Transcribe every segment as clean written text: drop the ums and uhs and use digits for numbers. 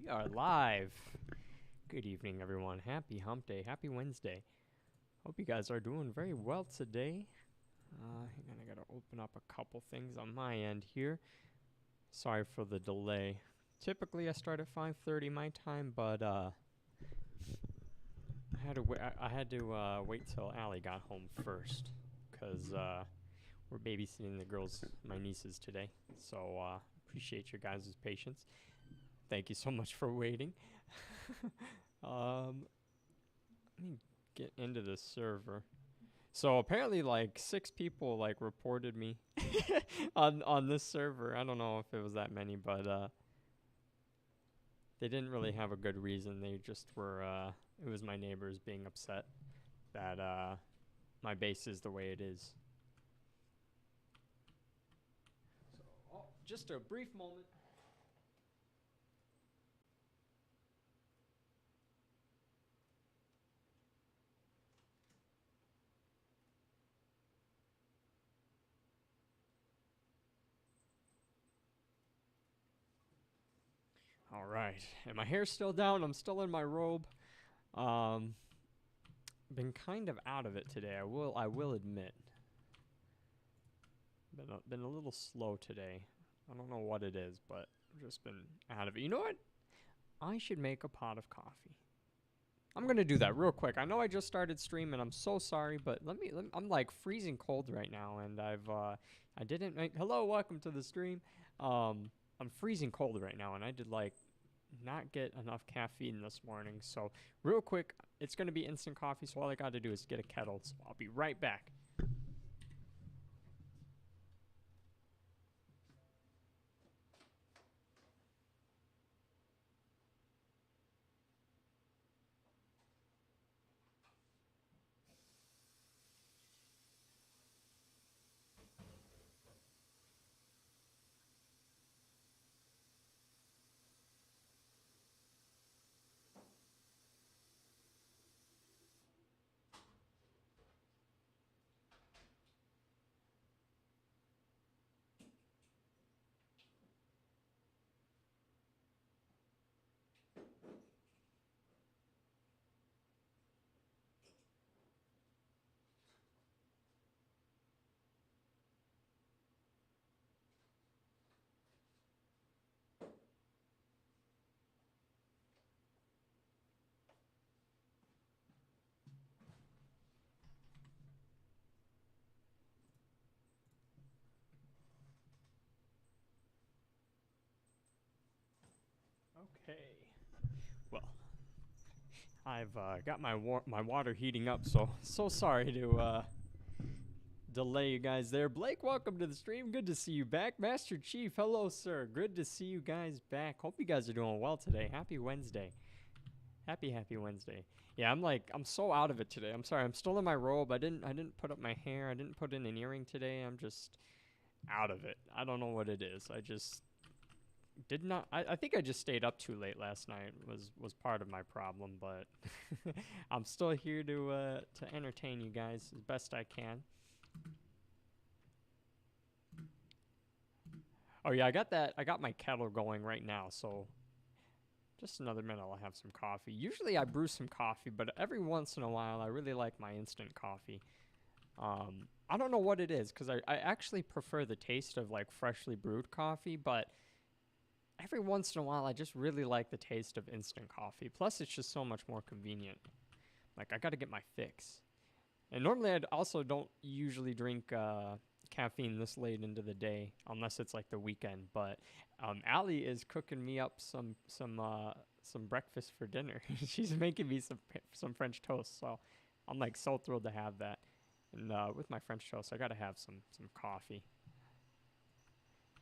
We are live. Good evening, everyone. Happy hump day. Happy Wednesday. Hope you guys are doing very well today. Hang on, I gotta open up a couple things on my end here. Sorry for the delay. Typically, I start at 5:30 my time, but I had to wait till Allie got home first, cause we're babysitting the girls, my nieces today. So appreciate your guys' patience. Thank you so much for waiting. Let me get into the server. So apparently, like 6 people like reported me on this server. I don't know if it was that many, but they didn't really have a good reason. They just were. It was my neighbors being upset that my base is the way it is. So, just a brief moment. All right, and my hair's still down. I'm still in my robe. Been kind of out of it today. I will admit. Been a little slow today. I don't know what it is, but I've just been out of it. You know what? I should make a pot of coffee. I'm gonna do that real quick. I know I just started streaming. I'm so sorry, but I'm like freezing cold right now, and I didn't make. Hello, welcome to the stream. I'm freezing cold right now, and I did like not get enough caffeine this morning. So real quick, it's gonna be instant coffee. So all I gotta do is get a kettle. So I'll be right back. Okay. Well, I've got my water heating up, so sorry to delay you guys there. Blake, welcome to the stream. Good to see you back. Master Chief, hello, sir. Good to see you guys back. Hope you guys are doing well today. Happy Wednesday. Happy Wednesday. Yeah, I'm so out of it today. I'm sorry. I'm still in my robe. I didn't put up my hair. I didn't put in an earring today. I'm just out of it. I don't know what it is. I just did not. I think I just stayed up too late last night. Was part of my problem, but I'm still here to entertain you guys as best I can. Oh yeah, I got my kettle going right now, so just another minute I'll have some coffee. Usually I brew some coffee, but every once in a while I really like my instant coffee. I don't know what it is, because I actually prefer the taste of like freshly brewed coffee, but every once in a while I just really like the taste of instant coffee. Plus it's just so much more convenient. Like I gotta get my fix. And normally I also don't usually drink caffeine this late into the day unless it's like the weekend. But Allie is cooking me up some breakfast for dinner. She's making me some French toast, so I'm like so thrilled to have that. And with my French toast, I gotta have some coffee.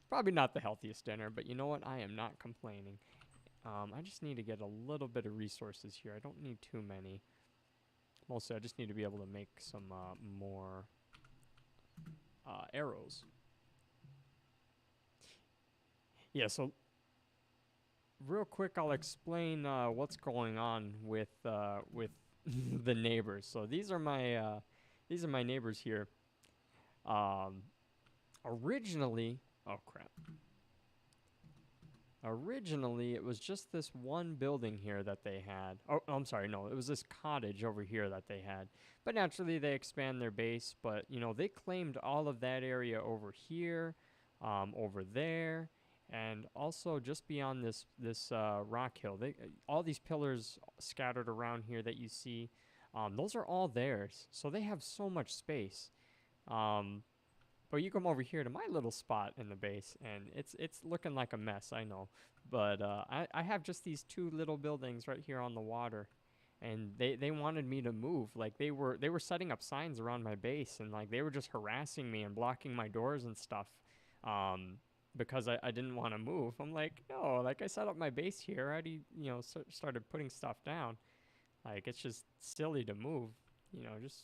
Probably not the healthiest dinner, but you know what? I am not complaining. I just need to get a little bit of resources here. I don't need too many. Mostly, I just need to be able to make some more arrows. Yeah, so real quick, I'll explain what's going on with the neighbors. So these are my neighbors here. Originally, oh crap. Originally, it was just this one building here that they had. Oh, I'm sorry, no, it was this cottage over here that they had. But naturally, they expand their base. But you know, they claimed all of that area over here, over there, and also just beyond this rock hill. They all these pillars scattered around here that you see. Those are all theirs. So they have so much space. Um, but you come over here to my little spot in the base, and it's looking like a mess, I know. But I have just these two little buildings right here on the water, and they wanted me to move. Like they were setting up signs around my base, and like they were just harassing me and blocking my doors and stuff, um, because I didn't want to move. I'm like, no, like I set up my base here. I already started putting stuff down. Like it's just silly to move.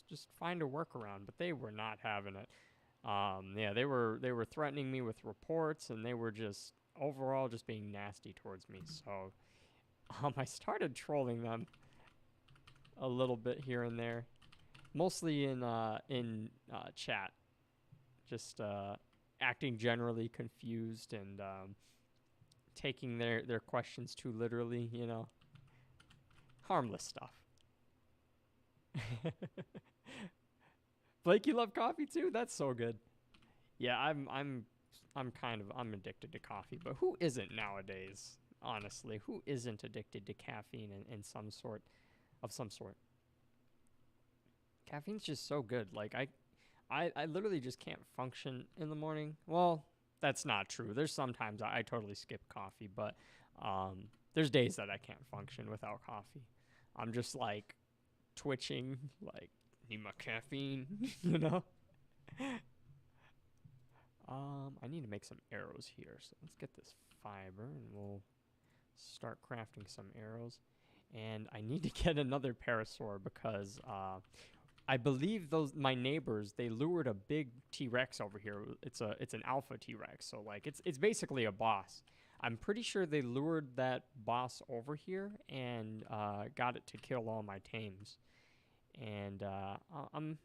Just find a workaround. But they were not having it. Yeah, they were threatening me with reports, and they were just overall just being nasty towards me. So, I started trolling them a little bit here and there, mostly in chat, just acting generally confused and taking their questions too literally. Harmless stuff. Blake, you love coffee too? That's so good. Yeah, I'm addicted to coffee, but who isn't nowadays? Honestly, who isn't addicted to caffeine in some sort? Caffeine's just so good. Like I literally just can't function in the morning. Well, that's not true. There's sometimes I totally skip coffee, but there's days that I can't function without coffee. I'm just like twitching, like need my caffeine, you know? I need to make some arrows here. So let's get this fiber and we'll start crafting some arrows. And I need to get another parasaur because I believe my neighbors, they lured a big T-Rex over here. It's an alpha T-Rex. So like it's basically a boss. I'm pretty sure they lured that boss over here and got it to kill all my tames. And I'm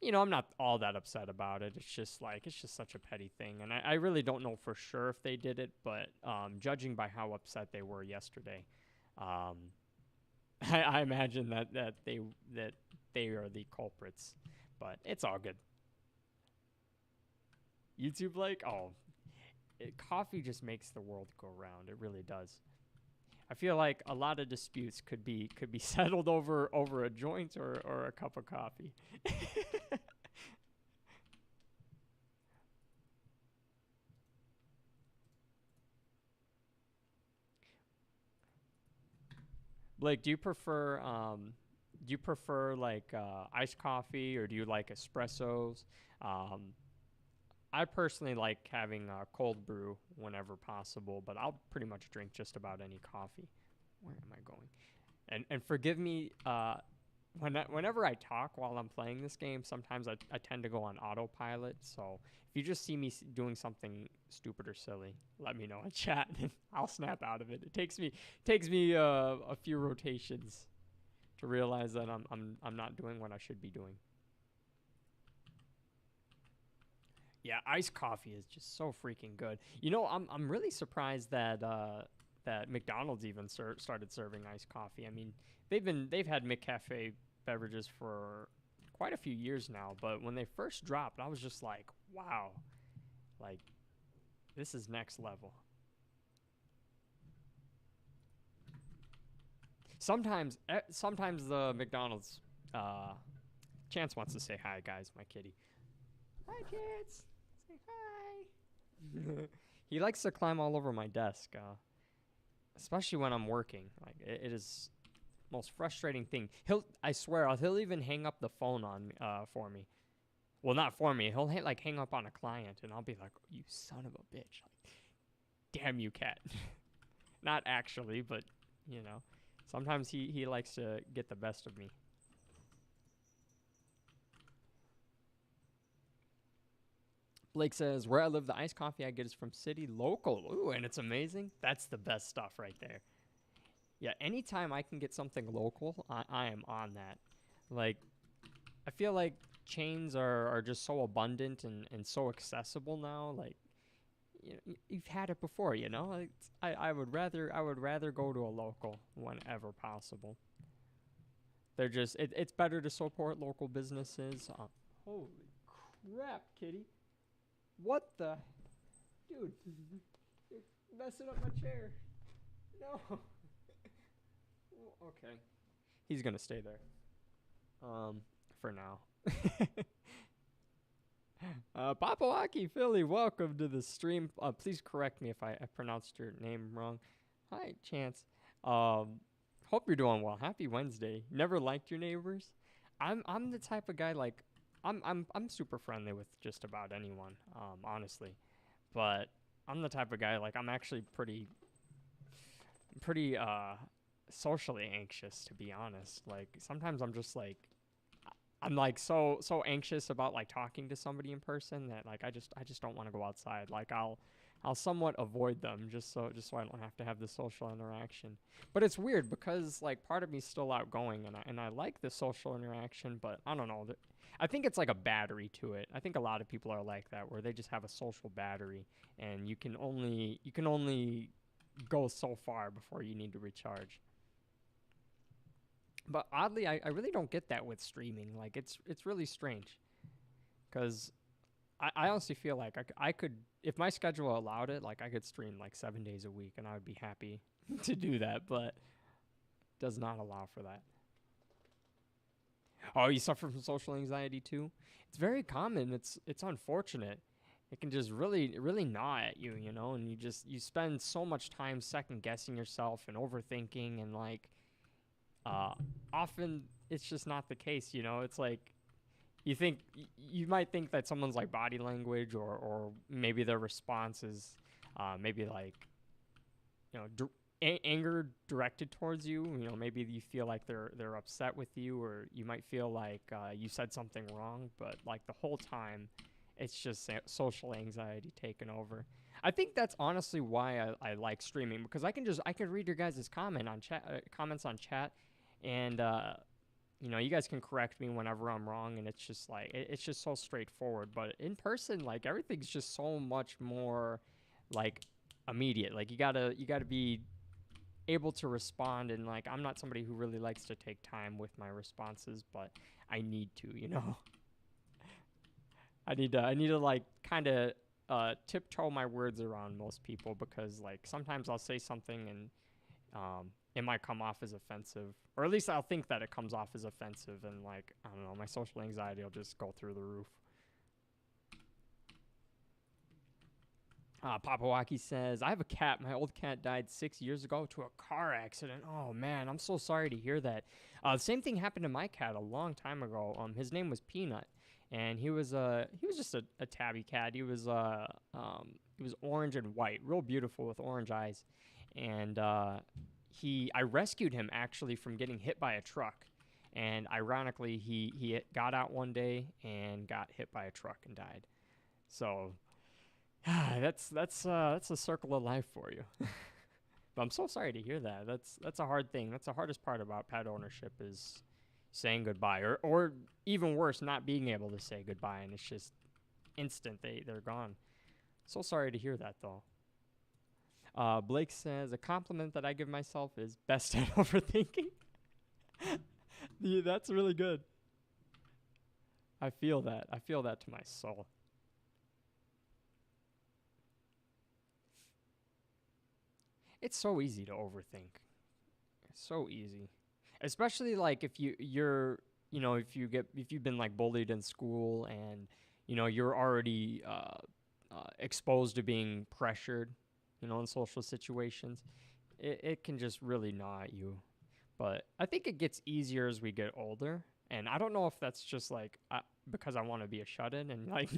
not all that upset about it. It's just such a petty thing. And I really don't know for sure if they did it, but judging by how upset they were yesterday, I imagine that they are the culprits. But it's all good. YouTube, like, coffee just makes the world go round. It really does. I feel like a lot of disputes could be settled over a joint or a cup of coffee. Blake, do you prefer like iced coffee, or do you like espressos? Um, I personally like having a cold brew whenever possible, but I'll pretty much drink just about any coffee. Where am I going? And forgive me, whenever I talk while I'm playing this game, sometimes I tend to go on autopilot. So if you just see me doing something stupid or silly, let me know in chat, and I'll snap out of it. It takes me a few rotations to realize that I'm not doing what I should be doing. Yeah, iced coffee is just so freaking good. I'm really surprised that that McDonald's even started serving iced coffee. I mean, they've had McCafe beverages for quite a few years now, but when they first dropped, I was just like, wow, like this is next level. Sometimes the McDonald's Chance wants to say hi, guys. My kitty. Hi, Chance. Say hi. He likes to climb all over my desk, especially when I'm working. Like it is most frustrating thing. I swear, he'll even hang up the phone on me, for me. Well, not for me. He'll hang up on a client, and I'll be like, "You son of a bitch! Like, damn you, cat." Not actually, but you know, sometimes he likes to get the best of me. Blake says, "Where I live, the iced coffee I get is from City Local. Ooh, and it's amazing. That's the best stuff right there." Yeah, anytime I can get something local, I am on that. Like, I feel like chains are just so abundant and so accessible now. Like, you've had it before, you know. I would rather go to a local whenever possible. It's better to support local businesses. Holy crap, kitty! What the, dude? You're messing up my chair. No. Okay. He's gonna stay there. For now. Papawaki Philly, welcome to the stream. Please correct me if I pronounced your name wrong. Hi, Chance. Hope you're doing well. Happy Wednesday. Never liked your neighbors. I'm the type of guy like I'm super friendly with just about anyone. Honestly, but I'm the type of guy like I'm actually pretty socially anxious, to be honest. Like sometimes I'm just like I'm like so anxious about like talking to somebody in person that like I just don't want to go outside. Like I'll somewhat avoid them just so I don't have to have the social interaction. But it's weird because like part of me's still outgoing and I like the social interaction, but I don't know. I think it's like a battery to it. I think a lot of people are like that where they just have a social battery and you can only go so far before you need to recharge. But oddly, I really don't get that with streaming. Like it's really strange because I honestly feel like I could if my schedule allowed it, like I could stream like 7 days a week and I would be happy to do that. But it does not allow for that. Oh, you suffer from social anxiety too? It's very common. It's unfortunate. It can just really gnaw at you, you know, and you spend so much time second guessing yourself and overthinking and like uh, often it's just not the case, you know. It's like you might think that someone's like body language or maybe their response is maybe like anger directed towards you. You know, maybe you feel like they're upset with you, or you might feel like you said something wrong, but like the whole time, it's just social anxiety taking over. I think that's honestly why I like streaming because I can read your guys' comments on chat, and you guys can correct me whenever I'm wrong, and it's just like it's just so straightforward. But in person, like everything's just so much more like immediate. Like you gotta be able to respond, and like I'm not somebody who really likes to take time with my responses, but I need to, you know. I need to like kind of tiptoe my words around most people because like sometimes I'll say something and it might come off as offensive, or at least I'll think that it comes off as offensive, and like I don't know, my social anxiety will just go through the roof. Papawaki says, I have a cat. My old cat died 6 years ago to a car accident. Oh, man, I'm so sorry to hear that. The same thing happened to my cat a long time ago. His name was Peanut, and he was just a tabby cat. He was orange and white, real beautiful with orange eyes. And I rescued him actually from getting hit by a truck. And ironically, he got out one day and got hit by a truck and died. So that's a circle of life for you. But I'm so sorry to hear that. That's a hard thing. That's the hardest part about pet ownership is saying goodbye, or even worse, not being able to say goodbye, and it's just instant. They're gone. So sorry to hear that though. Blake says a compliment that I give myself is best at overthinking. Yeah, that's really good. I feel that. I feel that to my soul. It's so easy to overthink. It's so easy. Especially like if if you've been like bullied in school and you're already exposed to being pressured, in social situations, it can just really gnaw at you. But I think it gets easier as we get older. And I don't know if that's just like because I want to be a shut-in and like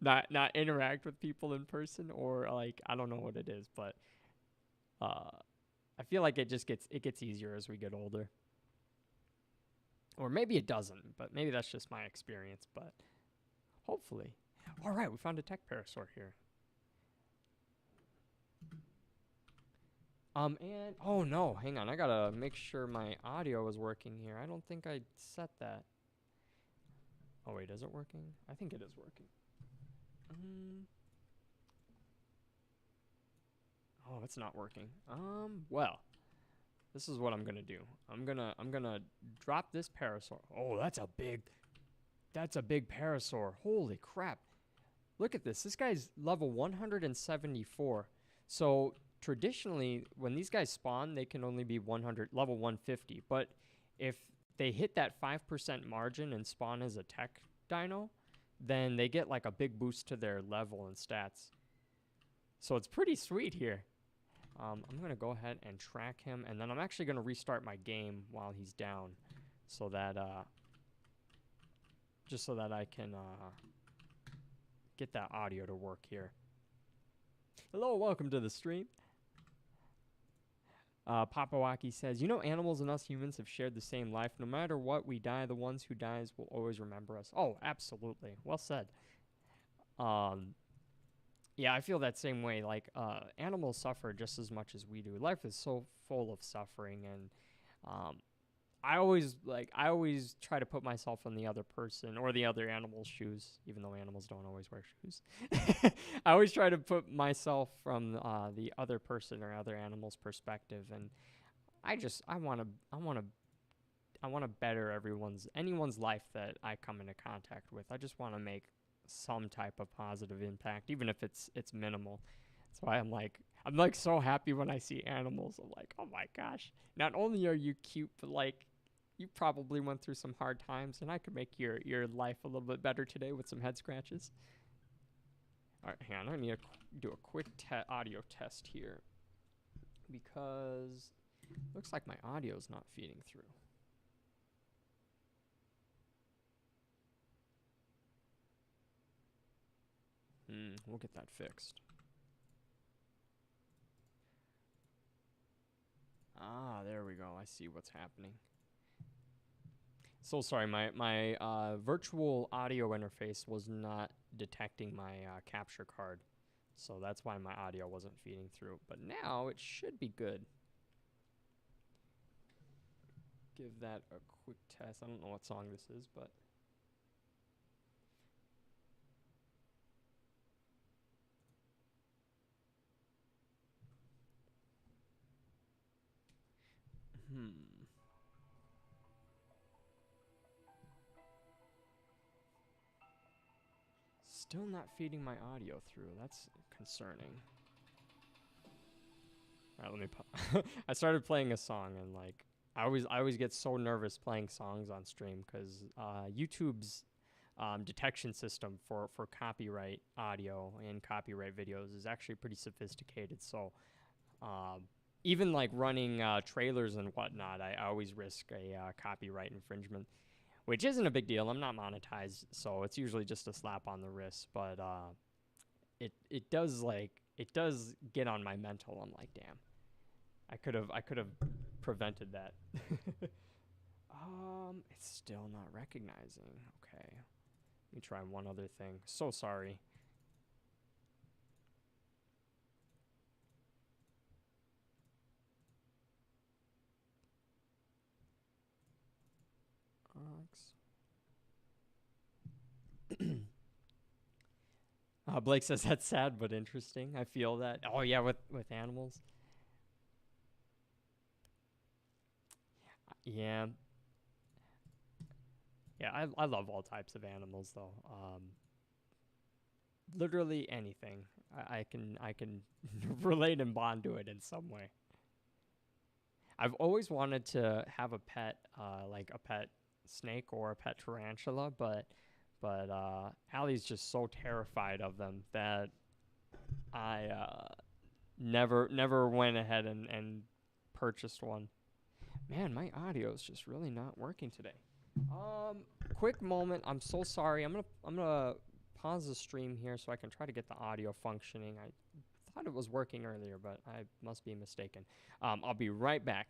not interact with people in person, or like I don't know what it is, but uh, I feel like it gets easier as we get older. Or maybe it doesn't, but maybe that's just my experience, but hopefully. All right, we found a tech parasaur here. And oh no, hang on, I gotta make sure my audio is working here. I don't think I set that. Oh wait, is it working? I think it is working. Oh, it's not working. Well, this is what I'm gonna do. I'm gonna drop this parasaur. Oh, that's a big parasaur. Holy crap. Look at this. This guy's level 174. So traditionally, when these guys spawn, they can only be level 150. But if they hit that 5% margin and spawn as a tech dino, then they get like a big boost to their level and stats. So it's pretty sweet here. I'm going to go ahead and track him, and then I'm actually going to restart my game while he's down so that, just so that I can get that audio to work here. Hello, welcome to the stream. Papawaki says, you know, animals and us humans have shared the same life. No matter what we die, the ones who dies will always remember us. Oh, absolutely. Well said. Yeah, I feel that same way. Like, animals suffer just as much as we do. Life is so full of suffering, and I always try to put myself in the other person or the other animal's shoes, even though animals don't always wear shoes. I always try to put myself from the other person or other animal's perspective, and I want to better anyone's life that I come into contact with. I just want to make some type of positive impact, even if it's minimal. That's why I'm like so happy when I see animals. I'm like, oh my gosh, not only are you cute, but like you probably went through some hard times, and I could make your life a little bit better today with some head scratches. All right, hang on, I need to do a quick audio test here because it looks like my audio's not feeding through. We'll get that fixed. Ah, there we go. I see what's happening. So sorry, my virtual audio interface was not detecting my capture card. So that's why my audio wasn't feeding through. But now it should be good. Give that a quick test. I don't know what song this is, but... Still not feeding my audio through. That's concerning. All right, let me I started playing a song, and like I always get so nervous playing songs on stream because YouTube's detection system for copyright audio and copyright videos is actually pretty sophisticated. So even like running trailers and whatnot, I always risk a copyright infringement, which isn't a big deal. I'm not monetized, so it's usually just a slap on the wrist. But it does get on my mental. I'm like, damn, I could have prevented that. It's still not recognizing. Okay, let me try one other thing. So sorry. Blake says that's sad but interesting. I feel that. Oh yeah, with animals. Yeah. Yeah, I love all types of animals though. Literally anything. I can relate and bond to it in some way. I've always wanted to have a pet, like a pet snake or a pet tarantula, but Allie's just so terrified of them that I never went ahead and purchased one. Man, my audio is just really not working today. Quick moment. I'm so sorry. I'm gonna pause the stream here so I can try to get the audio functioning. I thought it was working earlier, but I must be mistaken. I'll be right back.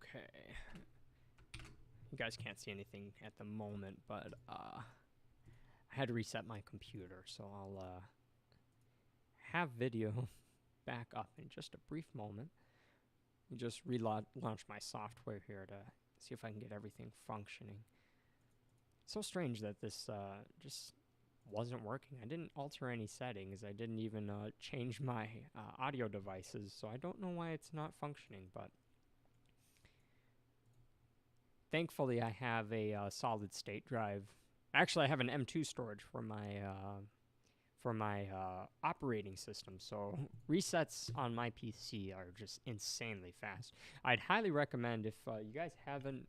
Okay. You guys can't see anything at the moment, but I had to reset my computer, so I'll have video back up in just a brief moment. Just relaunch my software here to see if I can get everything functioning. It's so strange that this just wasn't working. I didn't alter any settings. I didn't even change my audio devices, so I don't know why it's not functioning, but thankfully I have a solid state drive. Actually, I have an M2 storage for my operating system, so resets on my PC are just insanely fast. I'd highly recommend, if you guys haven't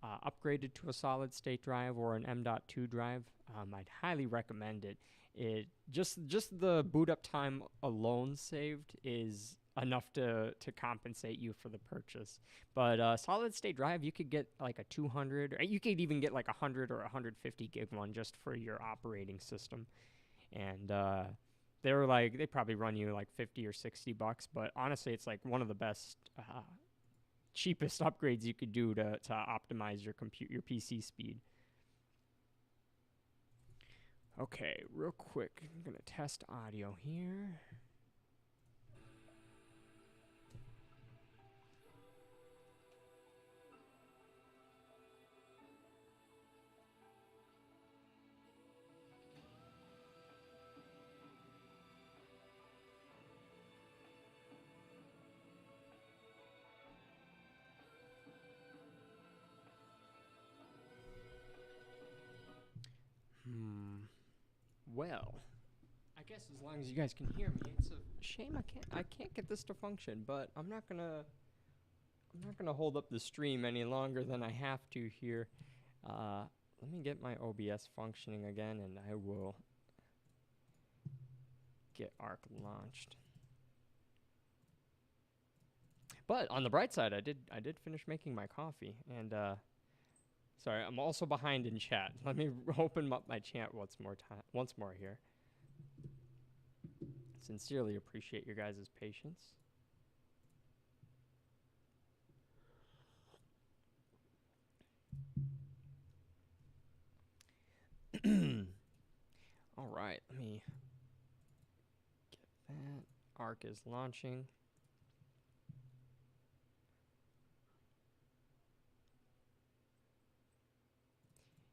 upgraded to a solid state drive or an M.2 drive, I'd highly recommend it. It just the boot up time alone saved is enough to compensate you for the purchase. But solid state drive, you could get like a 200, or you could even get like 100 or 150 gig one just for your operating system. And they probably run you like $50 or $60, but honestly, it's like one of the best, cheapest upgrades you could do to optimize your PC speed. Okay, real quick, I'm gonna test audio here. Well, I guess as long as you guys can hear me, it's a shame I can't get this to function, but I'm not gonna hold up the stream any longer than I have to here. Let me get my OBS functioning again, and I will get ARK launched. But on the bright side, I did finish making my coffee, and sorry, I'm also behind in chat. Let me open up my chat once more here. Sincerely appreciate your guys' patience. All right, let me get that. ARK is launching.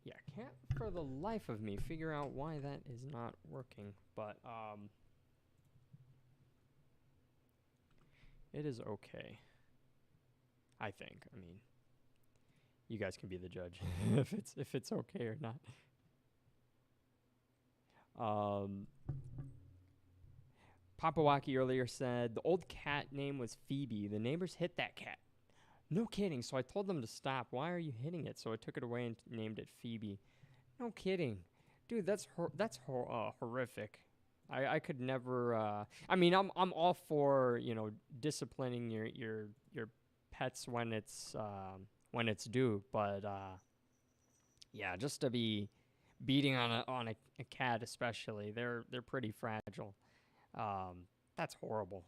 Yeah, can't for the life of me figure out why that is not working, but it is okay. I think. I mean, you guys can be the judge if it's okay or not. Papawaki earlier said the old cat name was Phoebe. The neighbors hit that cat. No kidding. So I told them to stop. Why are you hitting it? So I took it away and named it Phoebe. No kidding, dude. That's horrific. I could never. I mean, I'm all for disciplining your pets when it's due, but yeah, just to be beating on a cat, especially, they're pretty fragile. That's horrible.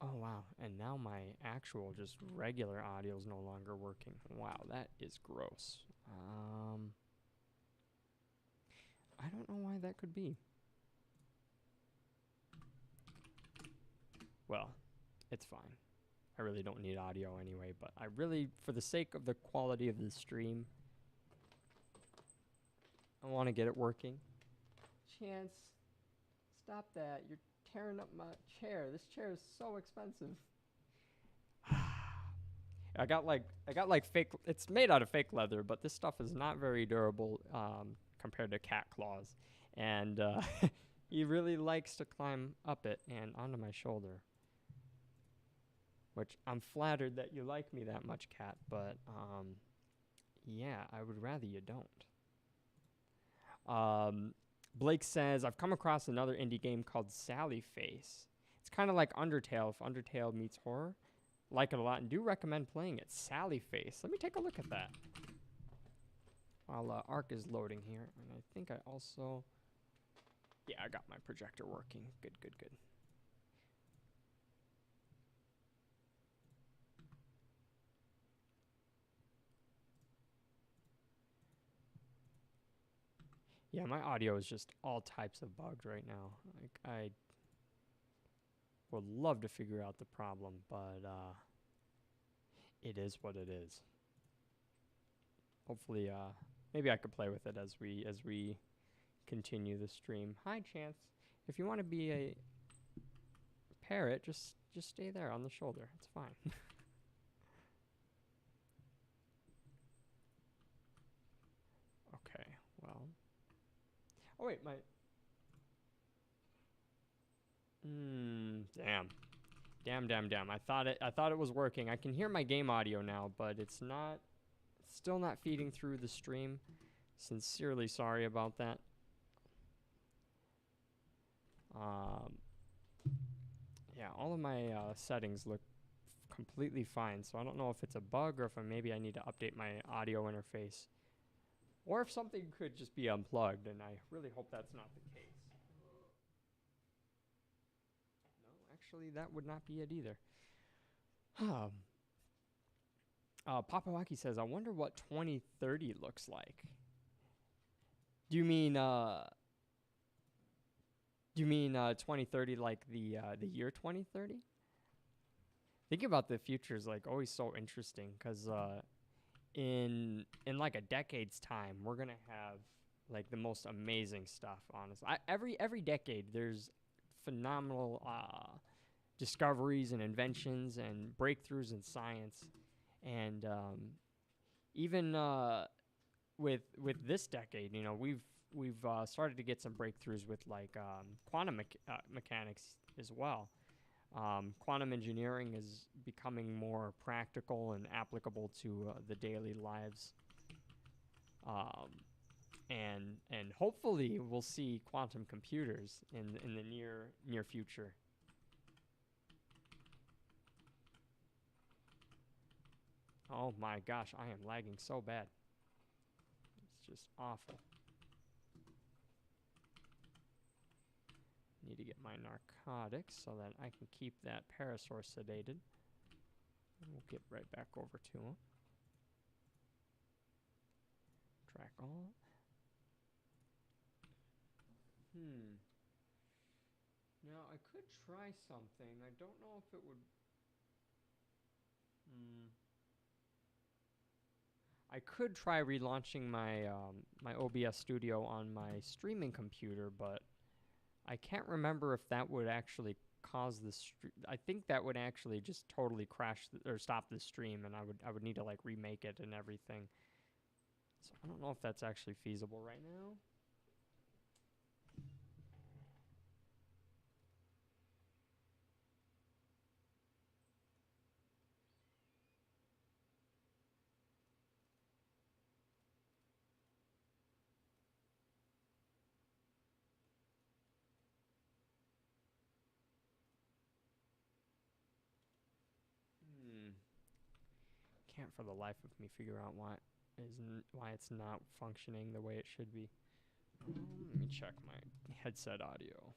Oh wow, and now my actual just regular audio is no longer working. Wow, that is gross. I don't know why that could be. Well, it's fine. I really don't need audio anyway, but I really, for the sake of the quality of the stream, I want to get it working. Chance, stop that. You're tearing up my chair. This chair is so expensive. I got like fake, it's made out of fake leather, but this stuff is not very durable compared to cat claws. And he really likes to climb up it and onto my shoulder. Which I'm flattered that you like me that much, cat, but yeah, I would rather you don't. Blake says, I've come across another indie game called Sally Face. It's kind of like Undertale, if Undertale meets horror. Like it a lot and do recommend playing it. Sally Face. Let me take a look at that. While ARK is loading here. And I think I also... Yeah, I got my projector working. Good. Yeah, my audio is just all types of bugged right now. Like, I would love to figure out the problem, but it is what it is. Hopefully, maybe I could play with it as we continue the stream. Hi, Chance. If you want to be a parrot, just stay there on the shoulder. It's fine. Okay. Well. Oh wait, my. Damn. Damn. I thought it was working. I can hear my game audio now, but it's not. It's still not feeding through the stream. Sincerely sorry about that. Yeah, all of my settings look completely fine, so I don't know if it's a bug or if maybe I need to update my audio interface. Or if something could just be unplugged, and I really hope that's not the case. No, actually, that would not be it either. Papawaki says, I wonder what 2030 looks like. Do you mean 2030 like the year 2030? Thinking about the future is like always so interesting because in like a decade's time, we're gonna have like the most amazing stuff. Honestly, every decade there's phenomenal discoveries and inventions and breakthroughs in science, and even with this decade, you know, we've started to get some breakthroughs with like quantum mechanics as well. Quantum engineering is becoming more practical and applicable to the daily lives, and hopefully we'll see quantum computers in the near future. Oh my gosh, I am lagging so bad. It's just awful. Need to get my narcotics so that I can keep that parasaur sedated. And we'll get right back over to him. Track all. Now, I could try something. I don't know if it would... I could try relaunching my my OBS Studio on my streaming computer, but I can't remember if that would actually cause the I think that would actually just totally crash or stop the stream, and I would need to like remake it and everything. So I don't know if that's actually feasible right now. Can't for the life of me figure out why it's not functioning the way it should be. Let me check my headset audio.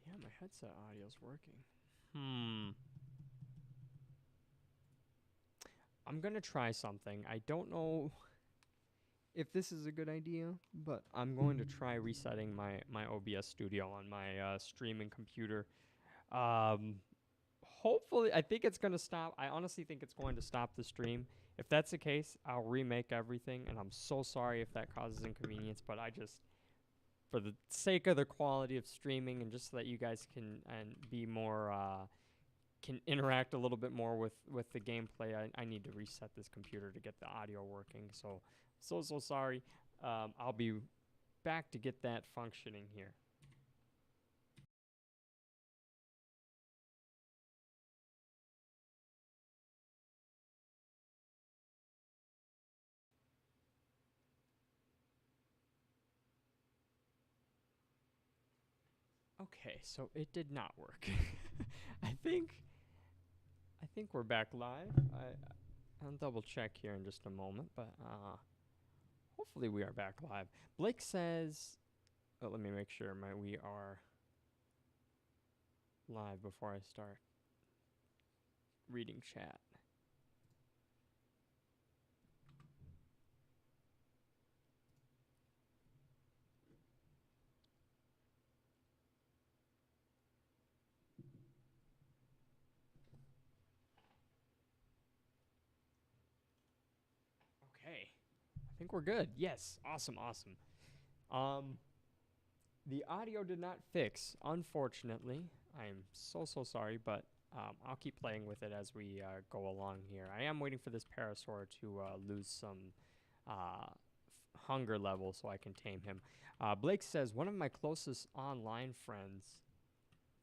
Yeah, my headset audio's working. I'm gonna try something. I don't know if this is a good idea, but I'm going to try resetting my OBS Studio on my streaming computer. Hopefully, I think it's gonna stop. I honestly think it's going to stop the stream. If that's the case, I'll remake everything, and I'm so sorry if that causes inconvenience, but I just, for the sake of the quality of streaming and just so that you guys can be more can interact a little bit more with the gameplay, I need to reset this computer to get the audio working. So sorry. I'll be back to get that functioning here. Okay, so it did not work. I think think we're back live. I'll double check here in just a moment, but hopefully we are back live. Blake says, oh, let me make sure we are live before I start reading chat. Okay, I think we're good. Yes, awesome. The audio did not fix, unfortunately. I'm so sorry, but I'll keep playing with it as we go along here. I am waiting for this parasaur to lose some hunger level so I can tame him. Blake says, one of my closest online friends.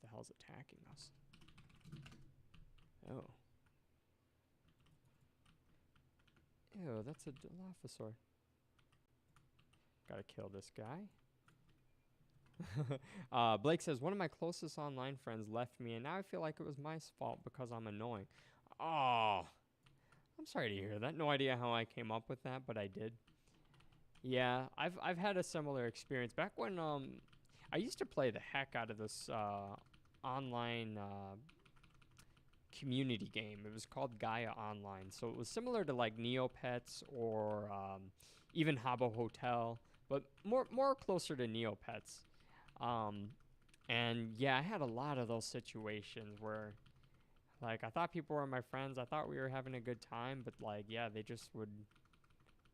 What the hell's attacking us? Oh. Ew, that's a Dilophosaur. Gotta kill this guy. Blake says, one of my closest online friends left me, and now I feel like it was my fault because I'm annoying. Oh, I'm sorry to hear that. No idea how I came up with that, but I did. Yeah, I've had a similar experience. Back when I used to play the heck out of this online community game. It was called Gaia Online. So it was similar to like Neopets or even Habbo Hotel, but more closer to Neopets. And yeah, I had a lot of those situations where like I thought people were my friends. I thought we were having a good time, but like yeah, they just would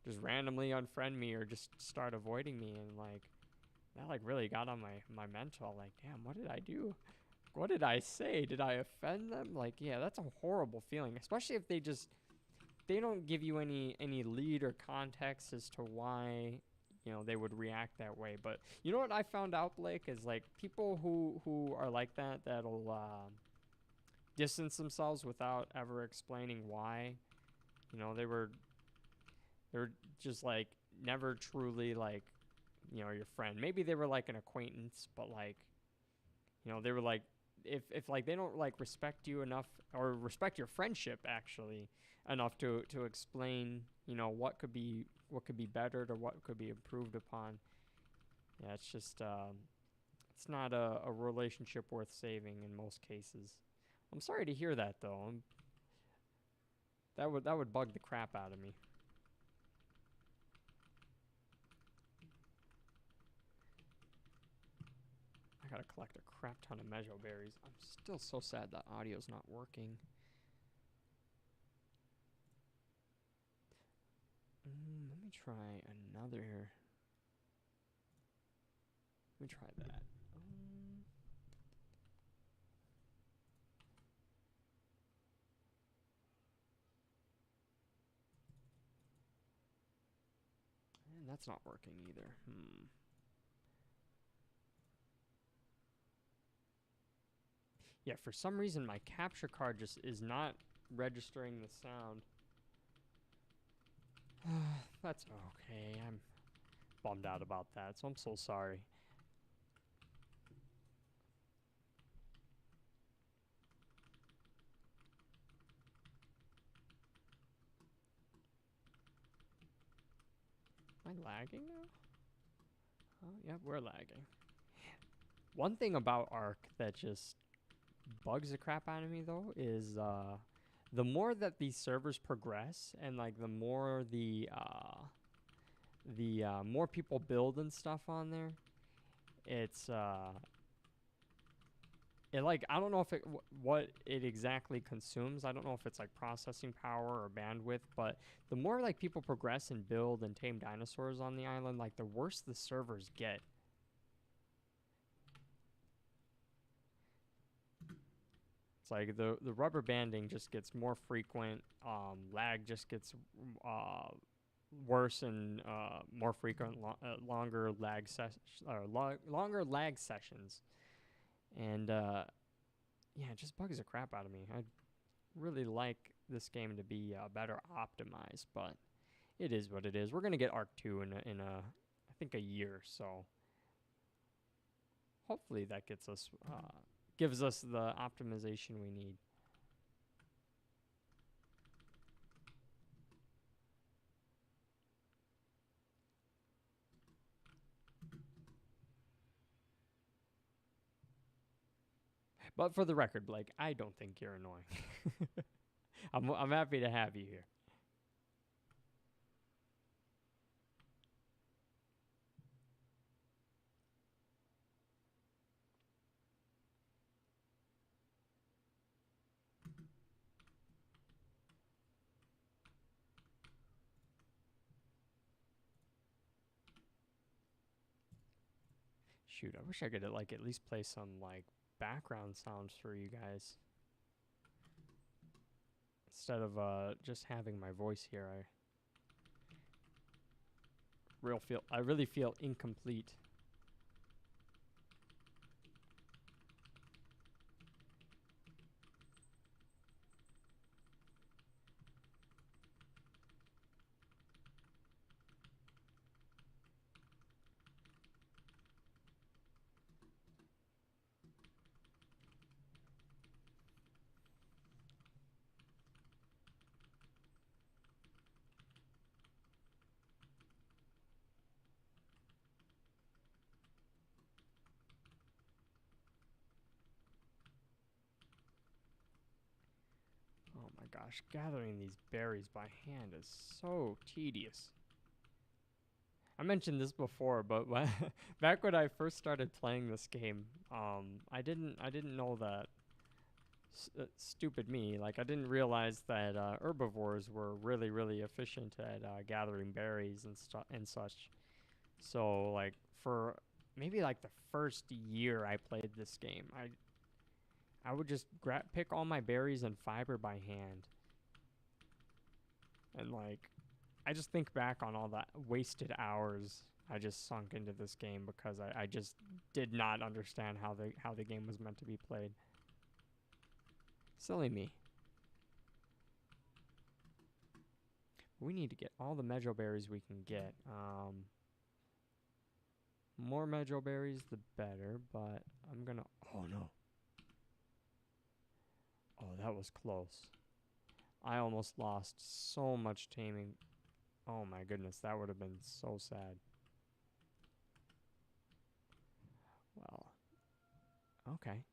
just randomly unfriend me or just start avoiding me, and like that like really got on my mental. Like, damn, what did I do? What did I say? Did I offend them? Like, yeah, that's a horrible feeling, especially if they don't give you any lead or context as to why they would react that way. But you know what I found out, Blake, is like people who are like that'll distance themselves without ever explaining why. They're just like never truly like your friend. Maybe they were like an acquaintance, but like they were like if like they don't like respect you enough or respect your friendship actually enough to explain what could be bettered or what could be improved upon. Yeah, it's just it's not a relationship worth saving in most cases. I'm sorry to hear that though. That would bug the crap out of me. I gotta collect a crap ton of mejo berries. I'm still so sad that audio's not working. Let me try another. Let me try that. And that's not working either. Yeah, for some reason my capture card just is not registering the sound. That's okay. I'm bummed out about that, so I'm so sorry. Am I lagging now? Oh, yeah, we're lagging. One thing about ARK that just bugs the crap out of me though is the more that these servers progress and like the more the more people build and stuff on there, it's it like I don't know if what it exactly consumes. I don't know if it's like processing power or bandwidth, but the more like people progress and build and tame dinosaurs on the island, like the worse the servers get. It's like the rubber banding just gets more frequent. Lag just gets worse and more frequent. Longer lag longer lag sessions, and yeah, it just bugs the crap out of me. I really like this game to be better optimized, but it is what it is. We're gonna get ARK 2 in I think a year, so hopefully that gets us gives us the optimization we need. But for the record, Blake, I don't think you're annoying. I'm happy to have you here. Shoot, I wish I could like at least play some like background sounds for you guys instead of just having my voice here. I really feel incomplete. Oh my gosh, gathering these berries by hand is so tedious. I mentioned this before, but back when I first started playing this game, I didn't know that. Stupid me, like I didn't realize that herbivores were really efficient at gathering berries and such. So like for maybe like the first year I played this game, I would just pick all my berries and fiber by hand. And like, I just think back on all that wasted hours I just sunk into this game because I just did not understand how the game was meant to be played. Silly me. We need to get all the medjool berries we can get. More medjool berries, the better, but I'm gonna... Oh, no. Oh, that was close. I almost lost so much taming. Oh my goodness, that would have been so sad. Well, okay.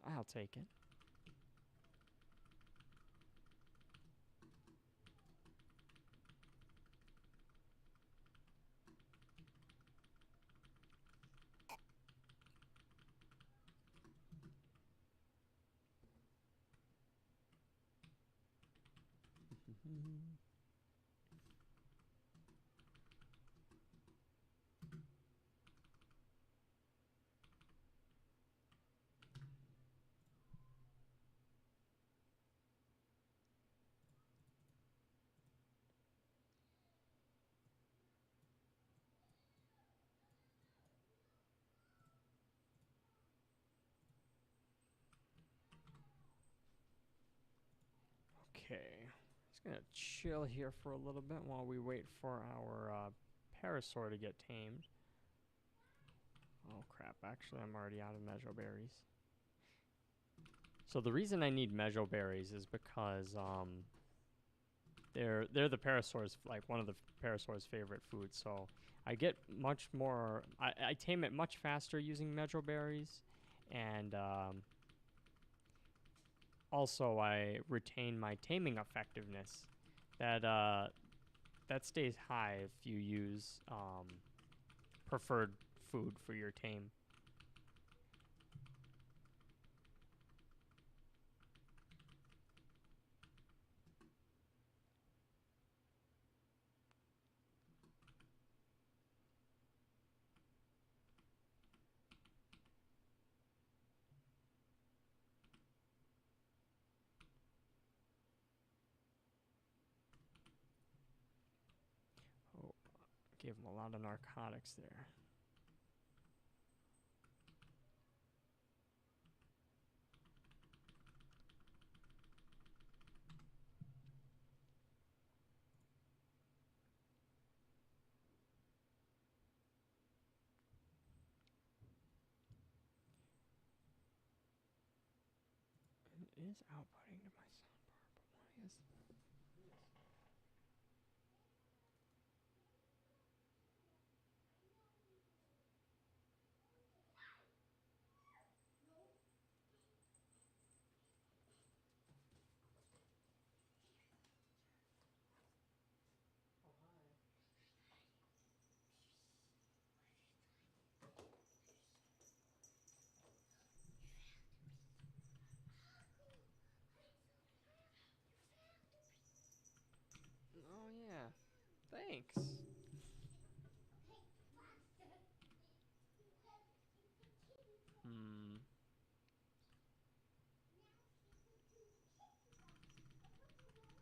I'll take it. Okay. Just gonna chill here for a little bit while we wait for our parasaur to get tamed. Oh crap, actually I'm already out of medjool berries. So the reason I need medjool berries is because they're the parasaur's, like one of the parasaur's favorite foods. So I get much more, I tame it much faster using medjool berries, and also I retain my taming effectiveness. That stays high if you use preferred food for your tame. Oh, gave him a lot of narcotics there. It is outputting to my soundbar, but why is... Thanks. Hmm. Maybe something. No, that won't be it.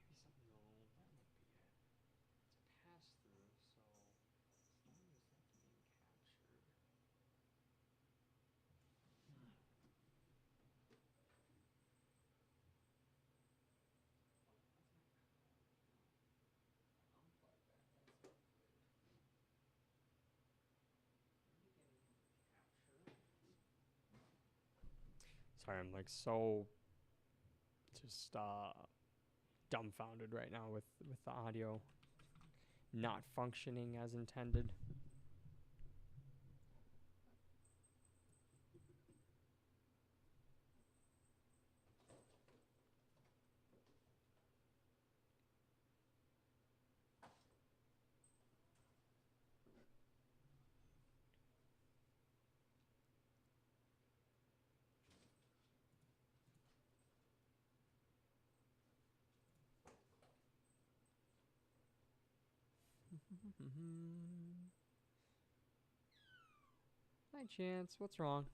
It's a pass through, so as long as that's being captured. Hmm. Oh, that's not no. If I unplug that, that's not good. Maybe getting him to capture. Sorry, I'm like so just dumbfounded right now with the audio not functioning as intended. Hi, Chance. What's wrong?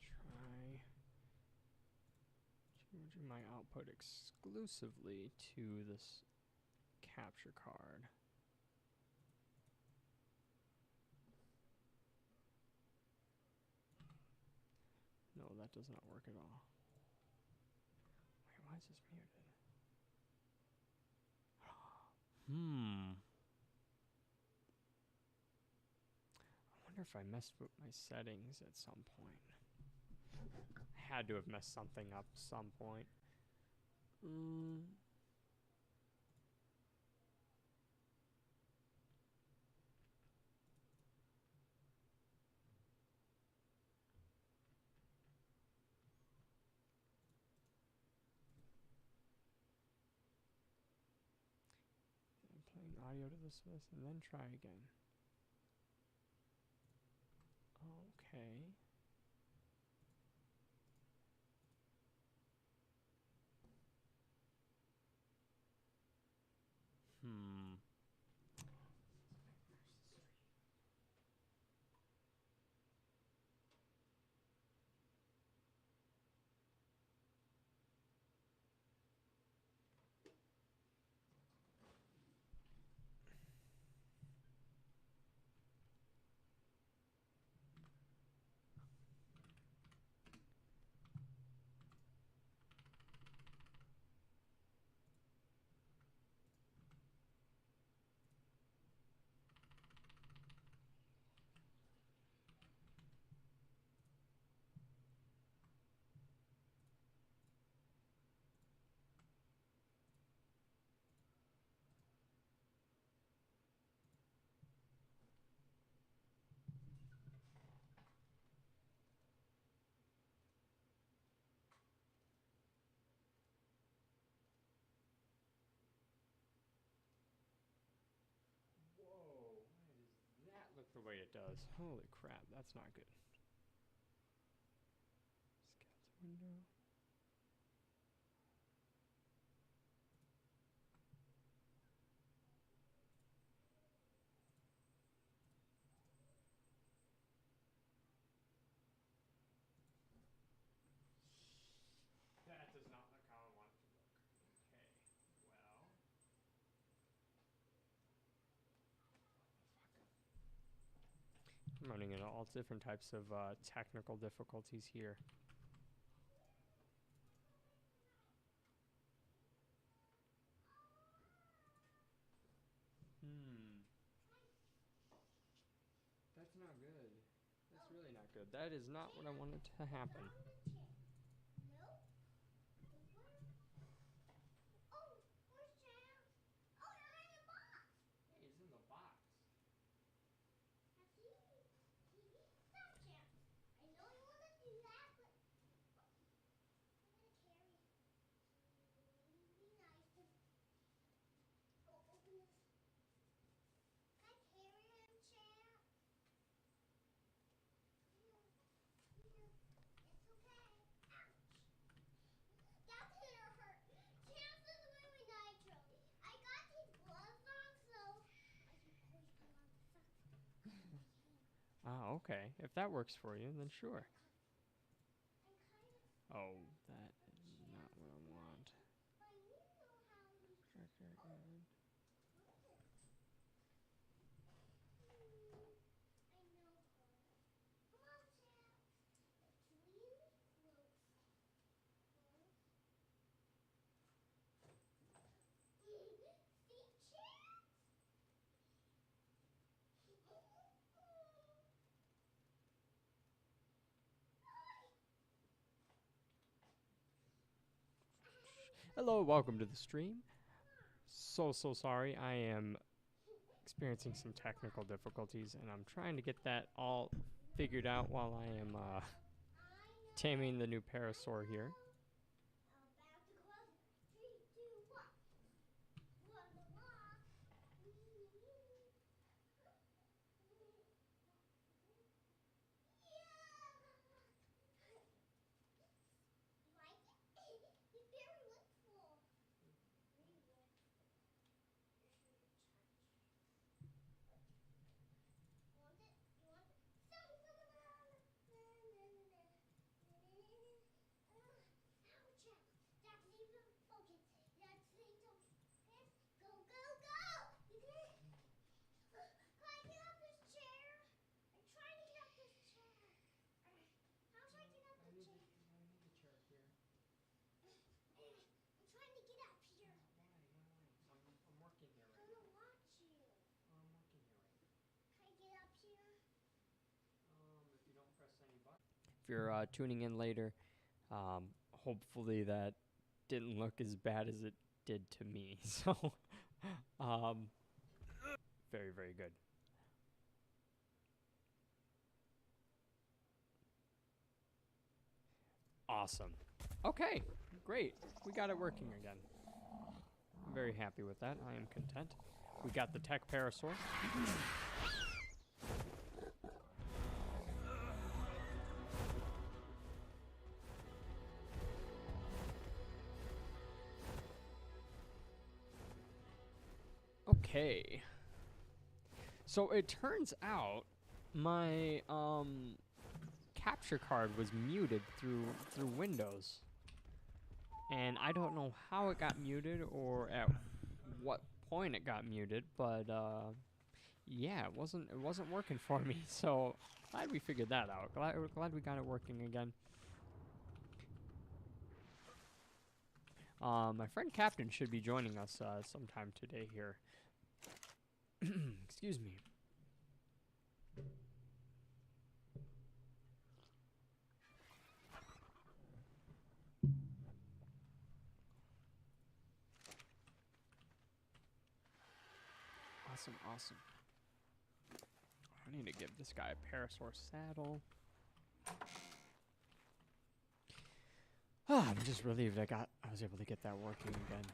Try changing my output exclusively to this capture card. No, that does not work at all. Wait, why is this muted? I wonder if I messed with my settings at some point. I had to have messed something up at some point. I'm playing audio to this and then try again. Okay. Whoa, why does that look the way it does? Holy crap, that's not good. Skeleton window. That does not look how I want it to look. Okay, well. I'm running into all different types of technical difficulties here. That's not good. That's really not good. That is not what I wanted to happen. Hey, he's in the box. Ah, okay. If that works for you, then sure. Oh, that is not what I want. Hello, welcome to the stream. So sorry. I am experiencing some technical difficulties, and I'm trying to get that all figured out while I am taming the new parasaur here. If you're tuning in later, hopefully that didn't look as bad as it did to me. So, very good. Awesome. Okay, great. We got it working again. I'm very happy with that. I am content. We got the tech parasaur. Okay. So it turns out my capture card was muted through Windows. And I don't know how it got muted or at what point it got muted, but yeah, it wasn't working for me. So glad we figured that out. Glad we got it working again. My friend Captain should be joining us sometime today here. Excuse me. Awesome. I need to give this guy a parasaur saddle. I'm just relieved I was able to get that working again.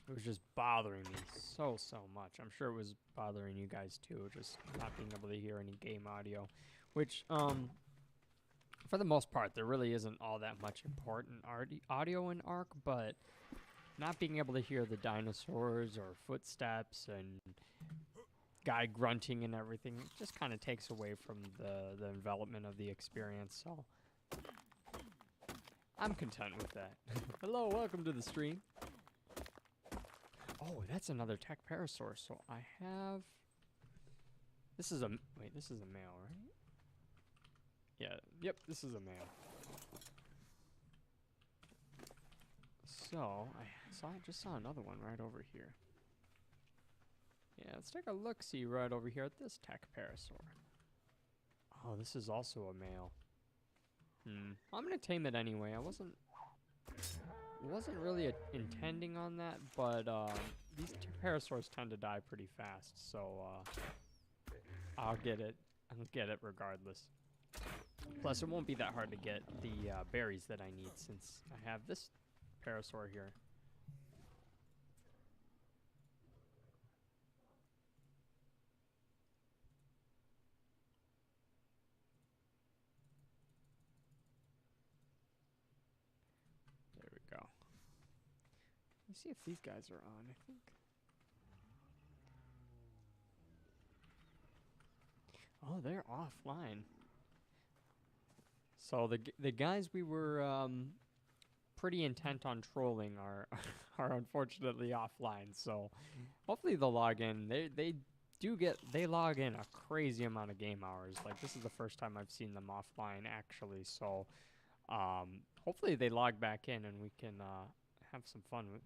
It was just bothering me so much. I'm sure it was bothering you guys too, just not being able to hear any game audio, which for the most part there really isn't all that much important audio in ARK, but not being able to hear the dinosaurs or footsteps and guy grunting and everything, it just kind of takes away from the envelopment of the experience, so I'm content with that. Hello, welcome to the stream. Oh, that's another tech parasaur, so I have This is a wait. This is a male, right? Yeah. Yep. This is a male. So I just saw another one right over here. Yeah, let's take a look-see right over here at this tech parasaur. Oh, this is also a male. I'm gonna tame it anyway. I wasn't really intending on that, but these parasaurs tend to die pretty fast, so I'll get it. I'll get it regardless. Plus, it won't be that hard to get the berries that I need since I have this parasaur here. There we go. Let's see if these guys are on, I think. Oh, they're offline. So the guys we were pretty intent on trolling are are unfortunately offline. So hopefully they'll log in. They log in a crazy amount of game hours. Like this is the first time I've seen them offline actually. So hopefully they log back in and we can have some fun with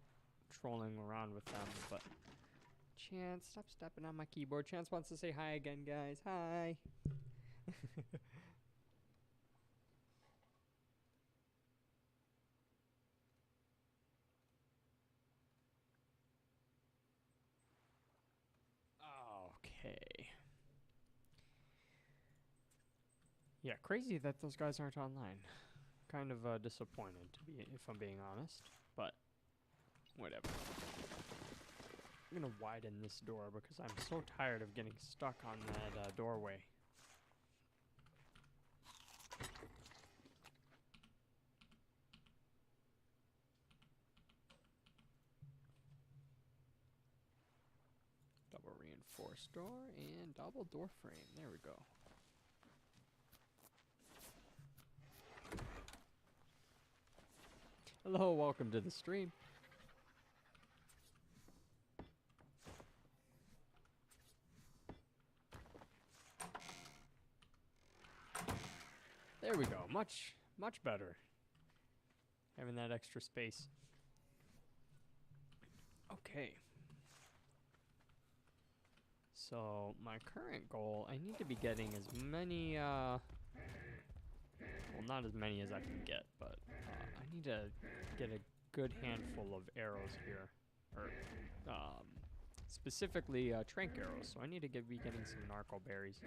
trolling around with them. But Chance, stop stepping on my keyboard. Chance wants to say hi again, guys. Hi. Okay. Yeah, crazy that those guys aren't online. Kind of disappointed, if I'm being honest, but whatever. I'm gonna widen this door because I'm so tired of getting stuck on that doorway. Double reinforced door and double door frame. There we go. Hello, welcome to the stream. There we go. Much better. Having that extra space. Okay. So, my current goal, I need to be getting as many, well, not as many as I can get, but I need to get a good handful of arrows here. Or, specifically, trank arrows. So I need to be getting some narco berries.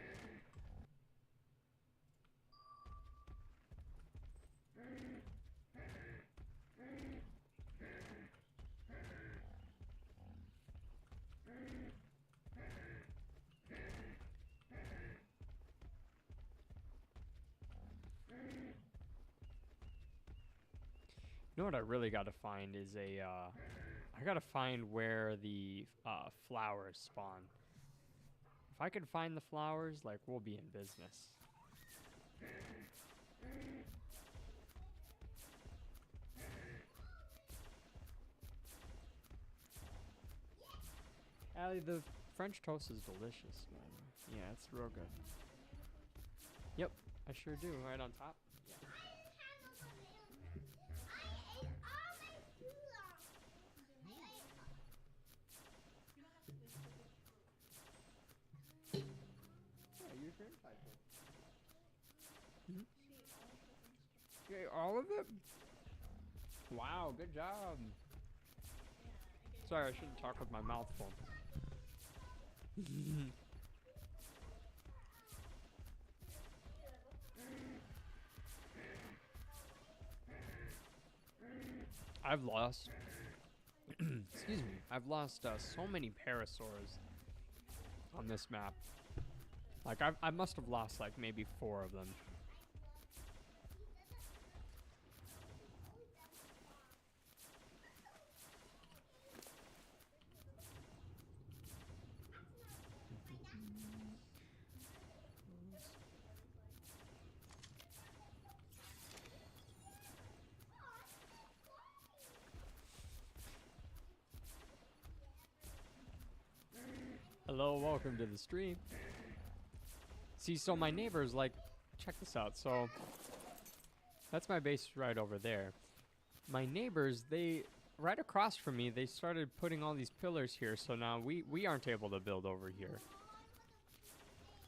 You know what I really got to find is I got to find where the flowers spawn. If I could find the flowers, like, we'll be in business. Allie, the French toast is delicious, man. Yeah, it's real good. Yep, I sure do. Right on top. Okay, all of it? Wow, good job. Sorry, I shouldn't talk with my mouth full. I've lost, excuse me, I've lost so many parasaurs on this map. Like, I must have lost, like, maybe 4 of them. Hello, welcome to the stream. See, so my neighbors, like, check this out. So, that's my base right over there. My neighbors, right across from me, they started putting all these pillars here, so now we aren't able to build over here.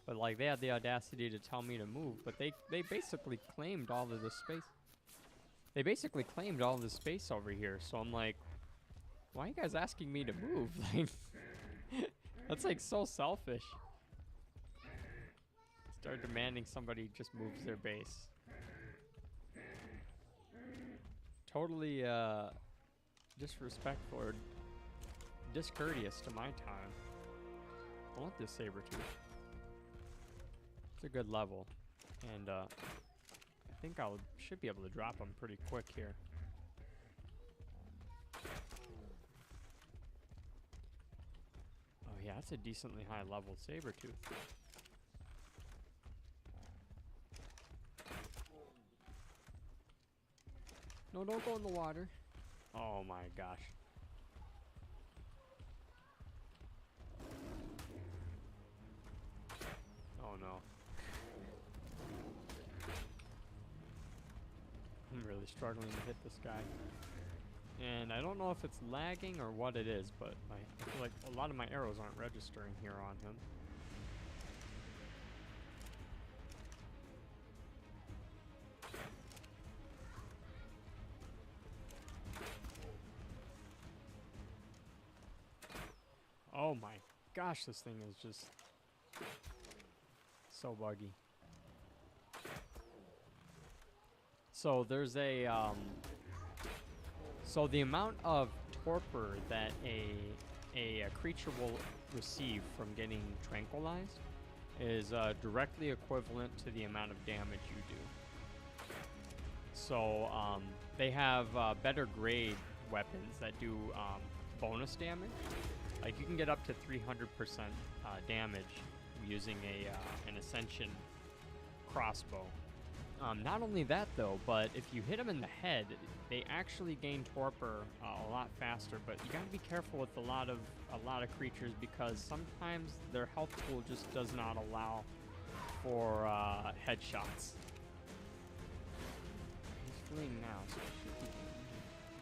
But, like, they had the audacity to tell me to move, but they basically claimed all of this space. They basically claimed all this space over here, so I'm like, why are you guys asking me to move? Like, that's, like, so selfish. Start demanding somebody just moves their base. Totally disrespectful or discourteous to my time. I want this saber-tooth. It's a good level, and I think should be able to drop them pretty quick here. Oh yeah, that's a decently high level saber-tooth. No, don't go in the water. Oh my gosh. Oh no. I'm really struggling to hit this guy. And I don't know if it's lagging or what it is, but I feel like a lot of my arrows aren't registering here on him. Oh my gosh, this thing is just so buggy. So there's a, so the amount of torpor that a creature will receive from getting tranquilized is directly equivalent to the amount of damage you do. So they have better grade weapons that do bonus damage. Like you can get up to 300% damage using an Ascension crossbow. Not only that though, but if you hit them in the head, they actually gain torpor a lot faster. But you gotta be careful with a lot of creatures because sometimes their health pool just does not allow for headshots. He's fleeing now, so he should be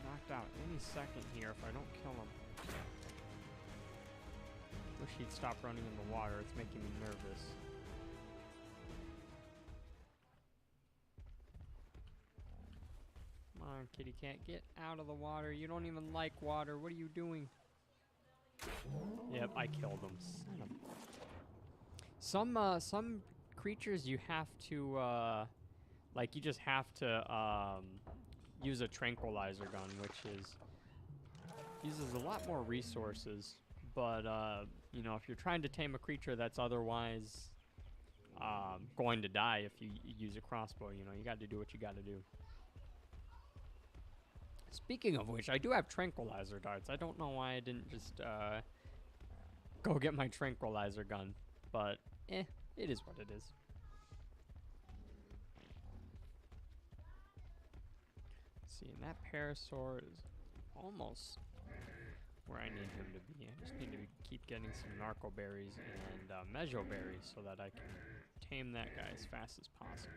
knocked out any second here if I don't kill him. Wish he'd stop running in the water. It's making me nervous. Come on, kitty cat, get out of the water. You don't even like water. What are you doing? Yep, I killed him. Some creatures you have to like you just have to use a tranquilizer gun, which uses a lot more resources. But you know, if you're trying to tame a creature that's otherwise going to die if you use a crossbow, you know, you got to do what you got to do. Speaking of which, I do have tranquilizer darts. I don't know why I didn't just go get my tranquilizer gun, but it is what it is. Let's see, and that parasaur is almost where I need him to be. I just need to keep getting some narco berries and mejo berries so that I can tame that guy as fast as possible.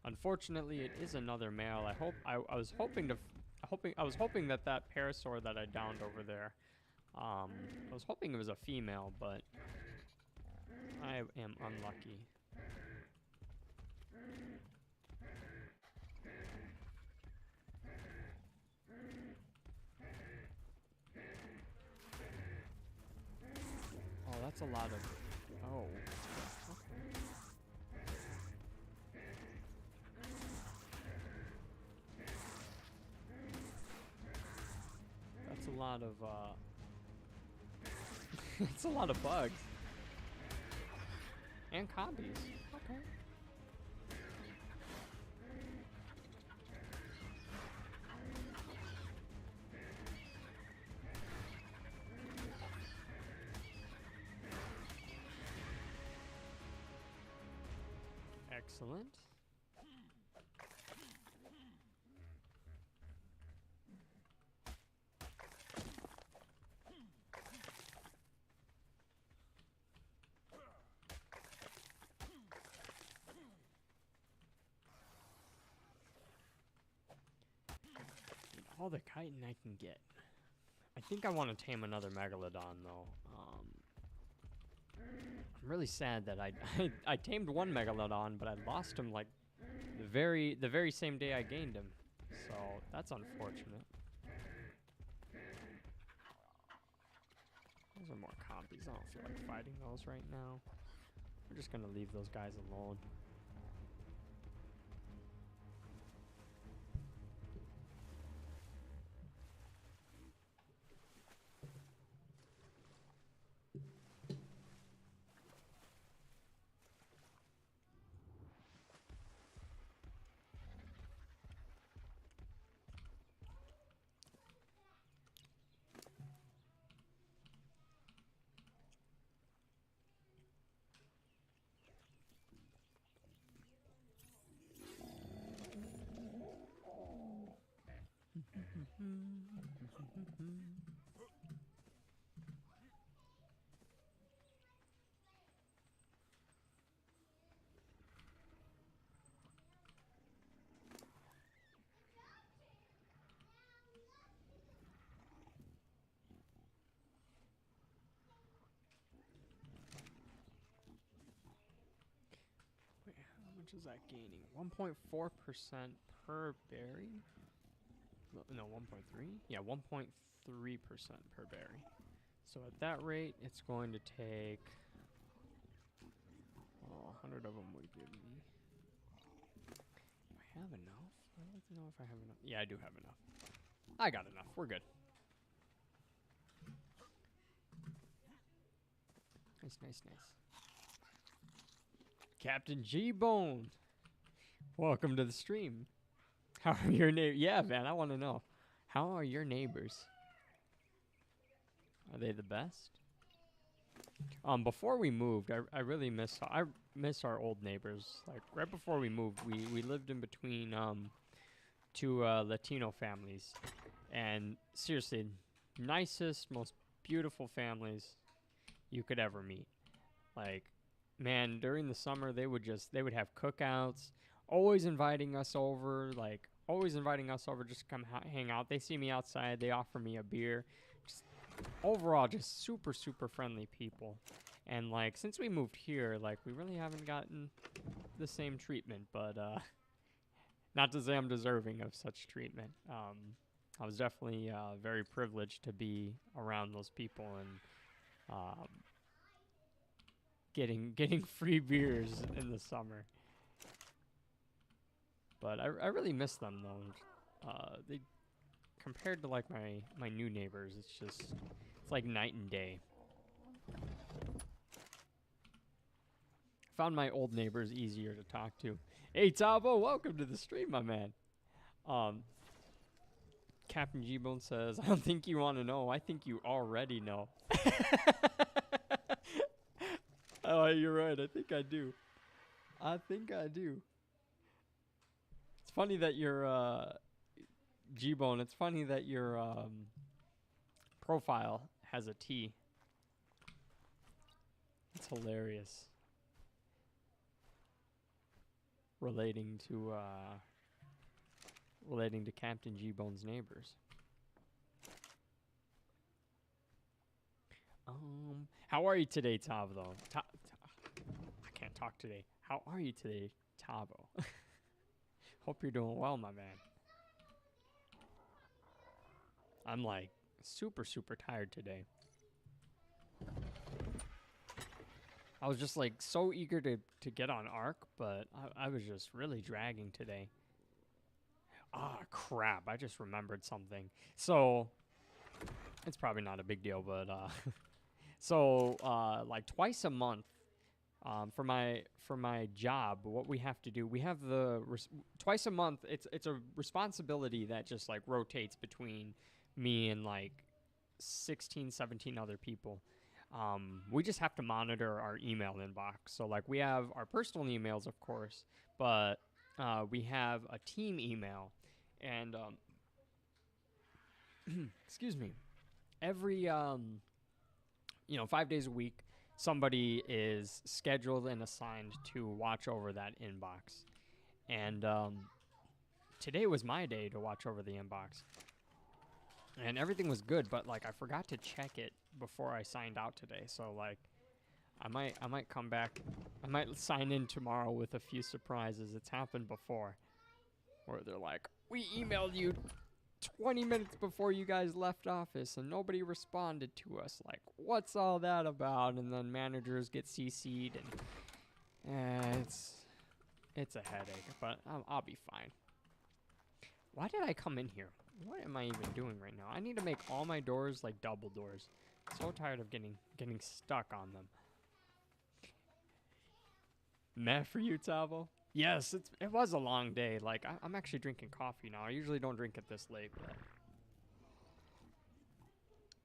Unfortunately, it is another male. I was hoping that parasaur that I downed over there, I was hoping it was a female, but I am unlucky. Oh, that's a lot of... Oh. Okay. That's a lot of, it's a lot of bugs. And copies. Okay. Excellent. all the chitin I can get. I think I want to tame another megalodon though. I'm really sad that I tamed one megalodon, but I lost him like the very same day I gained him. So that's unfortunate. Those are more compies. I don't feel like fighting those right now. We're just gonna leave those guys alone. Wait, how much is that gaining? 1.4% per berry? No, 1.3? Yeah, 1.3% per berry. So at that rate, it's going to take... Oh, 100 of them would give me... Do I have enough? I'd like to know if I have enough. Yeah, I do have enough. I got enough. We're good. Nice, nice, nice. Captain G-Bone! Welcome to the stream. How are your neighbors? Yeah, man, I want to know. How are your neighbors? Are they the best? Before we moved, I really miss our old neighbors. Like right before we moved, we lived in between two Latino families, and seriously, nicest, most beautiful families you could ever meet. Like, man, during the summer they would have cookouts, always inviting us over, just to come hang out. They see me outside, they offer me a beer. Just overall, just super, super friendly people. And like, since we moved here, like, we really haven't gotten the same treatment, but not to say I'm deserving of such treatment. I was definitely very privileged to be around those people and getting free beers in the summer. But I really miss them though. They compared to like my new neighbors, it's like night and day. Found my old neighbors easier to talk to. Hey Tabo, welcome to the stream, my man. Captain G-Bone says, I don't think you want to know. I think you already know. Oh, you're right. I think I do. It's funny that your G-Bone, it's funny that your profile has a T. It's hilarious. Relating to Captain G-Bone's neighbors. How are you today, Tavo? I can't talk today. How are you today, Tavo? Hope you're doing well, my man. I'm like super, super tired today. I was just like so eager to get on ARK, but I was just really dragging today. Ah, crap. I just remembered something. So, it's probably not a big deal, but so like twice a month for my job, what we have to do, we have twice a month, it's a responsibility that just like rotates between me and like 16, 17 other people. We just have to monitor our email inbox. So like we have our personal emails, of course, but we have a team email, and excuse me, every 5 days a week, somebody is scheduled and assigned to watch over that inbox. And today was my day to watch over the inbox. and everything was good, but like I forgot to check it before I signed out today. So like I might come back. I might sign in tomorrow with a few surprises. It's happened before where they're like, "We emailed you 20 minutes before you guys left office and nobody responded to us." Like, what's all that about? And then managers get CC'd and it's a headache, but I'll be fine. Why did I come in here? What am I even doing right now? I need to make all my doors like double doors. So tired of getting stuck on them. Meh for you, Tavo? Yes, it was a long day. Like, I'm actually drinking coffee now. I usually don't drink it this late,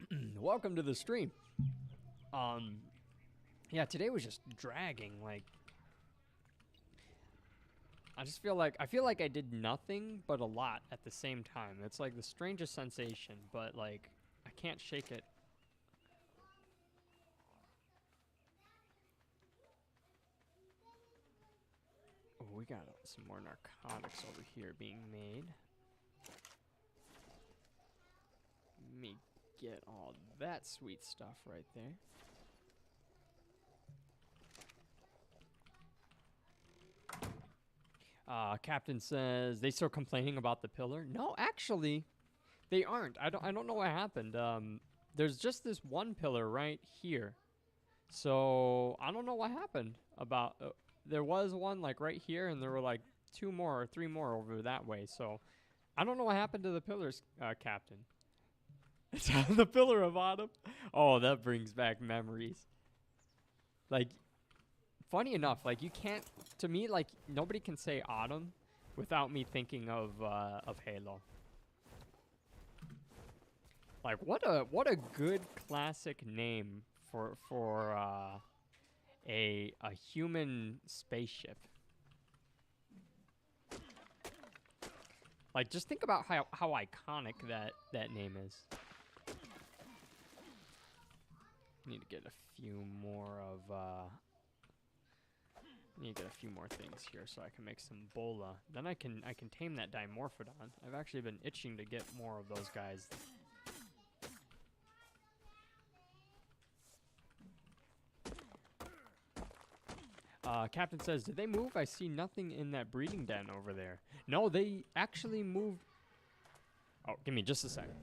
but welcome to the stream. Yeah, today was just dragging. Like, I feel like I did nothing but a lot at the same time. It's like the strangest sensation, but like I can't shake it. Oh, we got some more narcotics over here being made. Let me get all that sweet stuff right there. Captain says they still complaining about the pillar. No, actually, they aren't. I don't know what happened. There's just this one pillar right here. So I don't know what happened about. There was one like right here, and there were like 2 more or 3 more over that way. So I don't know what happened to the pillars, Captain. It's the pillar of autumn. Oh, that brings back memories. Like, funny enough, like you can't. To me, like nobody can say autumn without me thinking of Halo. Like what a good classic name for a human spaceship. Like just think about how iconic that name is. Need to get a few more things here so I can make some bola. Then I can tame that Dimorphodon. I've actually been itching to get more of those guys. Captain says, did they move? I see nothing in that breeding den over there. No, they actually moved. Oh, give me just a second.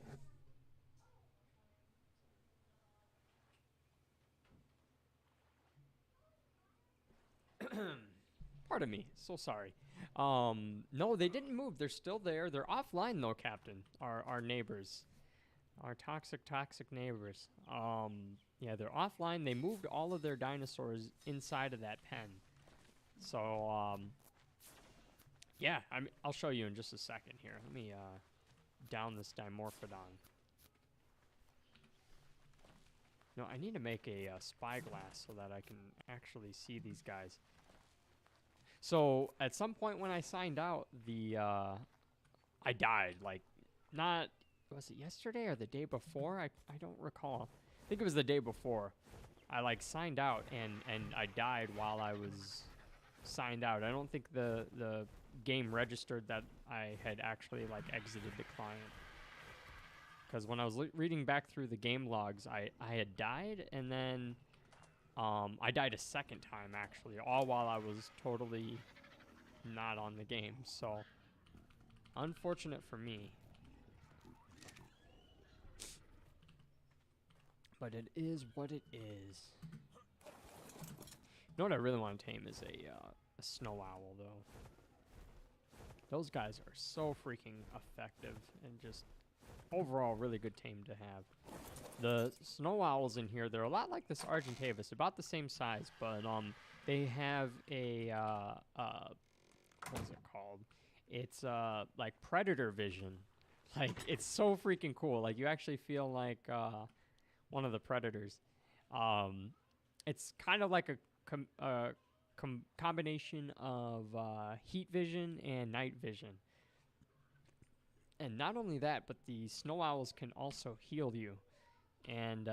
Pardon me. So sorry. No, they didn't move. They're still there. They're offline though, Captain. Our neighbors. Our toxic neighbors. Yeah, they're offline. They moved all of their dinosaurs inside of that pen. So, yeah, I'll show you in just a second here. Let me down this Dimorphodon. No, I need to make a spyglass so that I can actually see these guys. So, at some point when I signed out, I died. Like, not... Was it yesterday or the day before? I don't recall. I think it was the day before. I like signed out and I died while I was signed out. I don't think the game registered that I had actually like exited the client. Because when I was reading back through the game logs, I had died and then I died a second time actually, all while I was totally not on the game. So unfortunate for me. But it is what it is. You know what I really want to tame is a snow owl, though. Those guys are so freaking effective and just overall really good tame to have. The snow owls in here, they're a lot like this Argentavis, about the same size, but they have a what is it called? It's like predator vision. Like it's so freaking cool. Like you actually feel like one of the predators. It's kind of like a combination of heat vision and night vision. And not only that, but the snow owls can also heal you. And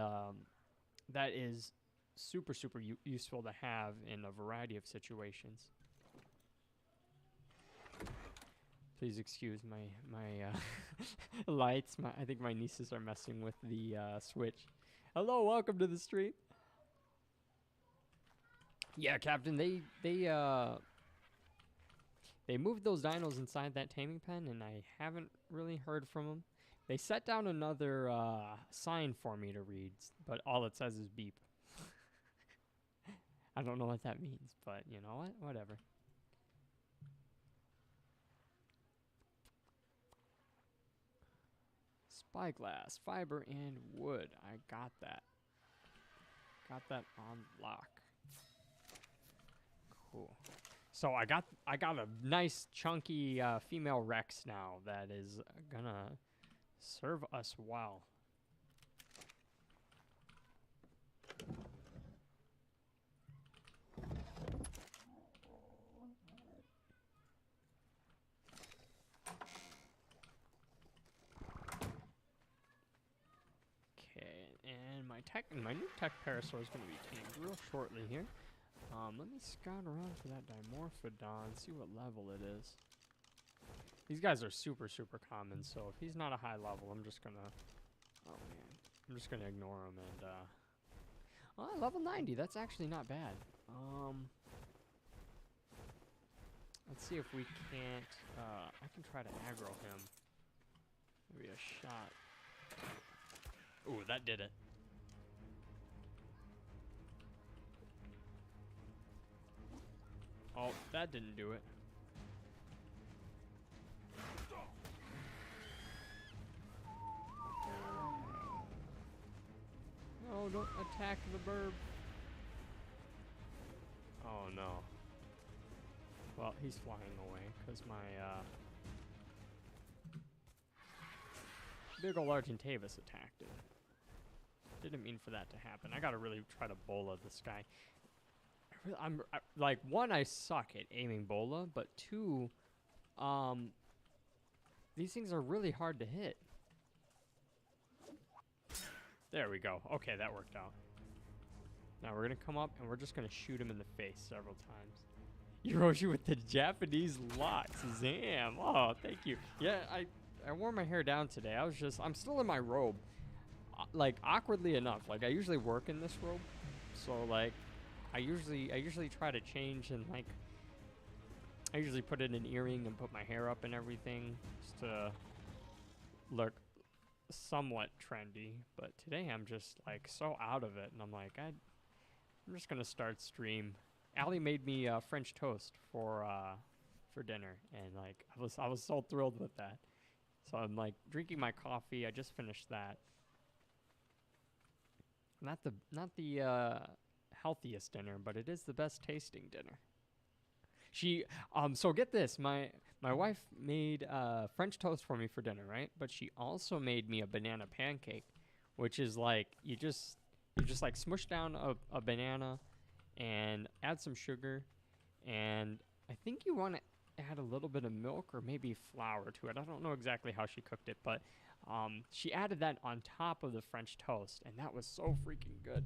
that is super, super useful to have in a variety of situations. So Please excuse my lights. I think my nieces are messing with the switch. Hello, welcome to the stream. Yeah, Captain, they moved those dinos inside that taming pen, and I haven't really heard from them. They set down another sign for me to read, but all it says is beep. I don't know what that means, but you know what? Whatever. Spyglass, fiber, and wood. I got that. Got that on lock. Cool. So I got a nice chunky female Rex now that is gonna serve us well. And my new tech parasaur is going to be tamed real shortly here. Let me scout around for that Dimorphodon, see what level it is. These guys are super, super common, so if he's not a high level, I'm just gonna, oh man, I'm just gonna ignore him and, oh, level 90, that's actually not bad. Let's see if we can't, I can try to aggro him. Maybe a shot. Ooh, that did it. Oh, that didn't do it. No, don't attack the burb. Oh no. Well, he's flying away because my big ol' Argentavis attacked it. Didn't mean for that to happen. I gotta really try to bola this guy. Like, one, I suck at aiming bola, but two, these things are really hard to hit. There we go. Okay, that worked out. Now we're gonna come up and we're just gonna shoot him in the face several times. Hiroshi with the Japanese locks. Zam. Oh, thank you. Yeah, I wore my hair down today. I'm still in my robe. Like, awkwardly enough. Like, I usually work in this robe. So, like, I usually try to change and, like, I usually put in an earring and put my hair up and everything just to look somewhat trendy. But today I'm just, like, so out of it. And I'm like, I'm just going to start stream. Allie made me French toast for dinner. And, like, I was so thrilled with that. So I'm, like, drinking my coffee. I just finished that. Not the healthiest dinner, but it is the best tasting dinner. She so get this, my wife made French toast for me for dinner, right? But she also made me a banana pancake, which is like you just like smush down a banana and add some sugar, and I think you want to add a little bit of milk or maybe flour to it. I don't know exactly how she cooked it, but she added that on top of the French toast, and that was so freaking good.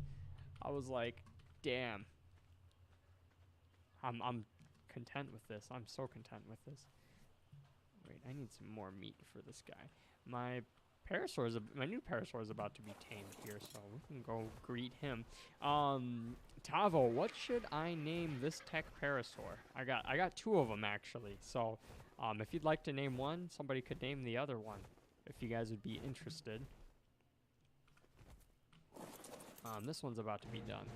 I was like, damn. I'm content with this. I'm so content with this. Wait, I need some more meat for this guy. My new parasaur is about to be tamed here, so we can go greet him. Tavo, what should I name this tech parasaur? I got two of them actually. So, if you'd like to name one, somebody could name the other one. If you guys would be interested. This one's about to be done,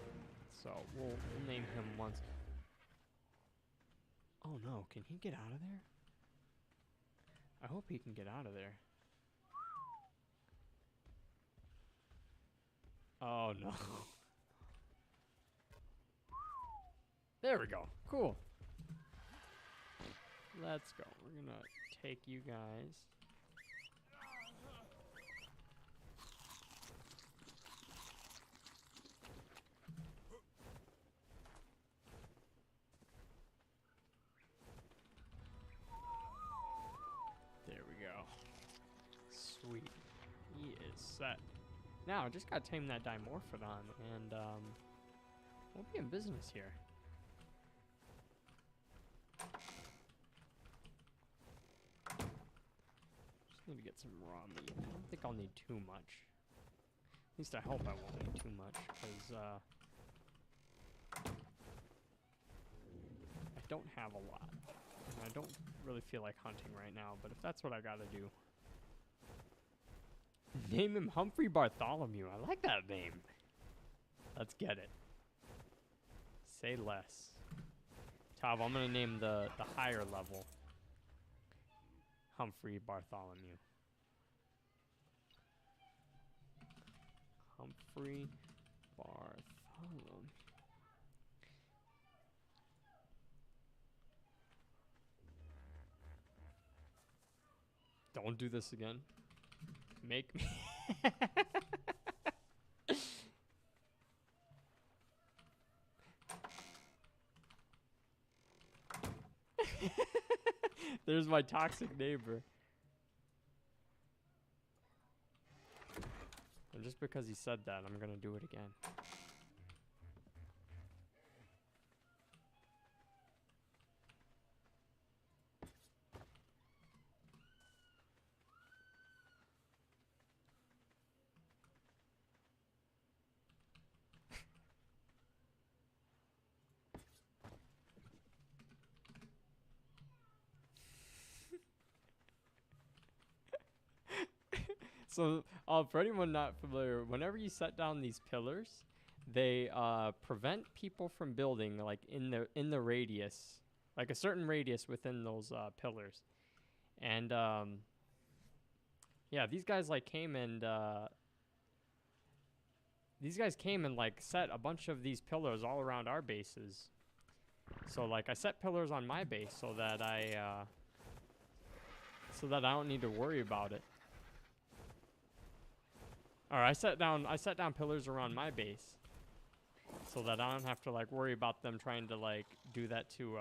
so we'll name him once. Oh no, can he get out of there? I hope he can get out of there. Oh no. There we go. Cool. Let's go. We're gonna take you guys. Sweet. He is set. Now, I just gotta tame that Dimorphodon, and we'll be in business here. Need to get some raw meat. I don't think I'll need too much. At least I hope I won't need too much, because I don't have a lot. And I don't really feel like hunting right now, but if that's what I gotta do. Name him Humphrey Bartholomew. I like that name. Let's get it. Say less. Tav, I'm gonna name the higher level Humphrey Bartholomew. Humphrey Bartholomew. Don't do this again. Make me. There's my toxic neighbor. And just because he said that, I'm gonna do it again. So, for anyone not familiar, whenever you set down these pillars, they prevent people from building like in the radius, like a certain radius within those pillars. And yeah, these guys like came and like set a bunch of these pillars all around our bases. So like I set pillars on my base so that I don't need to worry about it. Or I set down pillars around my base so that I don't have to like worry about them trying to like do that to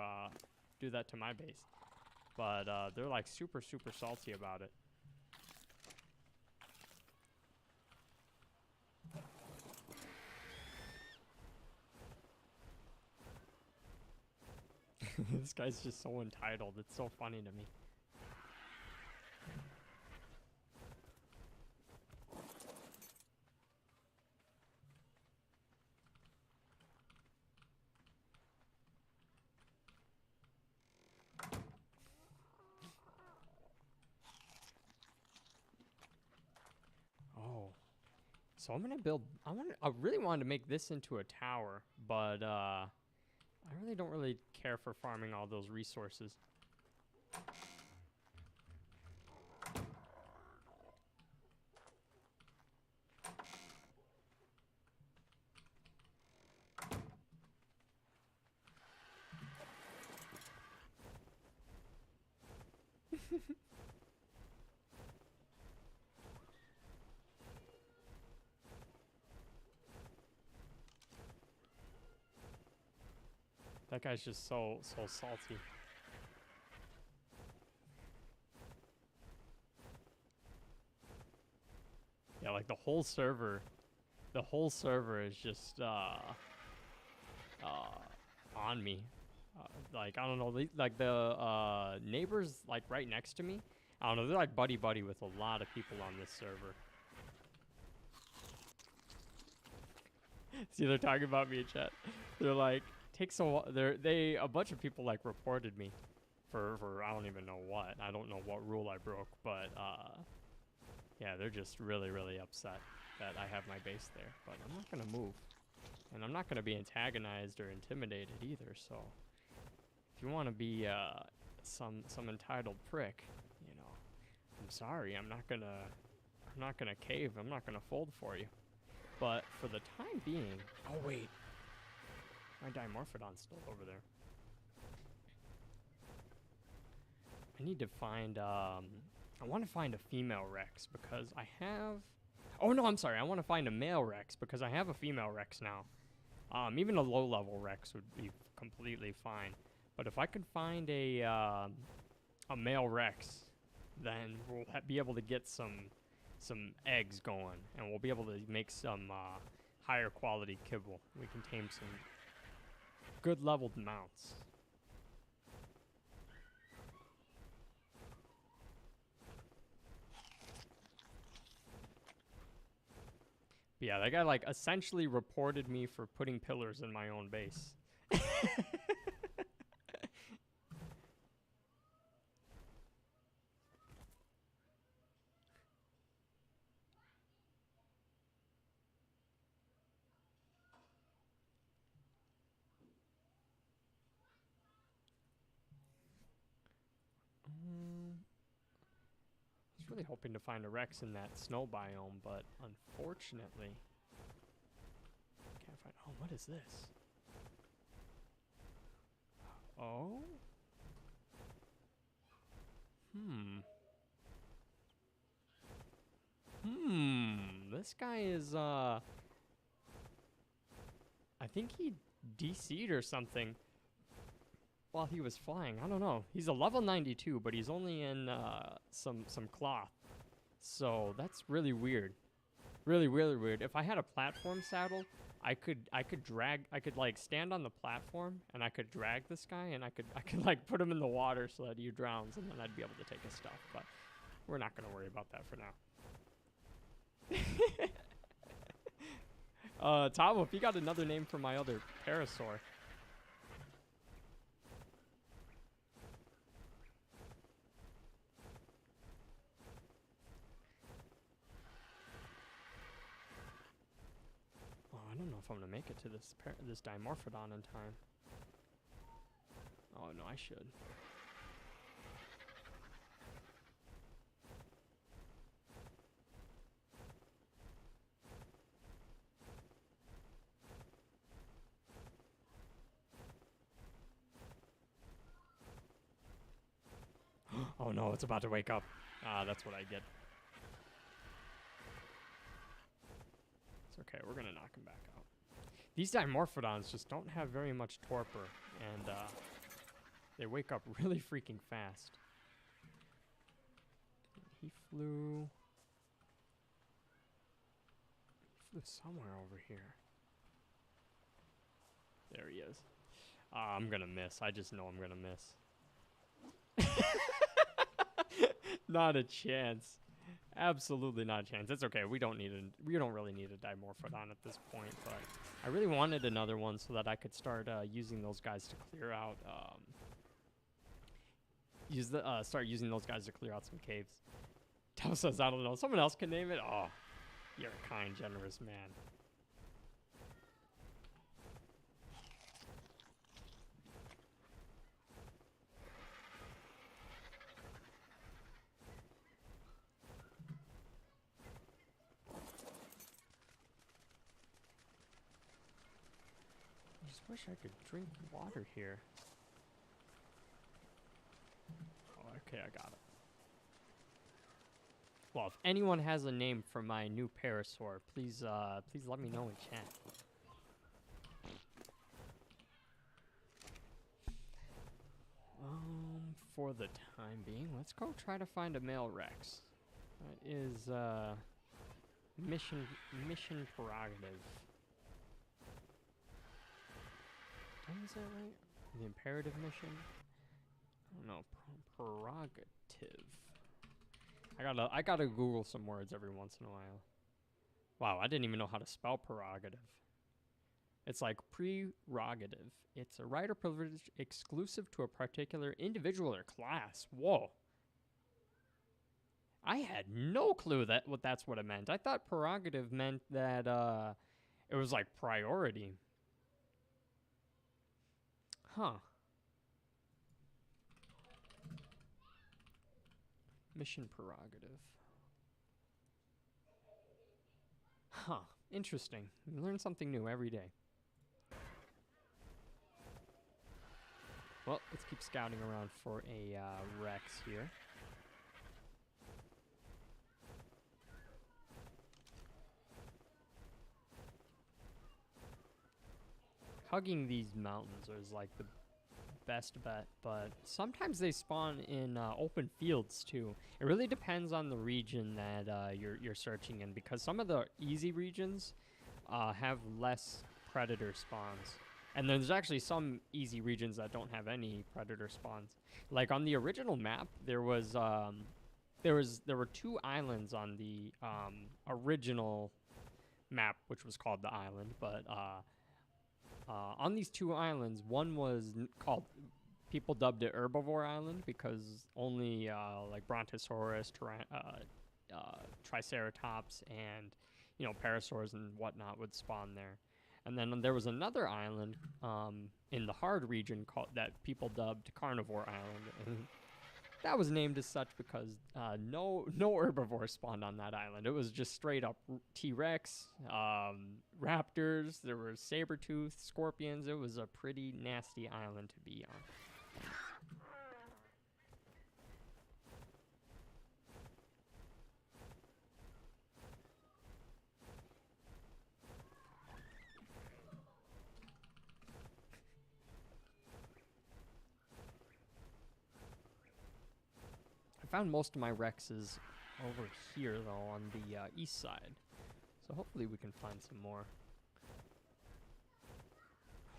my base. But they're like super salty about it. This guy's just so entitled. It's so funny to me. So I'm gonna build. I really wanted to make this into a tower, but I really don't really care for farming all those resources. That guy's just so salty. Yeah, like the whole server is just on me. Like I don't know, like the neighbors like right next to me. I don't know, they're like buddy with a lot of people on this server. See, they're talking about me in chat. They're like, a bunch of people like reported me for I don't even know what. I don't know what rule I broke, but yeah, they're just really upset that I have my base there. But I'm not gonna move, and I'm not gonna be antagonized or intimidated either. So if you want to be some entitled prick, you know, I'm sorry. I'm not gonna cave. I'm not gonna fold for you. But for the time being, oh wait, my Dimorphodon's still over there. I need to find, I want to find a female Rex because I have, oh no, I'm sorry, I want to find a male Rex because I have a female Rex now. Even a low level Rex would be completely fine. But if I could find a male Rex, then we'll be able to get some eggs going, and we'll be able to make some higher quality kibble. We can tame some good leveled mounts. But yeah, that guy like essentially reported me for putting pillars in my own base. I was really hoping to find a Rex in that snow biome, but unfortunately, can't find. Oh, what is this? Oh? This guy is, I think he DC'd or something while he was flying. I don't know. He's a level 92, but he's only in, some cloth. So that's really weird. Really, really weird. If I had a platform saddle, I could like stand on the platform and I could drag this guy and I could like put him in the water so that he drowns and then I'd be able to take his stuff. But we're not gonna worry about that for now. Tavo, if you got another name for my other parasaur. Oh, I don't know if I'm gonna make it to this Dimorphodon in time. Oh no, I should. Oh no, it's about to wake up. Ah, that's what I get. It's okay, we're gonna knock him back out. These Dimorphodons just don't have very much torpor, and they wake up really freaking fast. He flew somewhere over here. There he is. I'm gonna miss. I just know I'm gonna miss. Not a chance. Absolutely not a chance. It's okay. We don't really need a Dimorphodon at this point, but I really wanted another one so that I could start using those guys to clear out start using those guys to clear out some caves. Tell says, I don't know. Someone else can name it. Oh, you're a kind, generous man. I just wish I could drink water here. Oh, okay, I got it. Well, if anyone has a name for my new parasaur, please let me know in chat. For the time being, let's go try to find a male Rex. That is mission prerogative. Is that right? The imperative mission? I don't know. Prerogative. I gotta Google some words every once in a while. Wow, I didn't even know how to spell prerogative. It's like prerogative. It's a right or privilege exclusive to a particular individual or class. Whoa. I had no clue that's what it meant. I thought prerogative meant that it was like priority. Huh. Mission prerogative. Huh. Interesting. You learn something new every day. Well, let's keep scouting around for a Rex here. Hugging these mountains is like the best bet, but sometimes they spawn in open fields too. It really depends on the region that you're searching in, because some of the easy regions have less predator spawns, and there's actually some easy regions that don't have any predator spawns. Like on the original map, there were 2 islands on the original map, which was called the island. But on these 2 islands, one was called, people dubbed it Herbivore Island because only like Brontosaurus, Triceratops, and parasaurs and whatnot would spawn there. And then there was another island in the hard region that people dubbed Carnivore Island, and that was named as such because no herbivores spawned on that island. It was just straight up T-Rex, raptors. There were saber-toothed scorpions. It was a pretty nasty island to be on. I found most of my Rexes over here, though, on the east side. So hopefully we can find some more.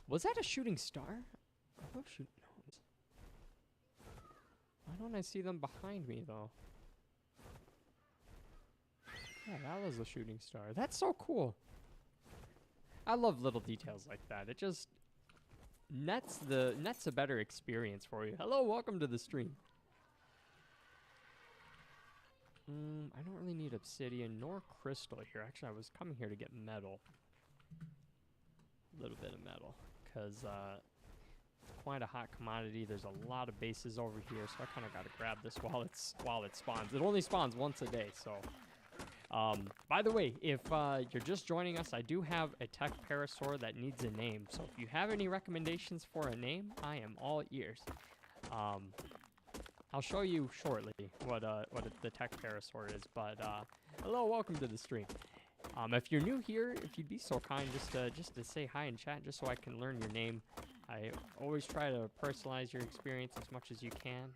Was that a shooting star? Oh, shoot. No. Why don't I see them behind me, though? Yeah, that was a shooting star. That's so cool. I love little details like that. It just nets a better experience for you. Hello, welcome to the stream. I don't really need obsidian nor crystal here. Actually, I was coming here to get metal. A little bit of metal, because it's quite a hot commodity. There's a lot of bases over here, so I kind of got to grab this while it spawns. It only spawns once a day, so. By the way, if you're just joining us, I do have a tech parasaur that needs a name. So if you have any recommendations for a name, I am all ears. I'll show you shortly what the tech parasaur is, but hello, welcome to the stream. If you're new here, if you'd be so kind just to say hi in chat, just so I can learn your name. I always try to personalize your experience as much as you can.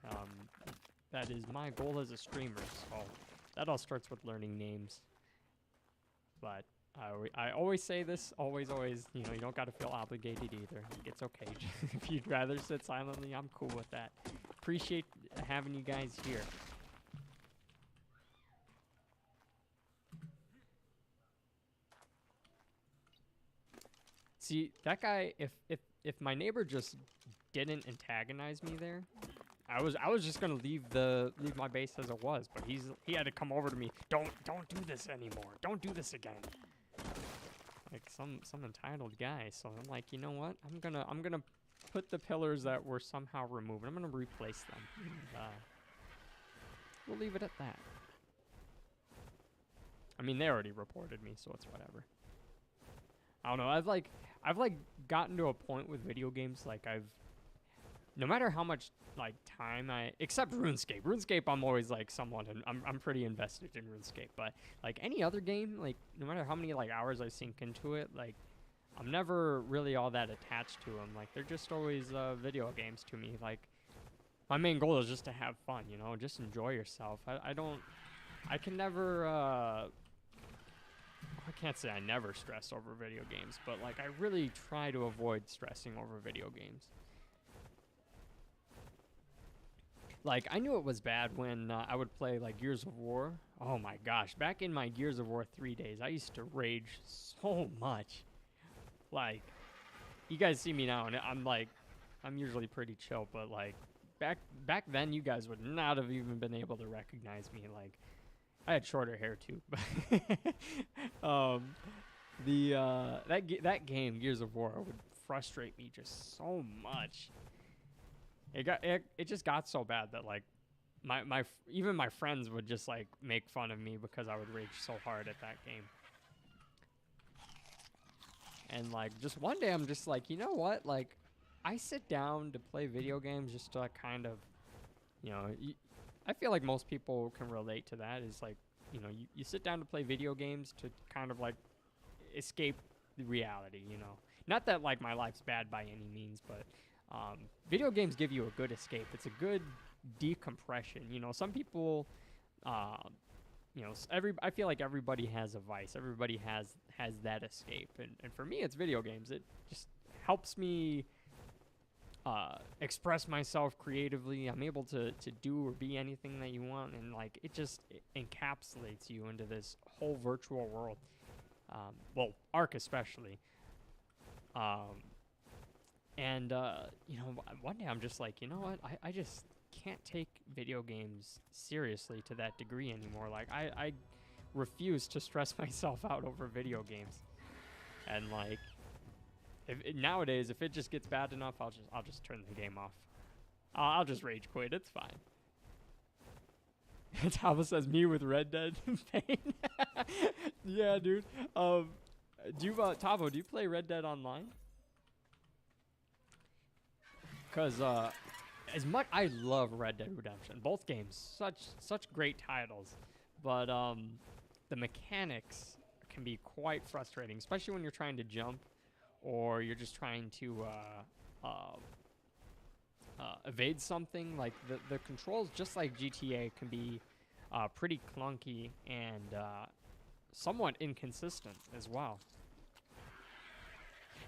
That is my goal as a streamer, so that all starts with learning names. But I always say this, always, you don't got to feel obligated either. It's okay. If you'd rather sit silently, I'm cool with that. Appreciate having you guys here. See, that guy, if my neighbor just didn't antagonize me there, I was just gonna leave my base as it was, but he had to come over to me. Don't do this anymore. Don't do this again. Like some entitled guy. So I'm like, you know what? I'm gonna put the pillars that were somehow removed. I'm gonna replace them. And, we'll leave it at that. I mean, they already reported me, so it's whatever. I don't know. I've gotten to a point with video games, like no matter how much time except RuneScape. RuneScape, I'm always somewhat, I'm pretty invested in RuneScape, but any other game, no matter how many hours I sink into it, I'm never really all that attached to them. They're just always video games to me. My main goal is just to have fun, just enjoy yourself. I can never, I can't say I never stress over video games, but I really try to avoid stressing over video games. I knew it was bad when I would play Gears of War. Oh my gosh, back in my Gears of War 3 days, I used to rage so much. You guys see me now, and I'm usually pretty chill, but back then, you guys would not have even been able to recognize me. I had shorter hair too, but that game, Gears of War, would frustrate me just so much. It just got so bad that even my friends would just make fun of me because I would rage so hard at that game. And just one day I'm just you know what? I sit down to play video games just to kind of, I feel like most people can relate to that. Is you sit down to play video games to kind of escape the reality, Not that my life's bad by any means, but video games give you a good escape. It's a good decompression. Some people, I feel like everybody has a vice. Everybody has that escape. And for me, it's video games. It just helps me express myself creatively. I'm able to do or be anything that you want. And it just encapsulates you into this whole virtual world. Well, ARK especially. Um, and you know, one day I'm just like, you know what? I just can't take video games seriously to that degree anymore. Like I refuse to stress myself out over video games. And like, nowadays, if it just gets bad enough, I'll just turn the game off. I'll just rage quit. It's fine. Tava says me with Red Dead pain. Yeah, dude. Do you Tavo? Do you play Red Dead Online? Cause as much I love Red Dead Redemption, both games such great titles, but the mechanics can be quite frustrating, especially when you're trying to jump, or you're just trying to evade something. Like the controls, just like GTA, can be pretty clunky and somewhat inconsistent as well.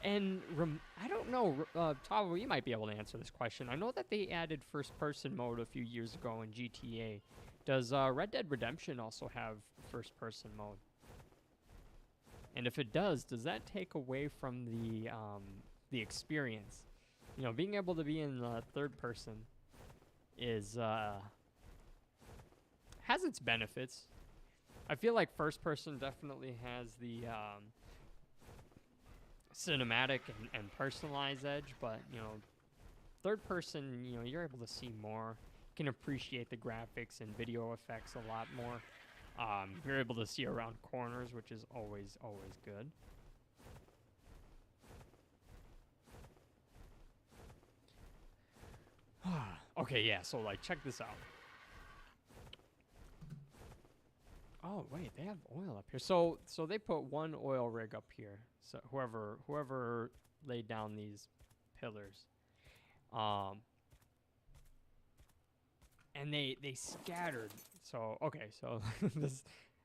And I don't know, Tavo, you might be able to answer this question. I know that they added first-person mode a few years ago in GTA. Does Red Dead Redemption also have first-person mode? And if it does that take away from the experience? You know, being able to be in the third person is has its benefits. I feel like first person definitely has the cinematic and personalized edge, but you know, third person, you know, you're able to see more. You can appreciate the graphics and video effects a lot more. You're able to see around corners, which is always good. Okay, yeah, so like check this out. Oh wait, they have oil up here. So they put one oil rig up here. So whoever laid down these pillars, and they scattered. So okay, so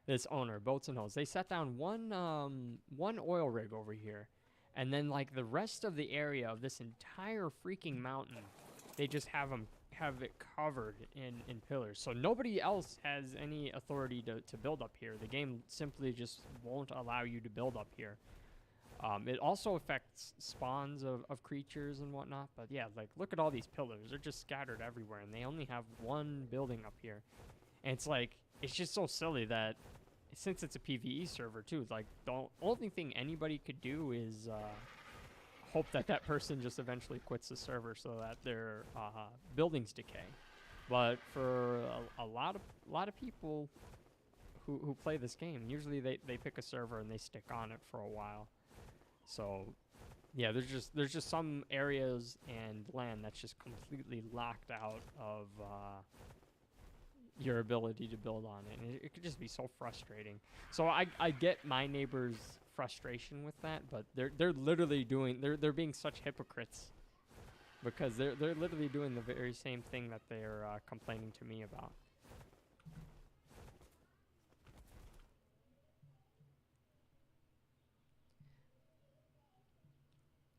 this owner, Boats and Hoes, they set down one oil rig over here, and then like the rest of the area of this entire freaking mountain, they just have it covered in pillars. So nobody else has any authority to build up here. The game simply just won't allow you to build up here. It also affects spawns of creatures and whatnot. But yeah, like look at all these pillars. They're just scattered everywhere, and they only have one building up here. And it's like, it's just so silly that since it's a PvE server too, it's like the only thing anybody could do is hope that person just eventually quits the server so that their buildings decay. But for a lot of people who play this game, usually they pick a server and they stick on it for a while. So yeah, there's just some areas and land that's just completely locked out of your ability to build on it. And it could just be so frustrating. So I get my neighbors' frustration with that, but they're literally they're being such hypocrites, because they're literally doing the very same thing that they're complaining to me about.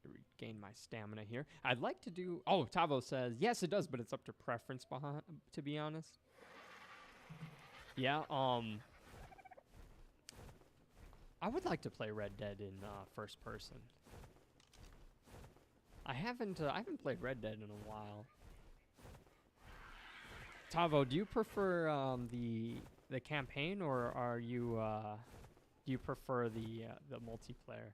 Regain my stamina here. I'd like to do. Oh, Tavo says yes, it does, but it's up to preference. To be honest, yeah. I would like to play Red Dead in first person. I haven't played Red Dead in a while. Tavo, do you prefer the campaign, or are you do you prefer the multiplayer?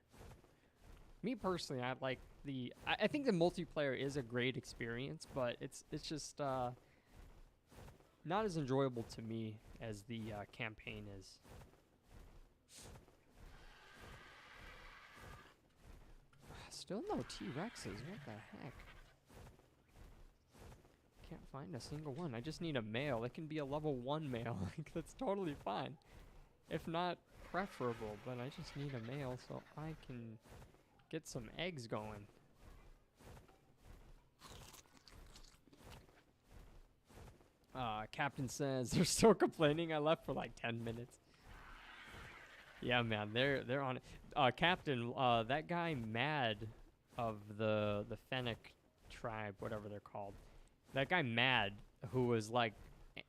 Me personally, I like I think the multiplayer is a great experience, but it's just not as enjoyable to me as the campaign is. Still no T-Rexes. What the heck? Can't find a single one. I just need a male. It can be a level 1 male. Like, that's totally fine. If not preferable, but I just need a male so I can get some eggs going. Captain says they're still complaining. I left for like 10 minutes. Yeah, man, they're on it. Captain, that guy Mad of the Fennec tribe, whatever they're called. That guy Mad, who was like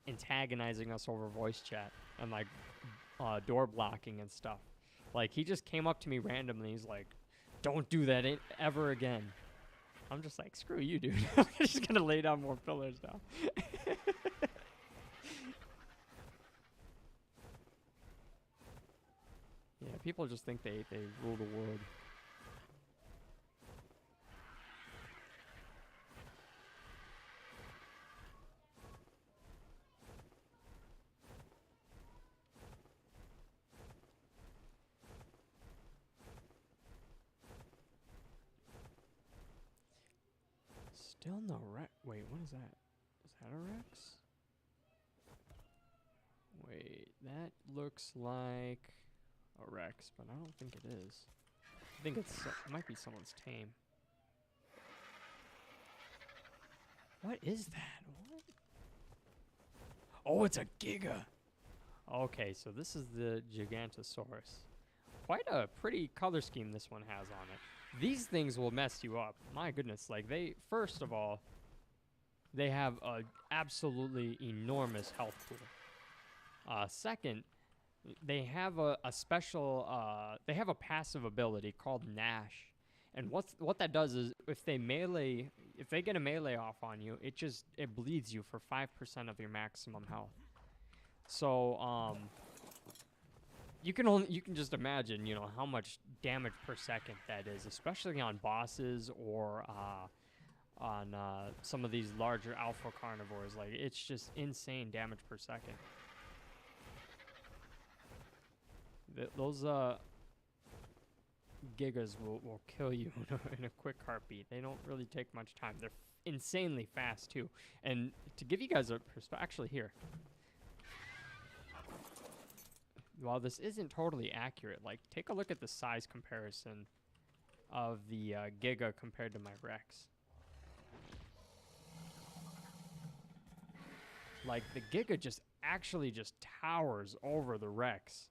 antagonizing us over voice chat and like door blocking and stuff. Like, he just came up to me randomly. He's like, don't do that ever again. I'm just like, screw you, dude. I'm just going to lay down more pillars now. Yeah, people just think they rule the world. Still no Rex. Wait, what is that? Is that a Rex? Wait, that looks like a Rex, but I don't think it is. I think it might be someone's tame. What is that? What? Oh, it's a Giga. Okay, so this is the Gigantosaurus. Quite a pretty color scheme this one has on it. These things will mess you up. My goodness, like first of all, they have a absolutely enormous health pool. Second, they have a special, they have a passive ability called Nash. And what that does is if they get a melee off on you, it bleeds you for 5% of your maximum health. So, you can just imagine, you know, how much damage per second that is, especially on bosses or on some of these larger alpha carnivores. Like, it's just insane damage per second. Those Gigas will kill you in a quick heartbeat. They don't really take much time. They're insanely fast too. And to give you guys a perspective, actually here. While this isn't totally accurate, like, take a look at the size comparison of the Giga compared to my Rex. Like, the Giga actually just towers over the Rex.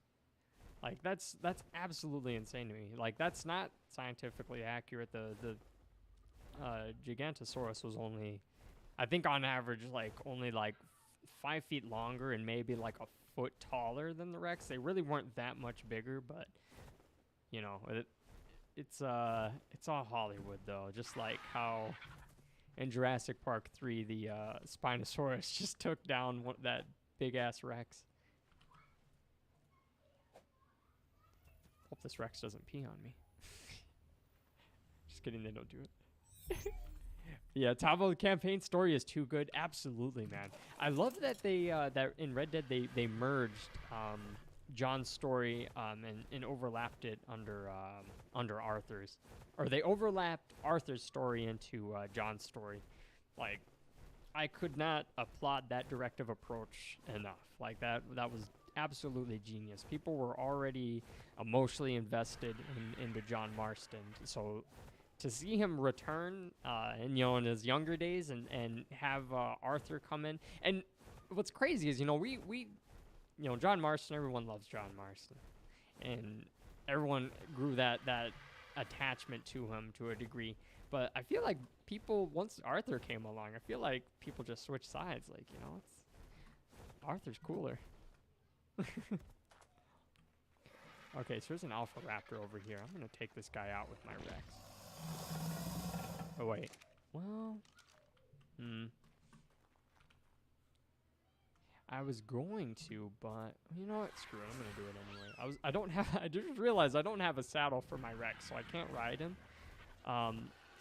Like, that's absolutely insane to me. Like, that's not scientifically accurate. The Gigantosaurus was only, I think on average, like, only like 5 feet longer and maybe like a foot taller than the Rex. They really weren't that much bigger, but you know, it's all Hollywood though. Just like how in Jurassic Park 3 the Spinosaurus just took down that big ass Rex. Hope this Rex doesn't pee on me. Just kidding, they don't do it. Yeah, Tavo, the campaign story is too good. Absolutely, man. I love that they that in Red Dead they merged John's story and overlapped it under Arthur's, or they overlapped Arthur's story into John's story. Like, I could not applaud that directive approach enough. Like, that was absolutely genius. People were already emotionally invested into John Marston, so to see him return, and you know, in his younger days, and have Arthur come in, and what's crazy is, you know, we you know, John Marston, everyone loves John Marston, and everyone grew that attachment to him to a degree. But I feel like people, once Arthur came along, I feel like people just switched sides. Like, you know, Arthur's cooler. Okay, so there's an alpha raptor over here. I'm gonna take this guy out with my Rex. Oh wait. Well, I was going to, but you know what? Screw it. I'm gonna do it anyway. I just realized I don't have a saddle for my Rex, so I can't ride him.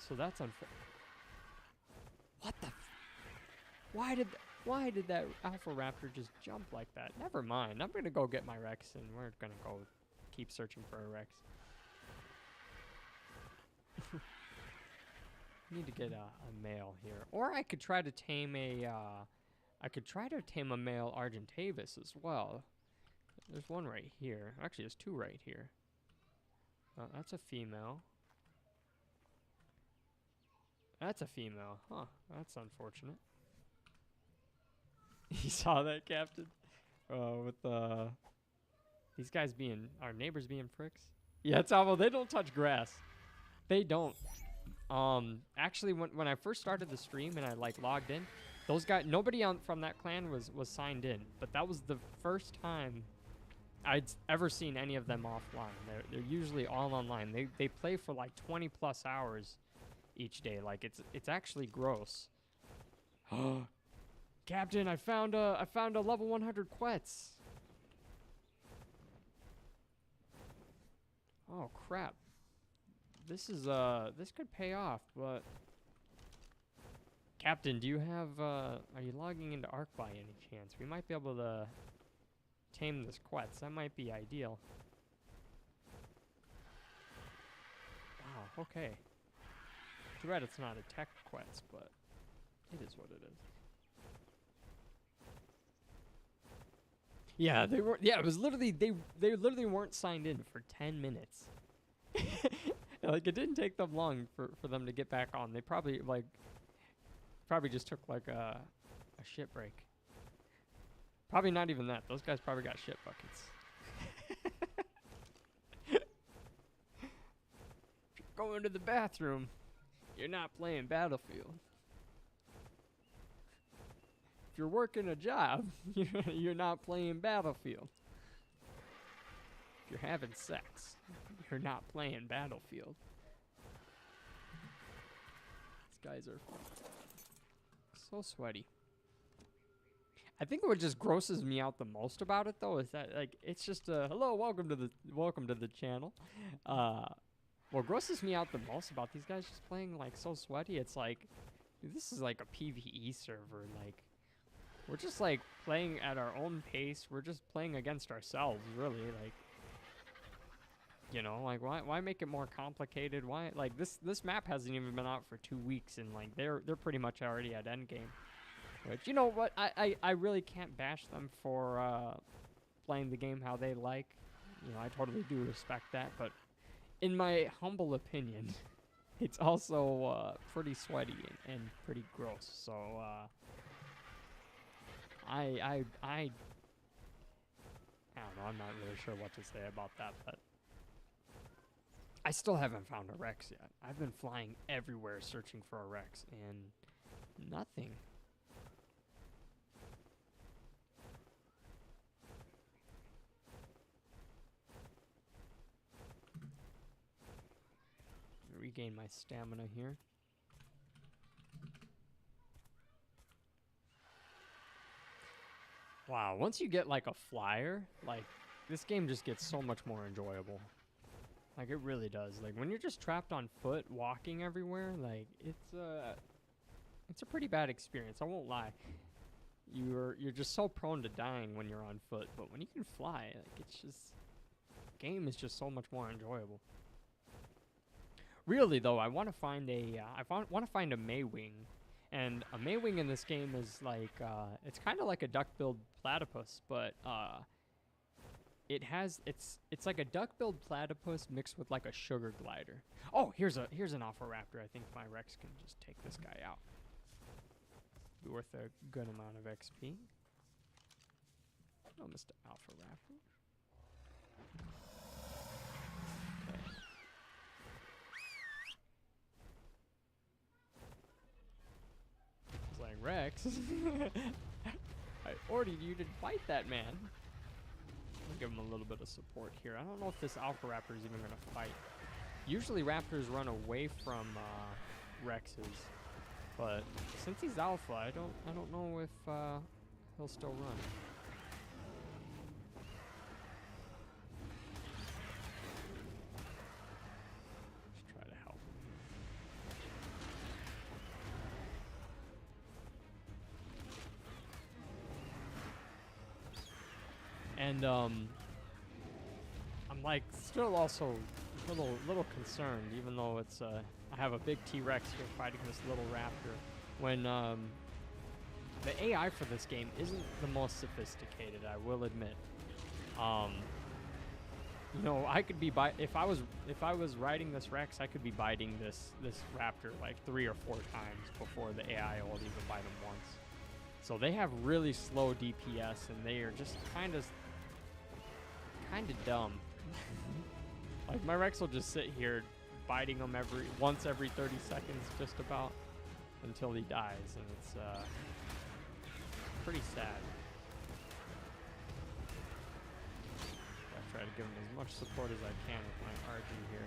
So that's unfair. What the? Why did that alpha raptor just jump like that? Never mind. I'm gonna go get my Rex, and we're gonna go keep searching for a Rex. Need to get a male here, or I could try to tame a male Argentavis as well. There's one right here. Actually, there's two right here. That's a female. That's a female. Huh. That's unfortunate. You saw that, Captain? With these guys our neighbors being pricks. Yeah, Tavo, they don't touch grass. They don't. Actually, when I first started the stream and I like logged in, those guys, nobody from that clan was signed in, but that was the first time I'd ever seen any of them offline. They're usually all online. They play for like 20 plus hours each day. Like it's actually gross. Captain, I found a level 100 Quetz. Oh crap. This could pay off, but Captain, do you have are you logging into ARK by any chance? We might be able to tame this Quetz. That might be ideal. Wow, okay. Too bad it's not a tech Quetz, but it is what it is. Yeah, they were. Yeah, it was literally they literally weren't signed in for 10 minutes. Like it didn't take them long for them to get back on. They probably just took like a shit break. Probably not even that. Those guys probably got shit buckets. If you're going to the bathroom, you're not playing Battlefield. If you're working a job, you're not playing Battlefield. If you're having sex, you're not playing Battlefield. These guys are so sweaty. I think what just grosses me out the most about it though is that like it's just hello, welcome to the channel. What grosses me out the most about these guys just playing like so sweaty, it's like, dude, this is like a PvE server. Like we're just like playing at our own pace. We're just playing against ourselves, really. Like, you know, like why make it more complicated? Why like this map hasn't even been out for 2 weeks and like they're pretty much already at endgame. Which, you know what, I really can't bash them for playing the game how they like. You know, I totally do respect that, but in my humble opinion, it's also pretty sweaty and pretty gross. So I don't know, I'm not really sure what to say about that, but I still haven't found a Rex yet. I've been flying everywhere searching for a Rex and nothing. Regain my stamina here. Wow, once you get like a flyer, like this game just gets so much more enjoyable. Like it really does. Like when you're just trapped on foot walking everywhere, like it's a pretty bad experience, I won't lie. You're just so prone to dying when you're on foot, but when you can fly, like it's just game is just so much more enjoyable. Really though, I want to find a Maywing, and a Maywing in this game is like it's kind of like a duck-billed platypus, but it's like a duck-billed platypus mixed with like a sugar glider. Oh, here's an alpha raptor. I think my Rex can just take this guy out. Be worth a good amount of XP. Oh, Mr. Alpha Raptor. Like, Rex, I ordered you to fight that man. I'll give him a little bit of support here. I don't know if this alpha raptor is even going to fight. Usually raptors run away from Rexes, but since he's alpha, I don't know if he'll still run. Just try to help him. And I'm like still also a little concerned, even though it's I have a big T-Rex here fighting this little raptor. When the AI for this game isn't the most sophisticated, I will admit. You know, I could be if I was riding this Rex, I could be biting this raptor like 3 or 4 times before the AI will even bite him once. So they have really slow DPS, and they are just kind of dumb. Like my Rex will just sit here biting him once every 30 seconds just about until he dies, and it's pretty sad. try to give him as much support as I can with my RG here.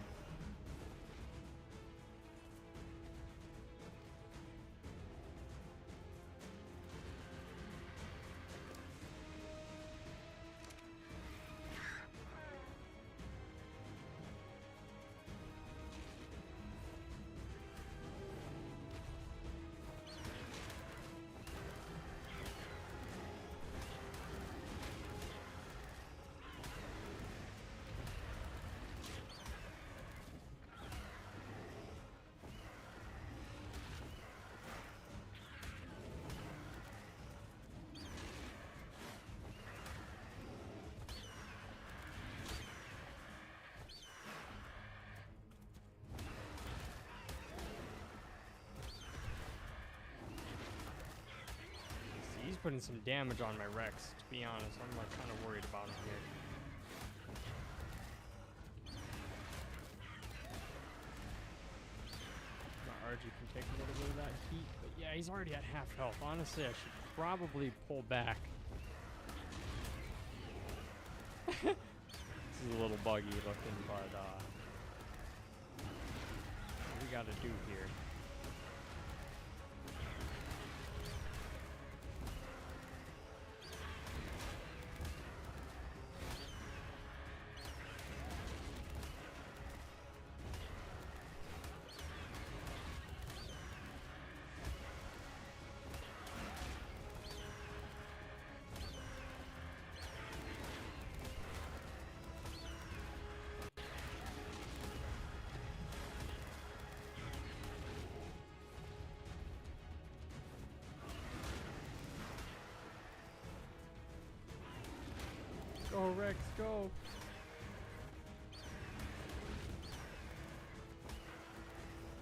He's putting some damage on my Rex, to be honest. I'm like kind of worried about him here. My RG can take a little bit of that heat, but yeah, he's already at half health. Honestly, I should probably pull back. This is a little buggy looking, but what we gotta do here. Go, Rex, go!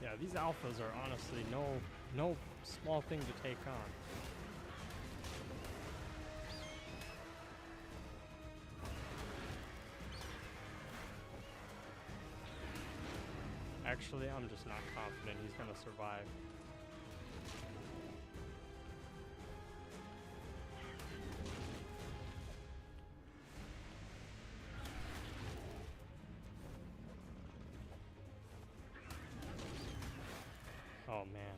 Yeah, these alphas are honestly no small thing to take on. Actually, I'm just not confident he's gonna survive. Oh man.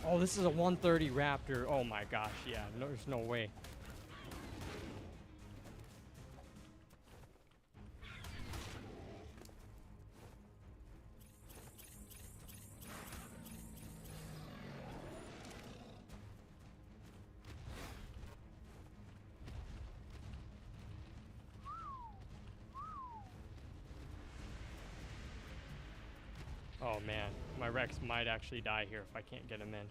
Oh, this is a 130 Raptor. Oh my gosh, yeah, no, there's no way. Oh man, my Rex might actually die here if I can't get him in.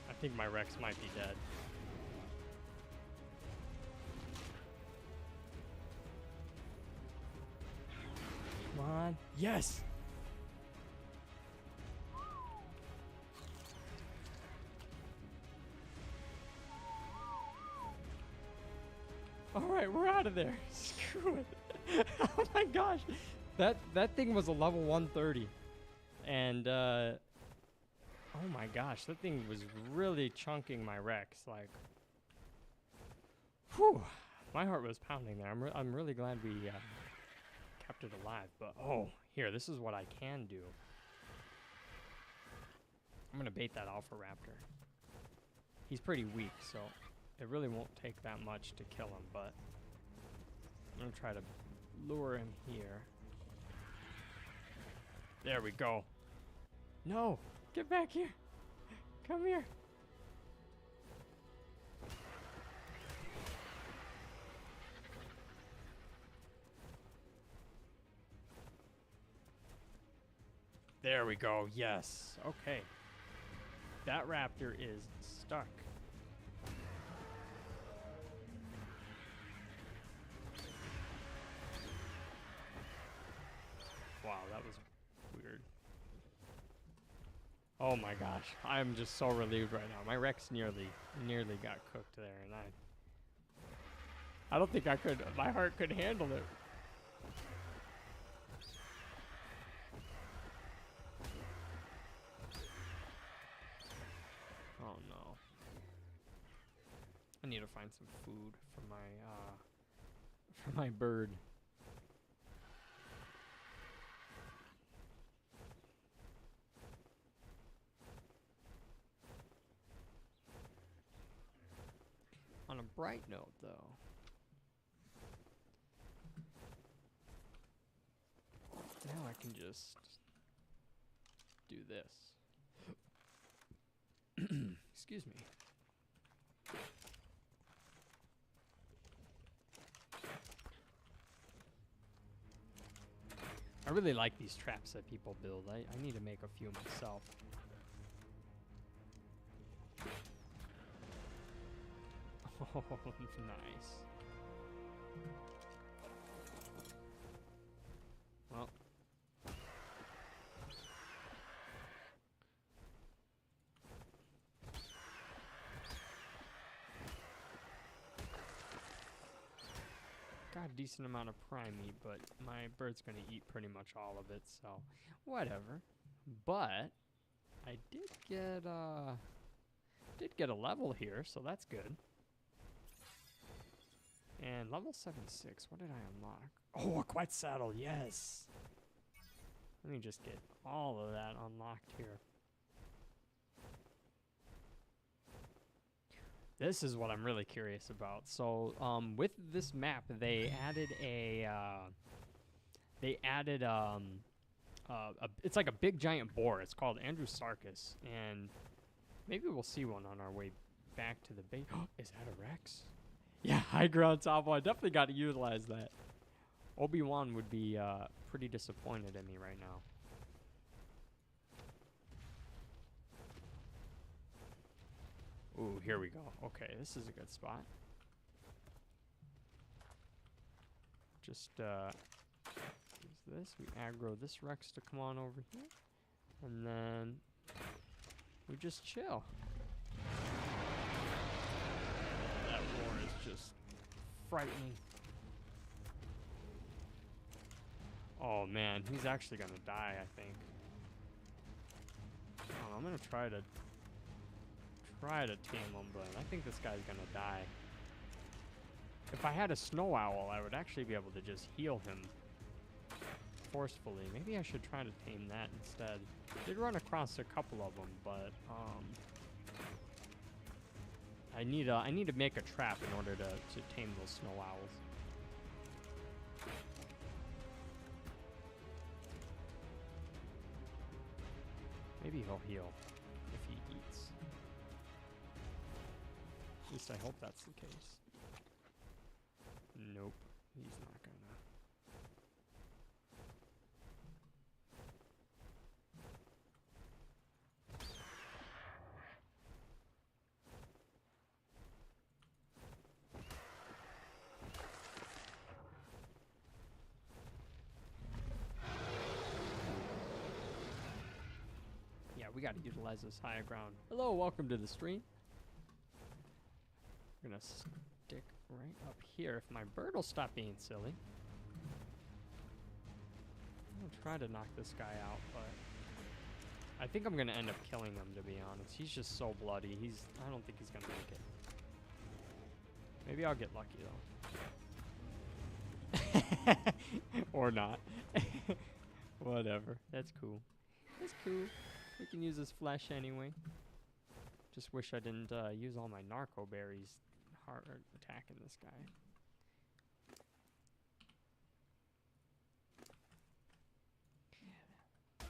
I think my Rex might be dead. Come on. Yes! Alright, we're out of there. Screw it. Oh my gosh. That thing was a level 130. And oh my gosh, that thing was really chunking my Rex. Like, whew, my heart was pounding there. I'm really glad we kept it alive. But oh, here, this is what I can do. I'm gonna bait that Alpha Raptor. He's pretty weak, so it really won't take that much to kill him, but I'm gonna try to lure him here. There we go. No, get back here. Come here. There we go. Yes. Okay. That Raptor is stuck. Wow, that was weird. Oh my gosh, I'm just so relieved right now. My Rex nearly got cooked there, and I don't think I could. My heart could handle it. find some food for my bird. On a bright note, though, now I can just do this. Excuse me. I really like these traps that people build. I need to make a few myself. Oh, nice. Well. Got a decent amount of prime meat, but my bird's gonna eat pretty much all of it, so whatever. But I did get a level here, so that's good. And level 76, what did I unlock? Oh, a quiet saddle, yes! Let me just get all of that unlocked here. This is what I'm really curious about. So, with this map, they added it's like a big giant boar. It's called Andrew Sarkis, and maybe we'll see one on our way back to the base. Is that a Rex? Yeah, high ground topo. I definitely got to utilize that. Obi-Wan would be pretty disappointed in me right now. Ooh, here we go. Okay, this is a good spot. Just use this. We aggro this Rex to come on over here. And then we just chill. That roar is just frightening. Oh man, he's actually gonna die, I think. Oh, I'm gonna try to tame him, but I think this guy's gonna die. If I had a snow owl, I would actually be able to just heal him forcefully. Maybe I should try to tame that instead. I did run across a couple of them, but I need to make a trap in order to tame those snow owls. Maybe he'll heal if he eats. At least I hope that's the case. Nope, he's not gonna. Yeah, we gotta utilize this higher ground. Hello, welcome to the stream. I'm gonna stick right up here if my bird will stop being silly. I'm gonna try to knock this guy out, but I think I'm gonna end up killing him, to be honest. He's just so bloody. I don't think he's gonna make it. Maybe I'll get lucky though. Or not. Whatever. That's cool. That's cool. We can use his flesh anyway. Just wish I didn't use all my narco berries hard attacking this guy.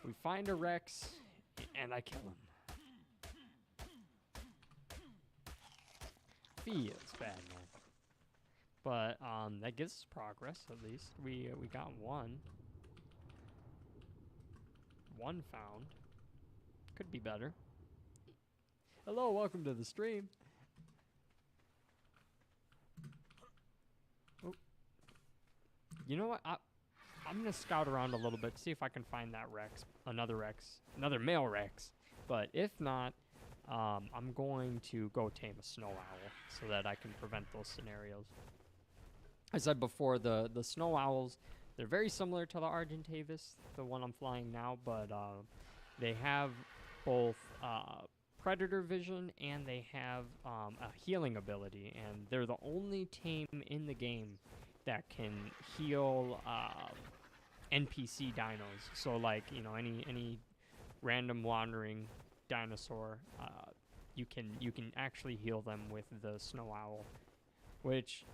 We find a Rex, and I kill him. Feels bad, man. But that gives us progress, at least. We got one. One found. Could be better. Hello, welcome to the stream. Oh. You know what? I'm gonna scout around a little bit, see if I can find that Rex, another male Rex. But if not, I'm going to go tame a snow owl so that I can prevent those scenarios. I said before, the snow owls, they're very similar to the Argentavis, the one I'm flying now, but they have both predator vision, and they have a healing ability, and they're the only tame in the game that can heal NPC dinos. So like, you know, any random wandering dinosaur, you can actually heal them with the snow owl, which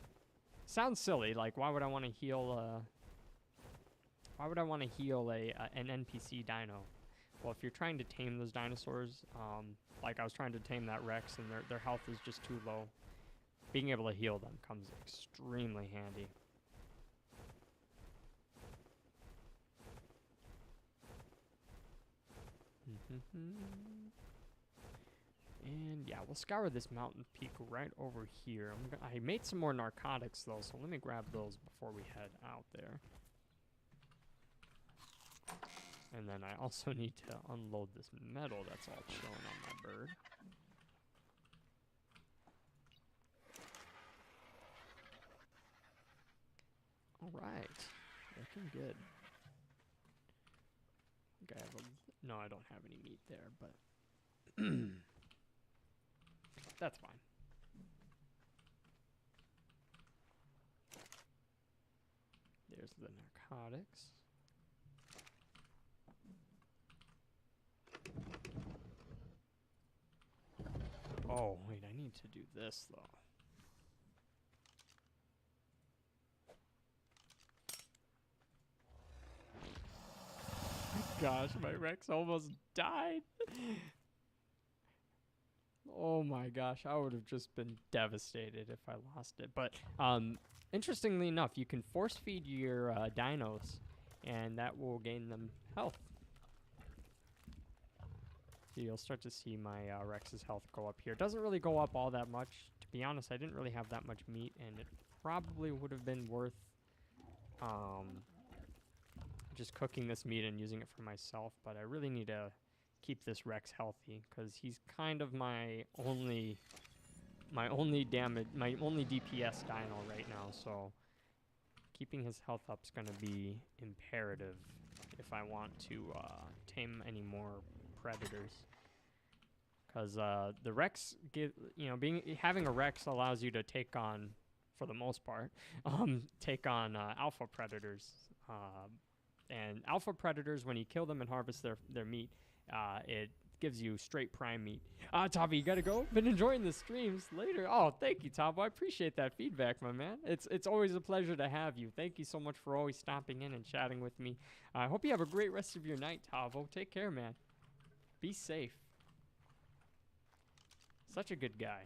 sounds silly. Like, why would I want to heal an NPC dino? Well, if you're trying to tame those dinosaurs, like I was trying to tame that Rex, and their health is just too low, being able to heal them comes extremely handy. And yeah, we'll scour this mountain peak right over here. I made some more narcotics though, so let me grab those before we head out there. And then I also need to unload this metal that's all chilling on my bird. Alright, looking good. Okay, no, I don't have any meat there, but that's fine. There's the narcotics. Oh, wait, I need to do this, though. Gosh, my Rex almost died. Oh my gosh, I would have just been devastated if I lost it. But interestingly enough, you can force feed your dinos, and that will gain them health. So you'll start to see my Rex's health go up here. It doesn't really go up all that much. To be honest, I didn't really have that much meat, and it probably would have been worth just cooking this meat and using it for myself, but I really need to keep this Rex healthy because he's kind of my only DPS dino right now, so keeping his health up is going to be imperative if I want to tame any more predators. Because the Rex, having a Rex allows you to take on, for the most part, take on alpha predators. And alpha predators, when you kill them and harvest their meat, it gives you straight prime meat. Tavo, you gotta go? Been enjoying the streams. Later. Oh, thank you, Tavo. I appreciate that feedback, my man. It's always a pleasure to have you. Thank you so much for always stopping in and chatting with me. I hope you have a great rest of your night, Tavo. Take care, man. Be safe. Such a good guy.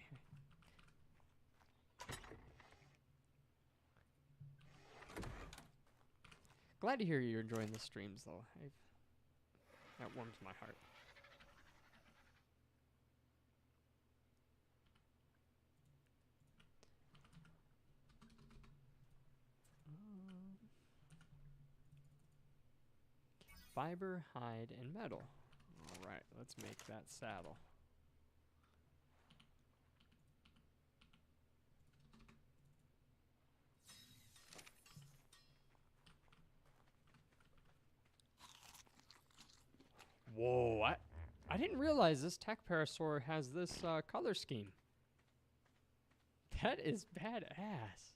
Glad to hear you're enjoying the streams, though. That warms my heart. Fiber, hide, and metal. All right, let's make that saddle. Whoa, I didn't realize this tech parasaur has this color scheme. That is badass.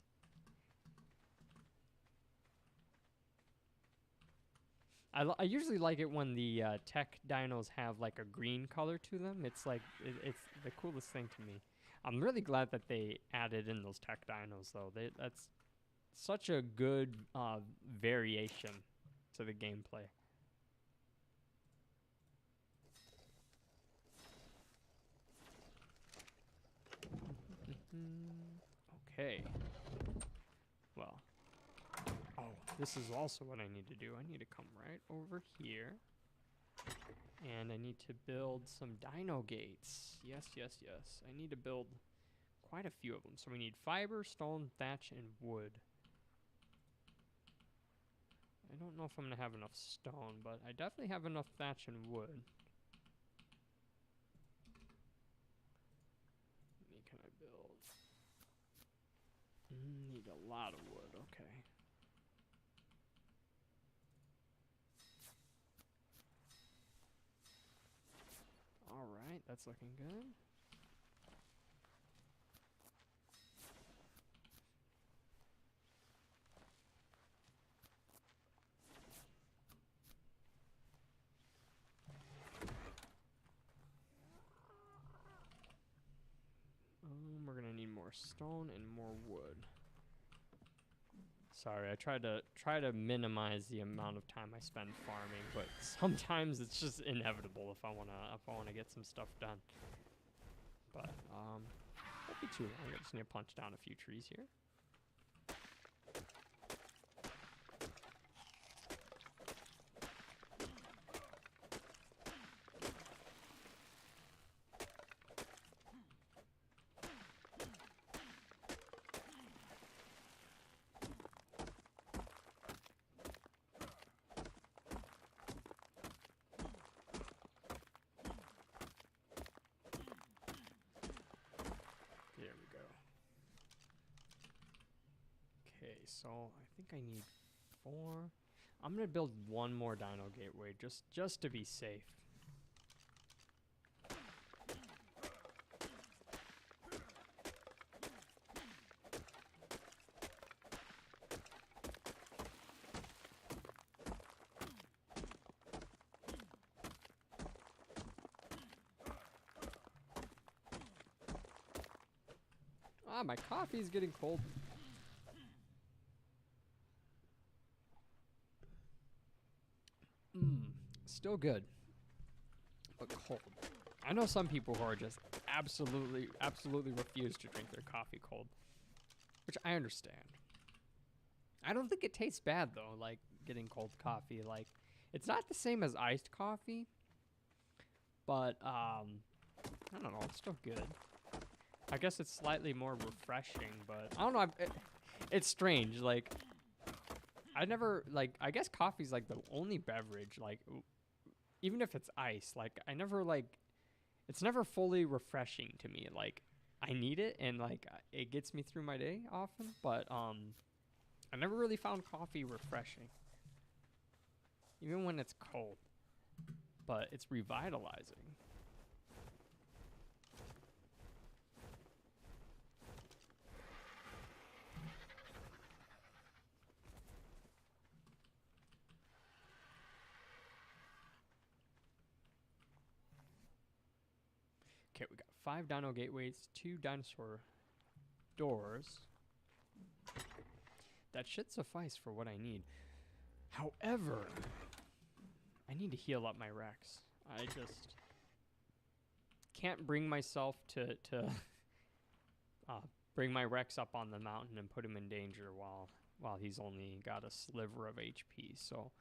I usually like it when the tech dinos have like a green color to them. It's like, it's the coolest thing to me. I'm really glad that they added in those tech dinos though. That's such a good variation to the gameplay. Okay. Well. Oh, this is also what I need to do. I need to come right over here. And I need to build some dino gates. Yes, yes, yes. I need to build quite a few of them. So we need fiber, stone, thatch, and wood. I don't know if I'm going to have enough stone, but I definitely have enough thatch and wood. How many can I build? Need a lot of wood, okay. Alright, that's looking good. We're gonna need more stone and more wood. Sorry, I try to minimize the amount of time I spend farming, but sometimes it's just inevitable if I wanna get some stuff done. But won't be too long. I just need to punch down a few trees here. There we go. Okay, so I think I need 4. I'm gonna build one more dino gateway just to be safe. Ah, my coffee's getting cold. Still good, but cold. I know some people who are just absolutely refuse to drink their coffee cold, which I understand. I don't think it tastes bad though, like getting cold coffee. Like, it's not the same as iced coffee, but I don't know, it's still good. I guess it's slightly more refreshing, but I don't know. It's strange. Like, I never, like, I guess coffee's like the only beverage, like, even if it's ice, like, I never, like, it's never fully refreshing to me. Like, I need it, and, like, it gets me through my day often, but, I never really found coffee refreshing. Even when it's cold. But it's revitalizing. Okay, we got 5 dino gateways, 2 dinosaur doors. That should suffice for what I need. However, I need to heal up my Rex. I just can't bring myself to bring my Rex up on the mountain and put him in danger while he's only got a sliver of HP. So,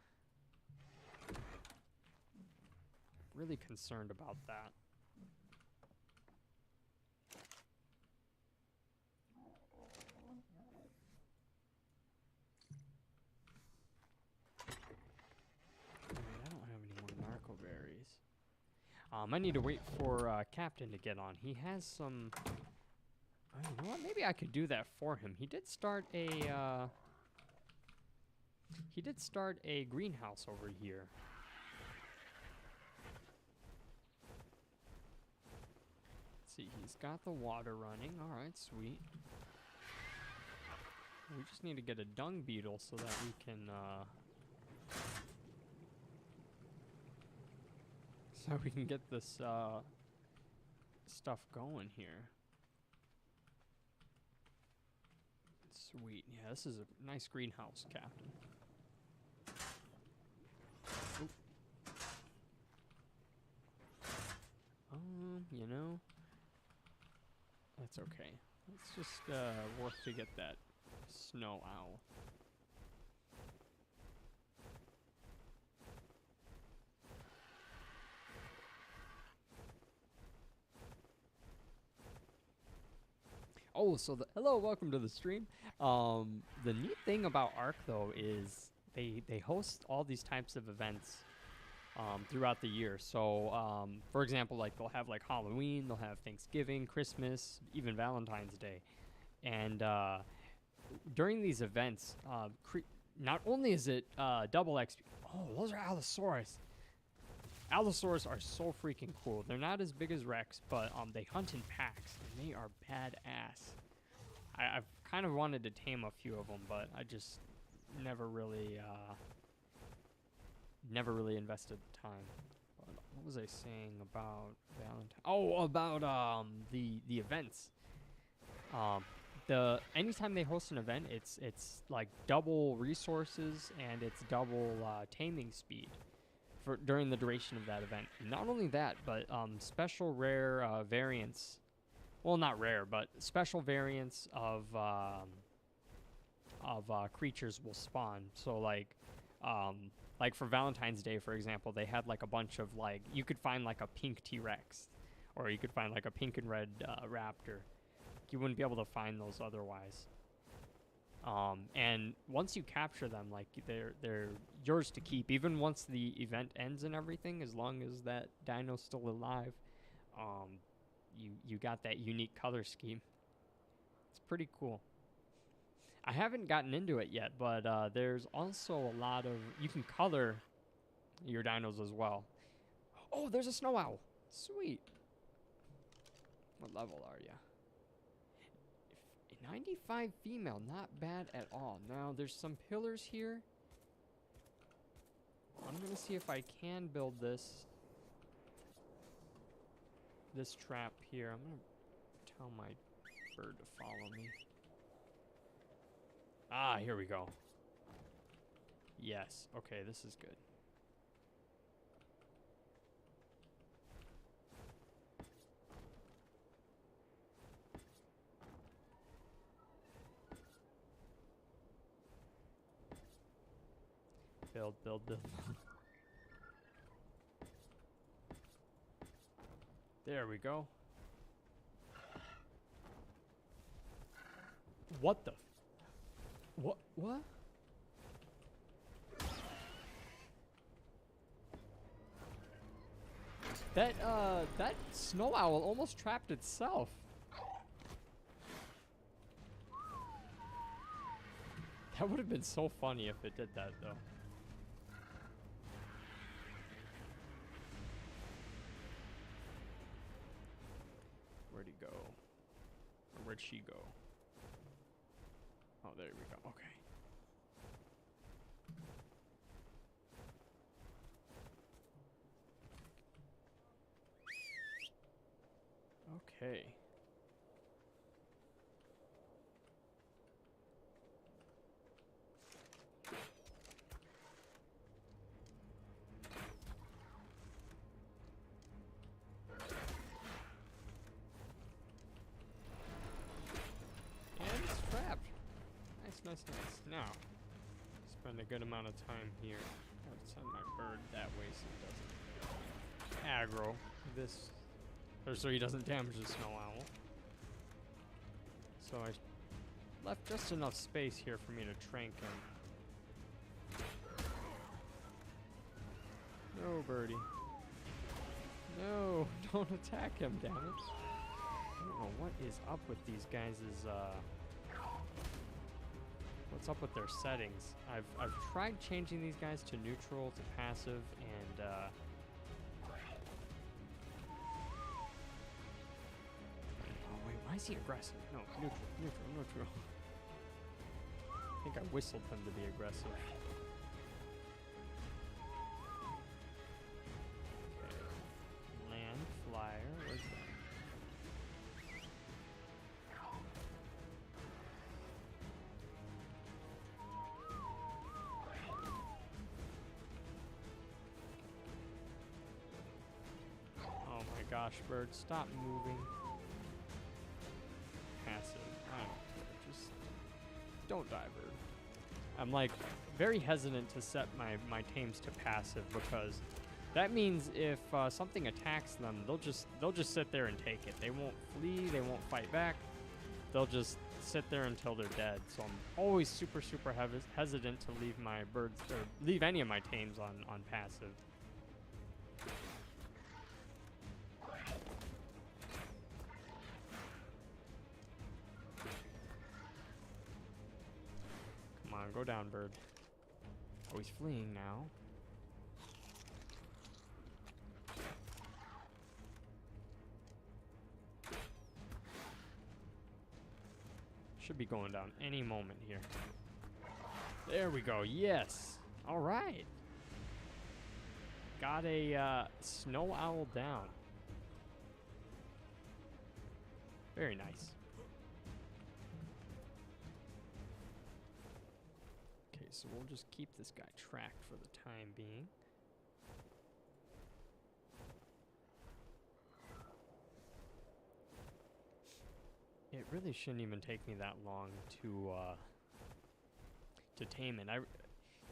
really concerned about that. I need to wait for Captain to get on. He has some... Oh, you know what? Maybe I could do that for him. He did start a... He did start a greenhouse over here. Let's see. He's got the water running. All right, sweet. We just need to get a dung beetle so that we can... So we can get this stuff going here. Sweet. Yeah, this is a nice greenhouse, Captain. Oop. You know, that's okay. Let's just work to get that snow owl. Oh, so hello, welcome to the stream. The neat thing about ARK though is they host all these types of events throughout the year. So for example, like they'll have like Halloween, they'll have Thanksgiving, Christmas, even Valentine's Day, and during these events, not only is it double XP. Oh, those are Allosaurus. Allosaurs are so freaking cool. They're not as big as Rex, but they hunt in packs, and they are badass. I've kind of wanted to tame a few of them, but I just never really invested the time. What was I saying about Valentine? Oh, about the events. Anytime they host an event, it's like double resources and it's double taming speed for during the duration of that event. Not only that, but special rare variants. Well, not rare, but special variants of creatures will spawn. So like for Valentine's Day, for example, they had like a bunch of like you could find like a pink T-Rex, or you could find like a pink and red raptor. You wouldn't be able to find those otherwise. And once you capture them, like they're yours to keep. Even once the event ends and everything, as long as that dino's still alive, you got that unique color scheme. It's pretty cool. I haven't gotten into it yet, but there's also a lot of you can color your dinos as well. Oh, there's a snow owl. Sweet. What level are you? 95 female, not bad at all. Now, there's some pillars here. I'm gonna see if I can build this trap here. I'm gonna tell my bird to follow me. Ah, here we go. Yes, okay, this is good. Build. There we go. What the? What? That snow owl almost trapped itself. That would have been so funny if it did that, though. Where'd he go? Or where'd she go? Oh, there we go. Okay. Okay. And it's trapped. Nice. Now, spend a good amount of time here. I'll send my bird that way so it doesn't aggro this, or so he doesn't damage the snow owl. So I left just enough space here for me to trank him. No, birdie. No, don't attack him, damn it. I don't know what is up with these guys' what's up with their settings. I've tried changing these guys to neutral, to passive, and oh wait, why is he aggressive? No, neutral. I think I whistled him to be aggressive. Okay. Land flyer, where's that? Gosh, bird, stop moving. Passive. I don't care. Just don't die, bird. I'm like very hesitant to set my tames to passive because that means if something attacks them, they'll just sit there and take it. They won't flee. They won't fight back. They'll just sit there until they're dead. So I'm always super hesitant to leave my birds or leave any of my tames on passive. Go down, bird. Oh, he's fleeing now. Should be going down any moment here. There we go. Yes. All right. Got a snow owl down. Very nice. Okay, so we'll just keep this guy tracked for the time being. It really shouldn't even take me that long to tame it.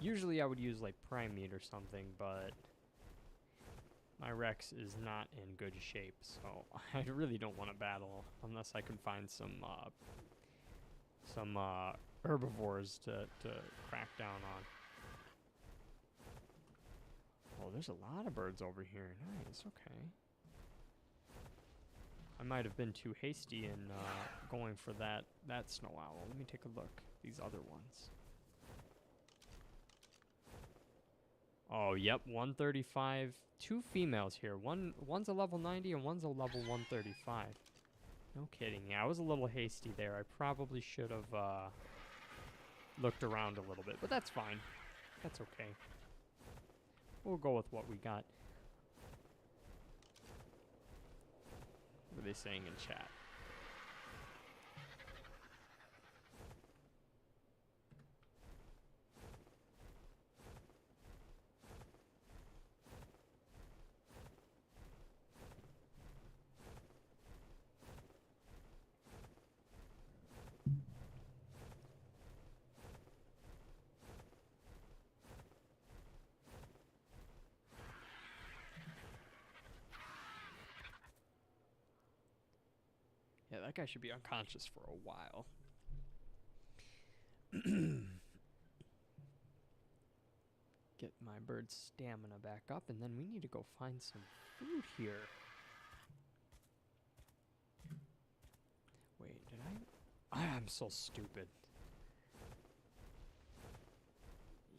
Usually I would use like prime meat or something, but my Rex is not in good shape, so I really don't want to battle unless I can find some herbivores to crack down on. Oh, there's a lot of birds over here. Nice, okay. I might have been too hasty in going for that snow owl. Let me take a look. These other ones. Oh, yep, 135. Two females here. One's a level 90 and one's a level 135. No kidding. Yeah, I was a little hasty there. I probably should have looked around a little bit, but that's fine. That's okay. We'll go with what we got. What are they saying in chat? Yeah, that guy should be unconscious for a while. Get my bird's stamina back up, and then we need to go find some food here. Wait, did I'm so stupid.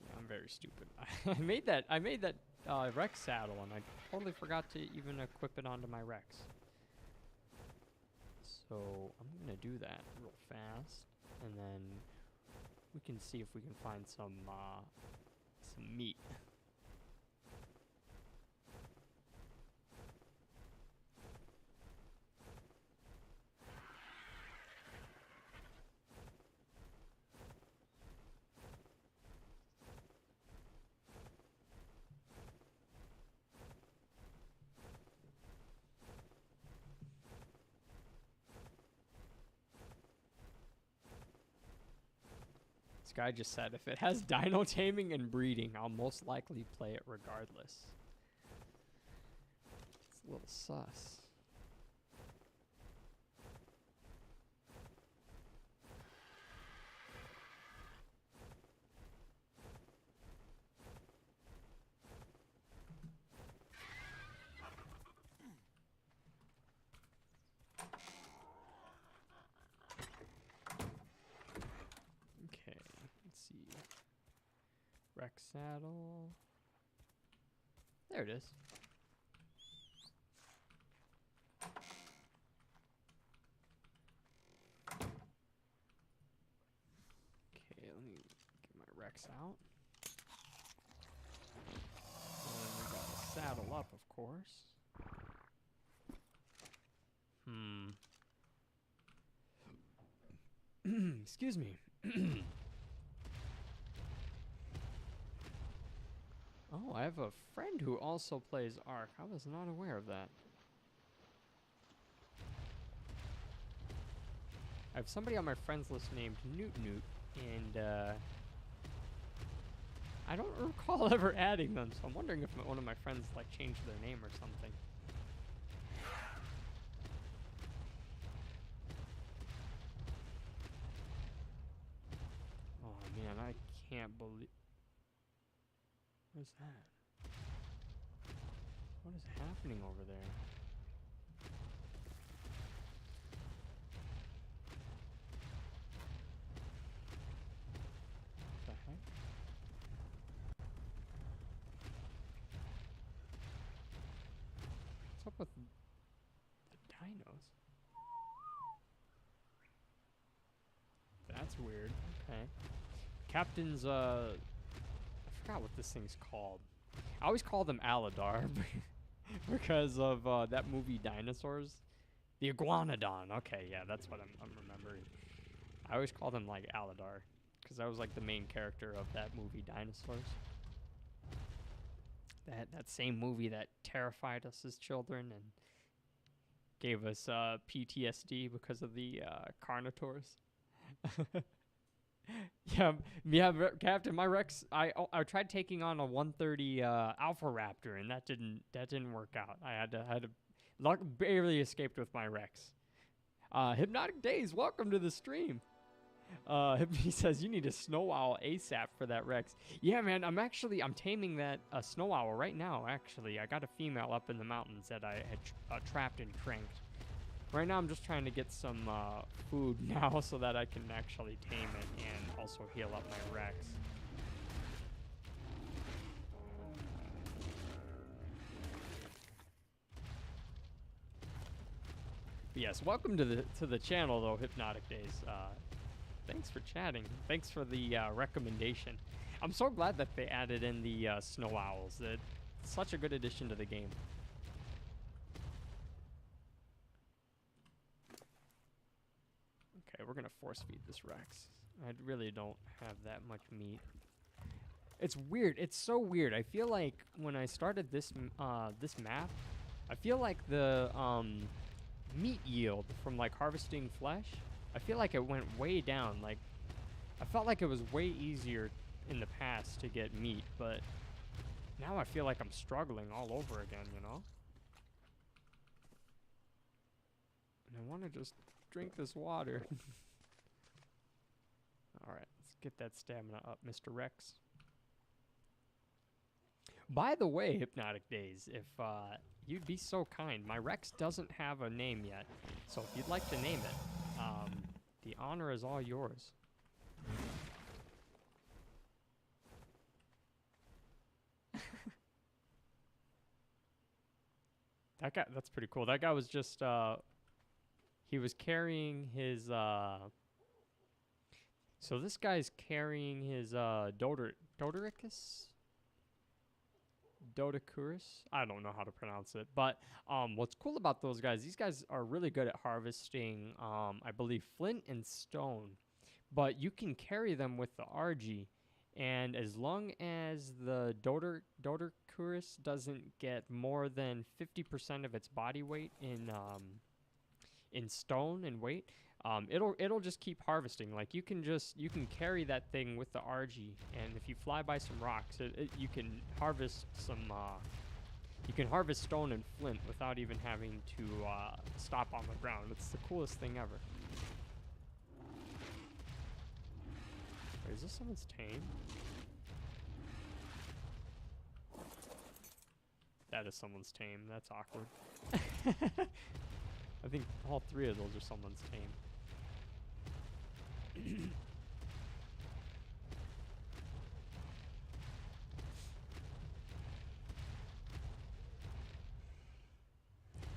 Yeah, I'm very stupid. I made that Rex saddle, and I totally forgot to even equip it onto my Rex. So I'm gonna do that real fast, and then we can see if we can find some meat. This guy just said, if it has dino taming and breeding, I'll most likely play it regardless. It's a little sus. Rex saddle. There it is. Okay, let me get my Rex out. And we got the saddle up, of course. Excuse me. Oh, I have a friend who also plays ARK. I was not aware of that. I have somebody on my friends list named Newt, and I don't recall ever adding them, so I'm wondering if one of my friends like changed their name or something. Oh man, I can't believe... What is that? What is happening over there? What the heck? What's up with the dinos? That's weird. Okay. Captain's, I forgot what this thing's called. I always call them Aladar because of that movie Dinosaurs. The Iguanodon. Okay, yeah, that's what I'm remembering. I always call them like Aladar because that was like the main character of that movie Dinosaurs. That same movie that terrified us as children and gave us PTSD because of the Carnotaurs. yeah, Captain. My Rex. I tried taking on a 130 Alpha Raptor, and that didn't work out. I had to barely escaped with my Rex. Hypnotic Days, welcome to the stream. He says you need a snow owl ASAP for that Rex. Yeah, man. I'm taming that snow owl right now. Actually, I got a female up in the mountains that I had trapped and cranked. Right now, I'm just trying to get some food now so that I can actually tame it and also heal up my Rex. But yes, welcome to the channel though, Hypnotic Days. Thanks for chatting. Thanks for the recommendation. I'm so glad that they added in the snow owls. It's such a good addition to the game. Okay, we're gonna force feed this Rex. I really don't have that much meat. It's weird. It's so weird. I feel like when I started this this map, I feel like the meat yield from like harvesting flesh, I feel like it went way down. Like I felt like it was way easier in the past to get meat, but now I feel like I'm struggling all over again, you know? And I want to just drink this water. Alright, let's get that stamina up, Mr. Rex. By the way, Hypnotic Days, if you'd be so kind, my Rex doesn't have a name yet. So if you'd like to name it, the honor is all yours. That guy, that's pretty cool. That guy was just, he was carrying his, so this guy's carrying his, Dodoricus? Dodicurus? I don't know how to pronounce it. But, what's cool about those guys, these guys are really good at harvesting, I believe, flint and stone. But you can carry them with the RG. And as long as the Dodicurus doesn't get more than 50% of its body weight in stone and weight, it'll just keep harvesting. Like you can carry that thing with the RG, and if you fly by some rocks, you can harvest some. You can harvest stone and flint without even having to stop on the ground. It's the coolest thing ever. Wait, is this someone's tame? That is someone's tame. That's awkward. I think all three of those are someone's tame.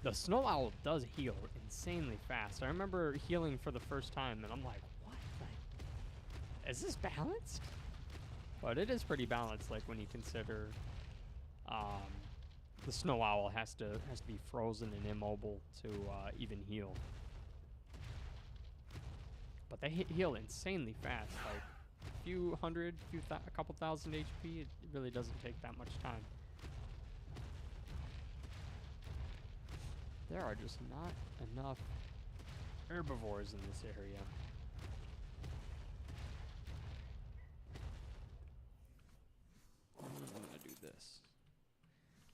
The snow owl does heal insanely fast. I remember healing for the first time, and I'm like, what? Like, is this balanced? But it is pretty balanced, like when you consider the snow owl has to be frozen and immobile to even heal. But they heal insanely fast, like a few hundred, a couple thousand HP. It really doesn't take that much time. There are just not enough herbivores in this area. I'm gonna do this.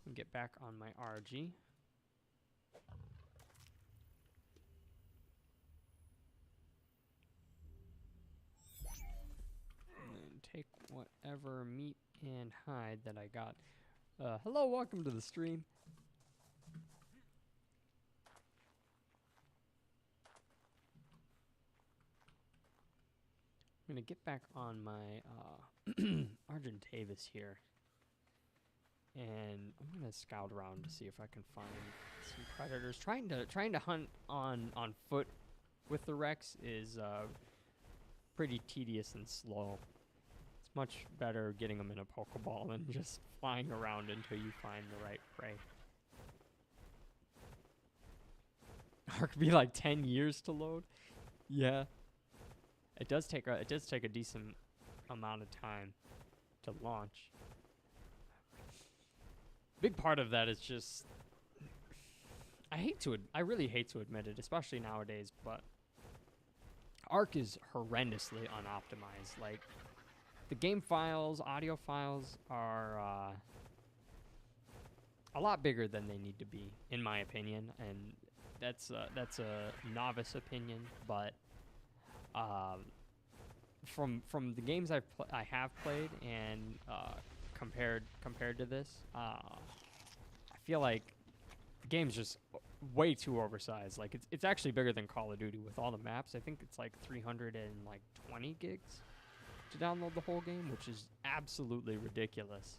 And get back on my RG. And take whatever meat and hide that I got. Hello, welcome to the stream. I'm gonna get back on my Argentavis here, and I'm gonna scout around to see if I can find some predators. Trying to hunt on foot with the Rex is pretty tedious and slow. It's much better getting them in a Pokeball than just flying around until you find the right prey. ARK be like 10 years to load. Yeah, it does take a decent amount of time to launch. Big part of that is just I really hate to admit it, especially nowadays, but ARK is horrendously unoptimized. Like, the game files, audio files are a lot bigger than they need to be, in my opinion, and that's a novice opinion, but from the games I have played and compared to this, I feel like the game's just way too oversized. Like, it's actually bigger than Call of Duty with all the maps. I think it's like 320 gigs to download the whole game, which is absolutely ridiculous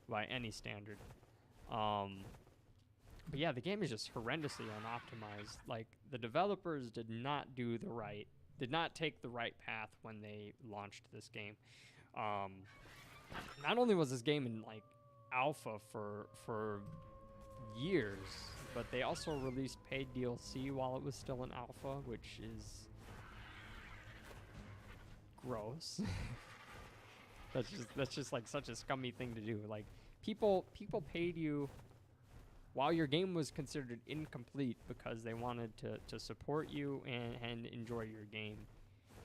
by any standard. But yeah, the game is just horrendously unoptimized. Like, the developers did not take the right path when they launched this game. Not only was this game in like alpha for years, but they also released paid DLC while it was still in alpha, which is gross. that's just like such a scummy thing to do. Like, people paid you while your game was considered incomplete because they wanted to support you and enjoy your game.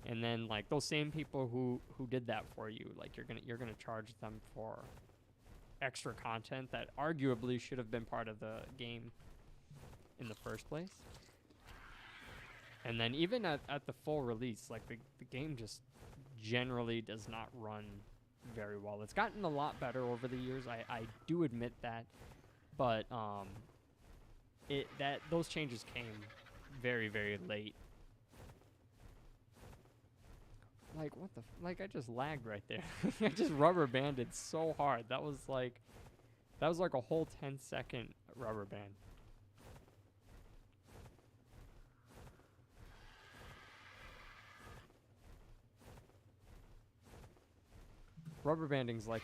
And then, like, those same people who did that for you, like, you're gonna charge them for extra content that arguably should have been part of the game in the first place. And then even at the full release, like, the game just generally does not run very well. It's gotten a lot better over the years, I do admit that, but those changes came very, very late. Like, what the like, I just lagged right there. I just rubber banded so hard. That was like a whole 10-second rubber band. Rubber banding's like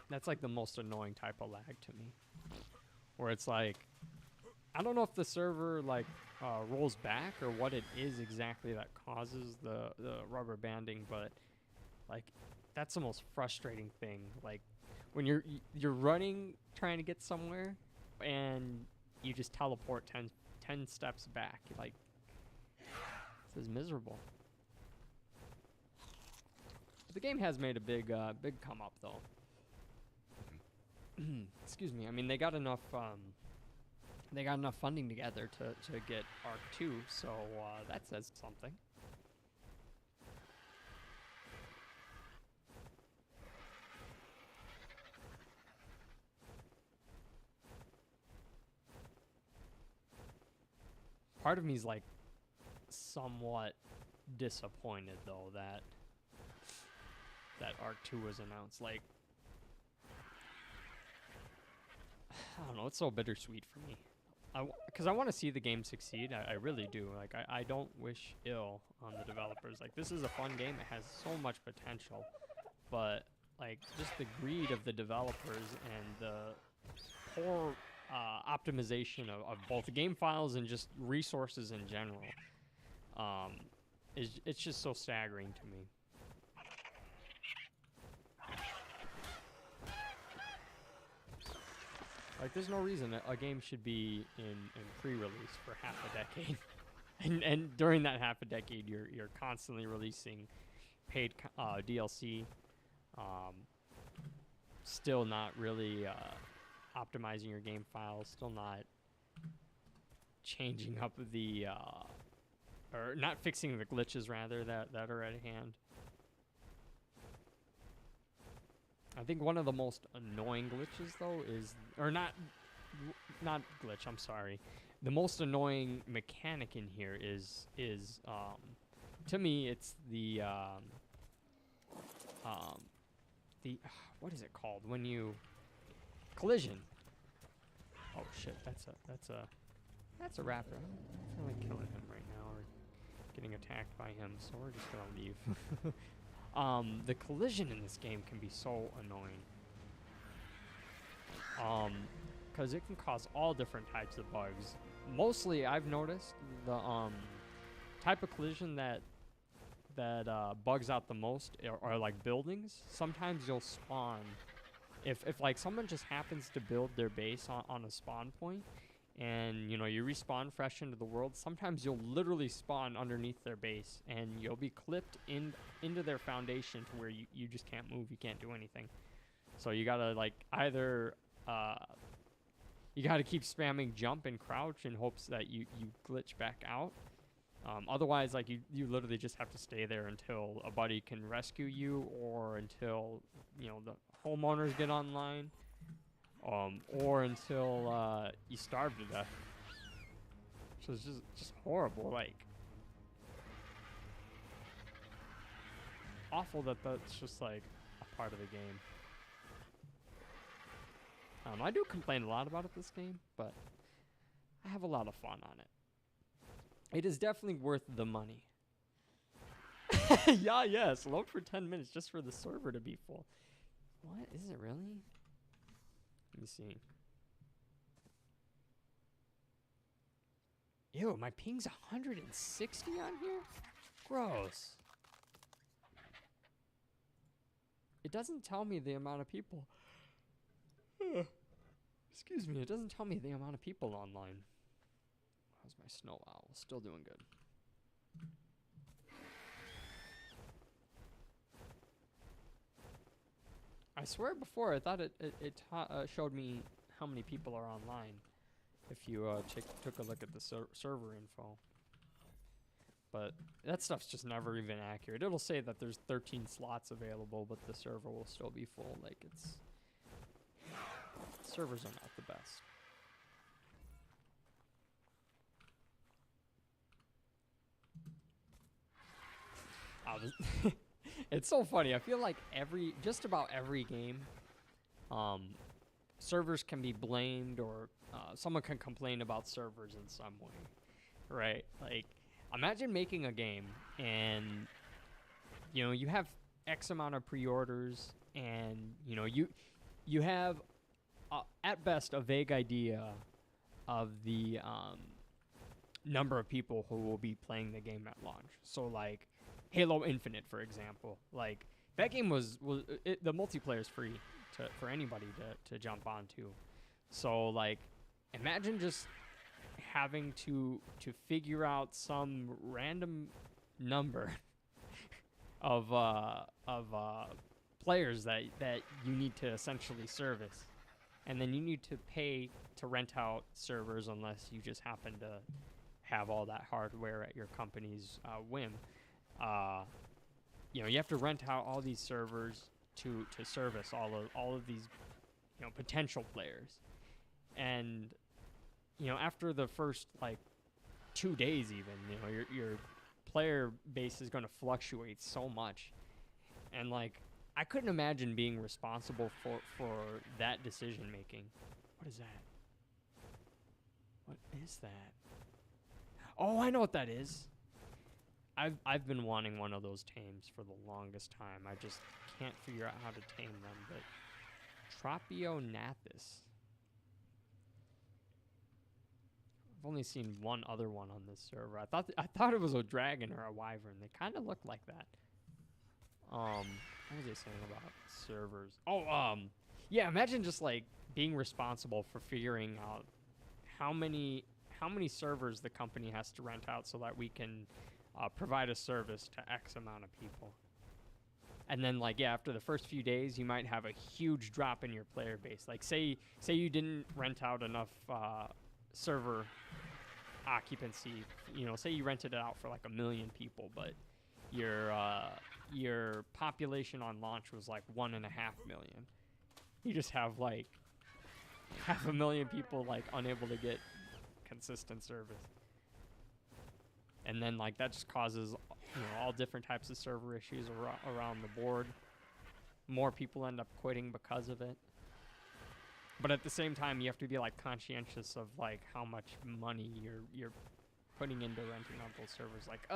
that's like the most annoying type of lag to me. Where it's like, I don't know if the server like rolls back or what it is exactly that causes the rubber banding, but like, that's the most frustrating thing. Like, when you're running trying to get somewhere and you just teleport 10 steps back. Like, this is miserable. But the game has made a big come up though. Excuse me. I mean, they got enough funding together to get ARK 2, so that says something. Part of me is like somewhat disappointed though that ARK 2 was announced. Like, I don't know, it's so bittersweet for me. Because I want to see the game succeed. I really do. Like, I don't wish ill on the developers. Like, this is a fun game. It has so much potential. But, like, just the greed of the developers and the poor optimization of both the game files and just resources in general, it's just so staggering to me. Like, there's no reason a game should be in pre-release for half a decade, and during that half a decade, you're constantly releasing paid DLC, still not really optimizing your game files, still not changing up the or not fixing the glitches rather that are at hand. I think one of the most annoying glitches though is, or not glitch, I'm sorry. The most annoying mechanic in here is to me it's the what is it called when you collision. Oh shit, that's a raptor. I feel like killing him right now or getting attacked by him, so we're just gonna leave. The collision in this game can be so annoying. Because it can cause all different types of bugs. Mostly, I've noticed the type of collision that bugs out the most are like buildings. Sometimes you'll spawn if like someone just happens to build their base on a spawn point, and you know you respawn fresh into the world. Sometimes you'll literally spawn underneath their base, and you'll be clipped into their foundation to where you just can't move. You can't do anything. So you gotta like either you gotta keep spamming jump and crouch in hopes that you glitch back out. Otherwise, like you literally just have to stay there until a buddy can rescue you, or until you know the homeowners get online, or until you starve to death. So it's just horrible, like awful that that's just like a part of the game. I do complain a lot about it this game, but I have a lot of fun on it. It is definitely worth the money. Yeah, yes. Load for 10 minutes just for the server to be full. What? Is it really? Let me see. Ew, my ping's 160 on here? Gross. It doesn't tell me the amount of people. Excuse me, it doesn't tell me the amount of people online. How's my snow owl? Still doing good. I swear before I thought it showed me how many people are online if you took a look at the server info. But that stuff's just never even accurate. It'll say that there's 13 slots available, but the server will still be full. Like servers are not the best. It's so funny. I feel like just about every game, servers can be blamed, or someone can complain about servers in some way, right? Like, imagine making a game and, you know, you have X amount of pre-orders, and, you know, you have, at best, a vague idea of the number of people who will be playing the game at launch. So, like, Halo Infinite, for example, like that game was the multiplayer's free for anybody to jump onto. So like, imagine just having to figure out some random number of players that you need to essentially service, and then you need to pay to rent out servers unless you just happen to have all that hardware at your company's whim. You know, you have to rent out all these servers to service all of these, you know, potential players. And, you know, after the first like 2 days even, you know, your player base is going to fluctuate so much. And like, I couldn't imagine being responsible for that decision making. What is that? What is that? Oh, I know what that is. I've been wanting one of those tames for the longest time. I just can't figure out how to tame them. But Tropionathus. I've only seen one other one on this server. I thought it was a dragon or a wyvern. They kind of look like that. What was I saying about servers? Oh, yeah. Imagine just like being responsible for figuring out how many servers the company has to rent out so that we can provide a service to X amount of people. And then, like, yeah, after the first few days, you might have a huge drop in your player base. Like, say you didn't rent out enough server occupancy. You know, say you rented it out for like 1 million people, but your population on launch was like 1.5 million. You just have like 500,000 people like unable to get consistent service. And then, like, that just causes, you know, all different types of server issues around the board. More people end up quitting because of it. But at the same time, you have to be, like, conscientious of, like, how much money you're putting into renting out those servers. Like,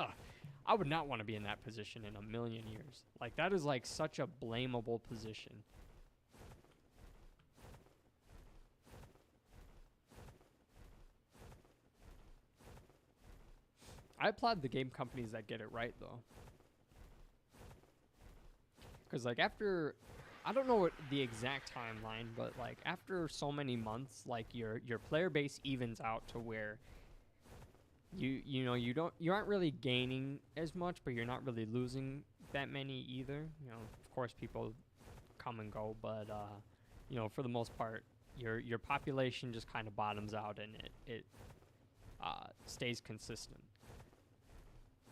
I would not want to be in that position in a million years. Like, that is like such a blamable position. I applaud the game companies that get it right, though. Because, like, after, I don't know what the exact timeline, but, like, after so many months, like, your player base evens out to where you aren't really gaining as much, but you're not really losing that many either. You know, of course, people come and go, but, you know, for the most part, your population just kind of bottoms out and it stays consistent.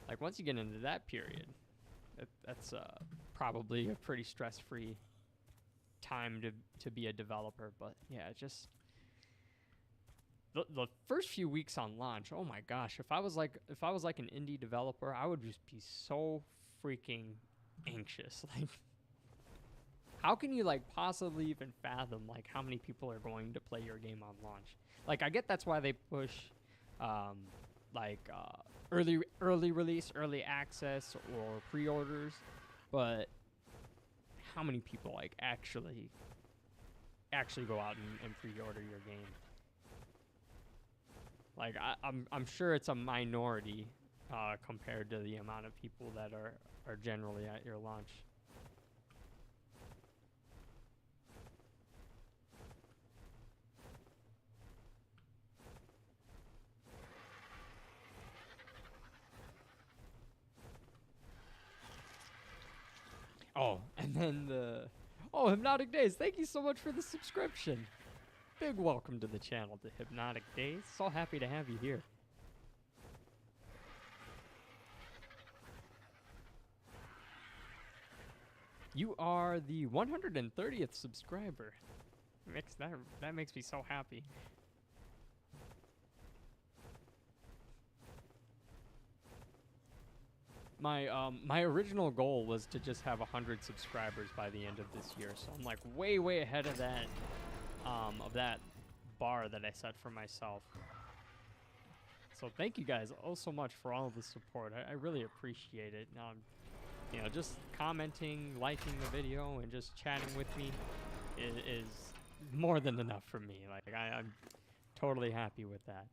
Like, once you get into that period, that's probably a pretty stress-free time to be a developer. But yeah, just the first few weeks on launch, oh my gosh, if I was like an indie developer, I would just be so freaking anxious. Like, how can you like possibly even fathom like how many people are going to play your game on launch? Like, I get that's why they push early release, early access, or pre-orders, but how many people like actually go out and pre-order your game? Like, I'm sure it's a minority compared to the amount of people that are generally at your launch. Oh, and then Hypnotic Days, thank you so much for the subscription. Big welcome to the channel, to Hypnotic Days. So happy to have you here. You are the 130th subscriber. That makes me so happy. My original goal was to just have 100 subscribers by the end of this year, so I'm like way ahead of that bar that I set for myself. So thank you guys so much for all of the support. I really appreciate it. You know, just commenting, liking the video, and just chatting with me is more than enough for me. Like, I'm totally happy with that.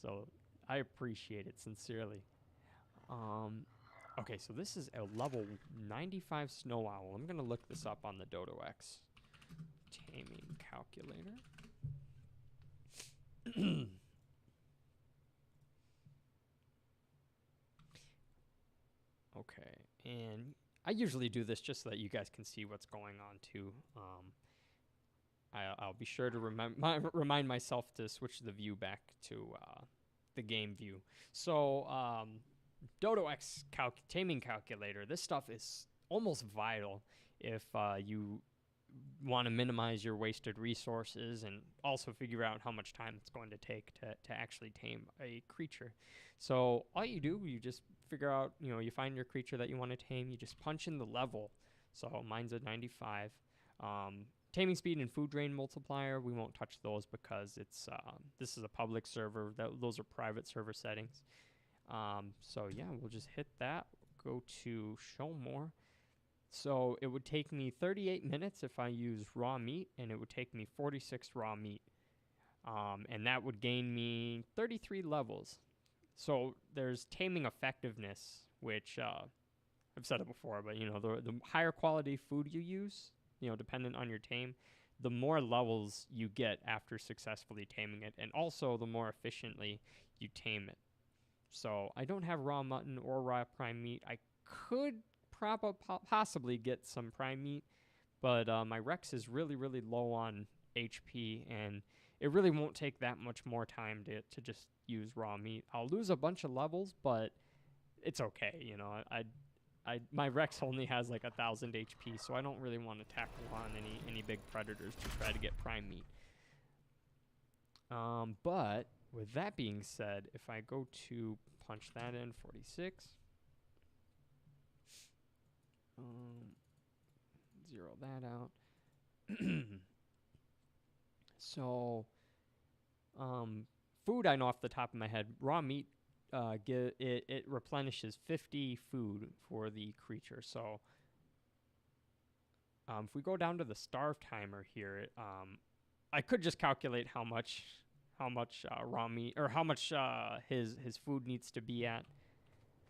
So I appreciate it sincerely. Okay, so this is a level 95 snow owl. I'm gonna look this up on the Dodo X taming calculator. Okay, and I usually do this just so that you guys can see what's going on too. I'll be sure to remind myself to switch the view back to the game view. So Dodo X taming calculator. This stuff is almost vital if you want to minimize your wasted resources and also figure out how much time it's going to take to actually tame a creature. So all you do, you just figure out, you know, you find your creature that you want to tame, you just punch in the level. So mine's a 95. Taming speed and food drain multiplier, we won't touch those because it's this is a public server. Those are private server settings. So yeah, we'll just hit that, go to show more. So it would take me 38 minutes if I use raw meat, and it would take me 46 raw meat. And that would gain me 33 levels. So there's taming effectiveness, which I've said it before, but you know, the higher quality food you use, you know, dependent on your tame, the more levels you get after successfully taming it, and also the more efficiently you tame it. So I don't have raw mutton or raw prime meat. I could possibly get some prime meat, but my Rex is really low on HP, and it really won't take that much more time to just use raw meat. I'll lose a bunch of levels, but it's okay. You know, my Rex only has like 1,000 HP, so I don't really want to tackle on any big predators to try to get prime meat. But with that being said, if I go to punch that in, 46, zero that out. So, food I know off the top of my head, raw meat it replenishes 50 food for the creature. So if we go down to the starve timer here, I could just calculate how much raw meat, or how much his food needs to be at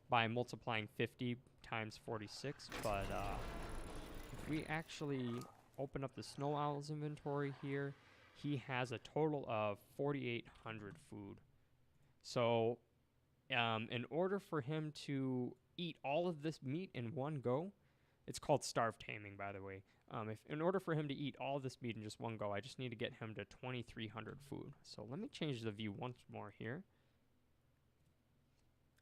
by multiplying 50 times 46. But if we actually open up the snow owl's inventory here, he has a total of 4,800 food. So in order for him to eat all of this meat in one go, it's called starve taming, by the way. If in order for him to eat all this meat in just one go, I just need to get him to 2,300 food. So let me change the view once more here.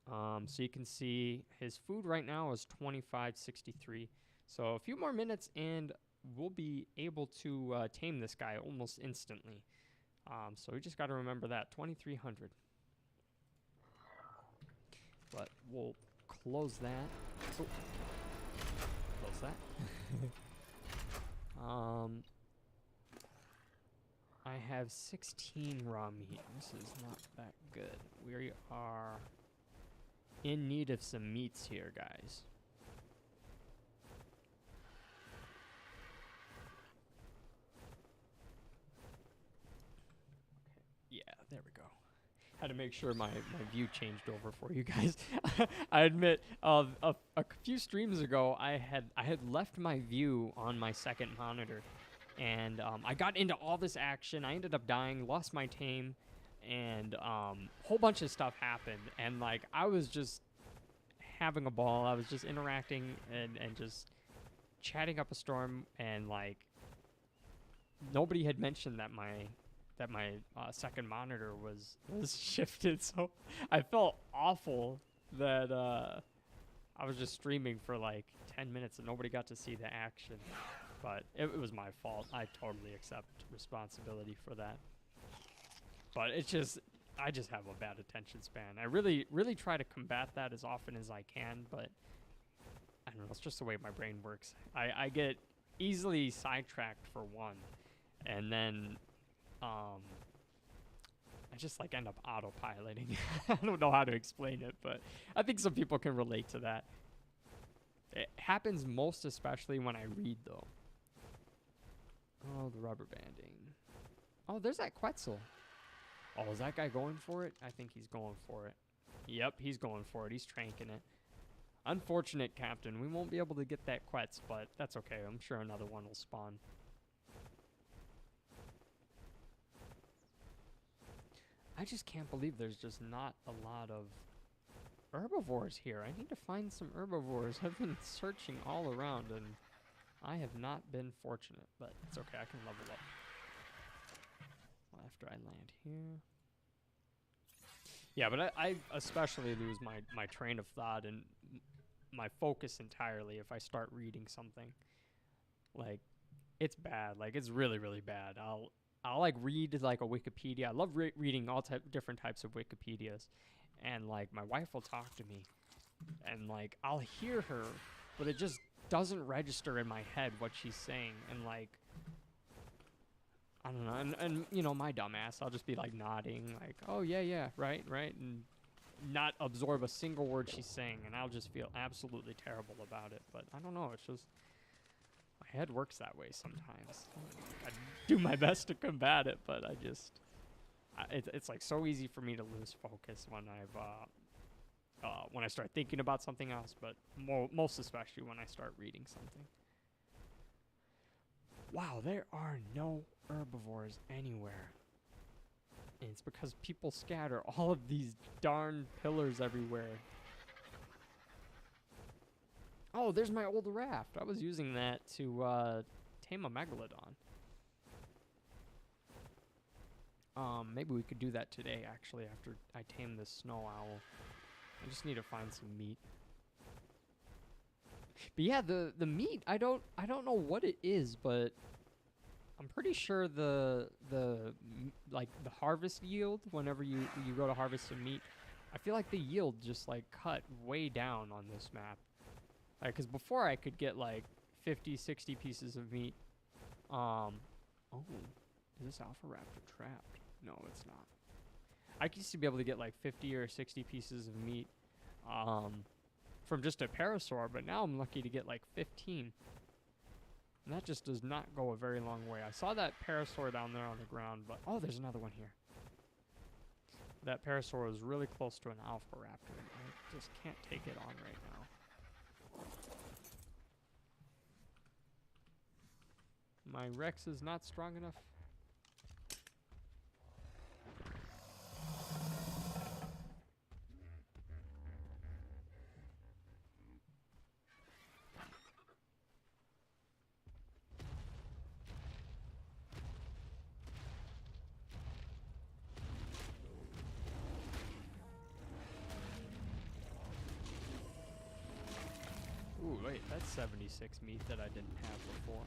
So you can see his food right now is 2563. So a few more minutes and we'll be able to tame this guy almost instantly. So we just got to remember that, 2,300. But we'll close that. Oh. Close that. I have 16 raw meat. This is not that good. We are in need of some meats here, guys. Okay. Yeah, there we go. Had to make sure my view changed over for you guys. I admit, a few streams ago, I had left my view on my second monitor, and I got into all this action. I ended up dying, lost my tame, and whole bunch of stuff happened. And like I was just having a ball. I was just interacting and just chatting up a storm, and like nobody had mentioned that my second monitor was shifted, so I felt awful that I was just streaming for like 10 minutes and nobody got to see the action. But it was my fault. I totally accept responsibility for that. But it's just, I just have a bad attention span. I really try to combat that as often as I can, but I don't know, it's just the way my brain works. I get easily sidetracked for one, and then I just like end up autopiloting. I don't know how to explain it, but I think some people can relate to that. It happens most especially when I read, though. Oh, the rubber banding. Oh, there's that Quetzal. Oh, is that guy going for it? I think he's going for it. Yep, he's going for it. He's tranking it. Unfortunate, Captain. We won't be able to get that Quetz, but that's okay. I'm sure another one will spawn. I just can't believe there's just not a lot of herbivores here. I need to find some herbivores. I've been searching all around, and I have not been fortunate, but it's okay. I can level up after I land here. Yeah, but I especially lose my train of thought and my focus entirely if I start reading something. Like, it's bad. Like, it's really, really bad. I'll like read like a Wikipedia. I love reading all different types of Wikipedias, and like my wife will talk to me, and like I'll hear her, but it just doesn't register in my head what she's saying, and like I don't know, and you know, my dumbass, I'll just be like nodding, like, oh yeah, right, and not absorb a single word she's saying, and I'll just feel absolutely terrible about it. But I don't know, it's just my head works that way sometimes. I do my best to combat it, but it's like so easy for me to lose focus when when I start thinking about something else, but most especially when I start reading something. Wow, there are no herbivores anywhere. And it's because people scatter all of these darn pillars everywhere. Oh, there's my old raft. I was using that to tame a megalodon. Maybe we could do that today, actually, after I tame this snow owl. I just need to find some meat. But yeah, the meat, I don't know what it is, but I'm pretty sure the harvest yield, whenever you go to harvest some meat, I feel like the yield just like cut way down on this map. Like, cause before I could get like 50, 60 pieces of meat. Oh, is this alpha raptor trapped? No, it's not. I used to be able to get like 50 or 60 pieces of meat from just a parasaur, but now I'm lucky to get like 15. And that just does not go a very long way. I saw that parasaur down there on the ground, but oh, there's another one here. That parasaur was really close to an alpha raptor. I just can't take it on right now. My Rex is not strong enough. Ooh, wait, that's 76 meat that I didn't have before.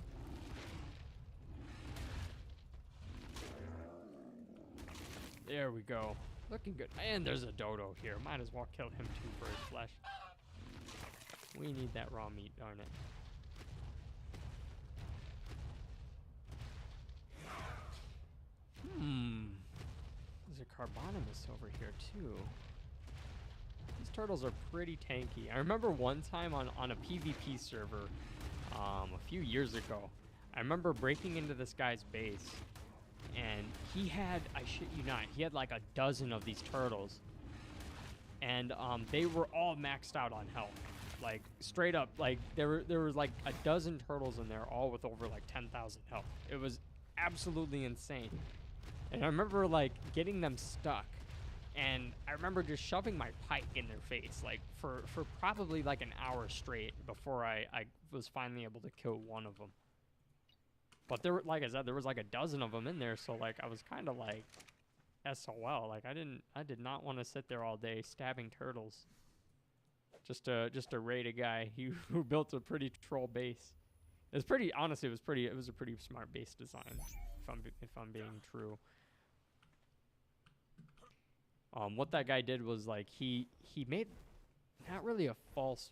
There we go. Looking good. And there's a dodo here. Might as well kill him too for his flesh. We need that raw meat, darn it. There's a carbonomist over here too. These turtles are pretty tanky. I remember one time on a PvP server a few years ago, I remember breaking into this guy's base, and he had, I shit you not, he had like a dozen of these turtles, and they were all maxed out on health. Like straight up, like there was like a dozen turtles in there, all with over like 10,000 health. It was absolutely insane. And I remember like getting them stuck, and I remember just shoving my pike in their face, like for probably like an hour straight before I was finally able to kill one of them. But there were, like I said, there was like a dozen of them in there, so like I was kind of like SOL. Like I did not want to sit there all day stabbing turtles just to raid a guy who built a pretty troll base. It was pretty, honestly, it was a pretty smart base design, if I'm being true. What that guy did was like he made not really a false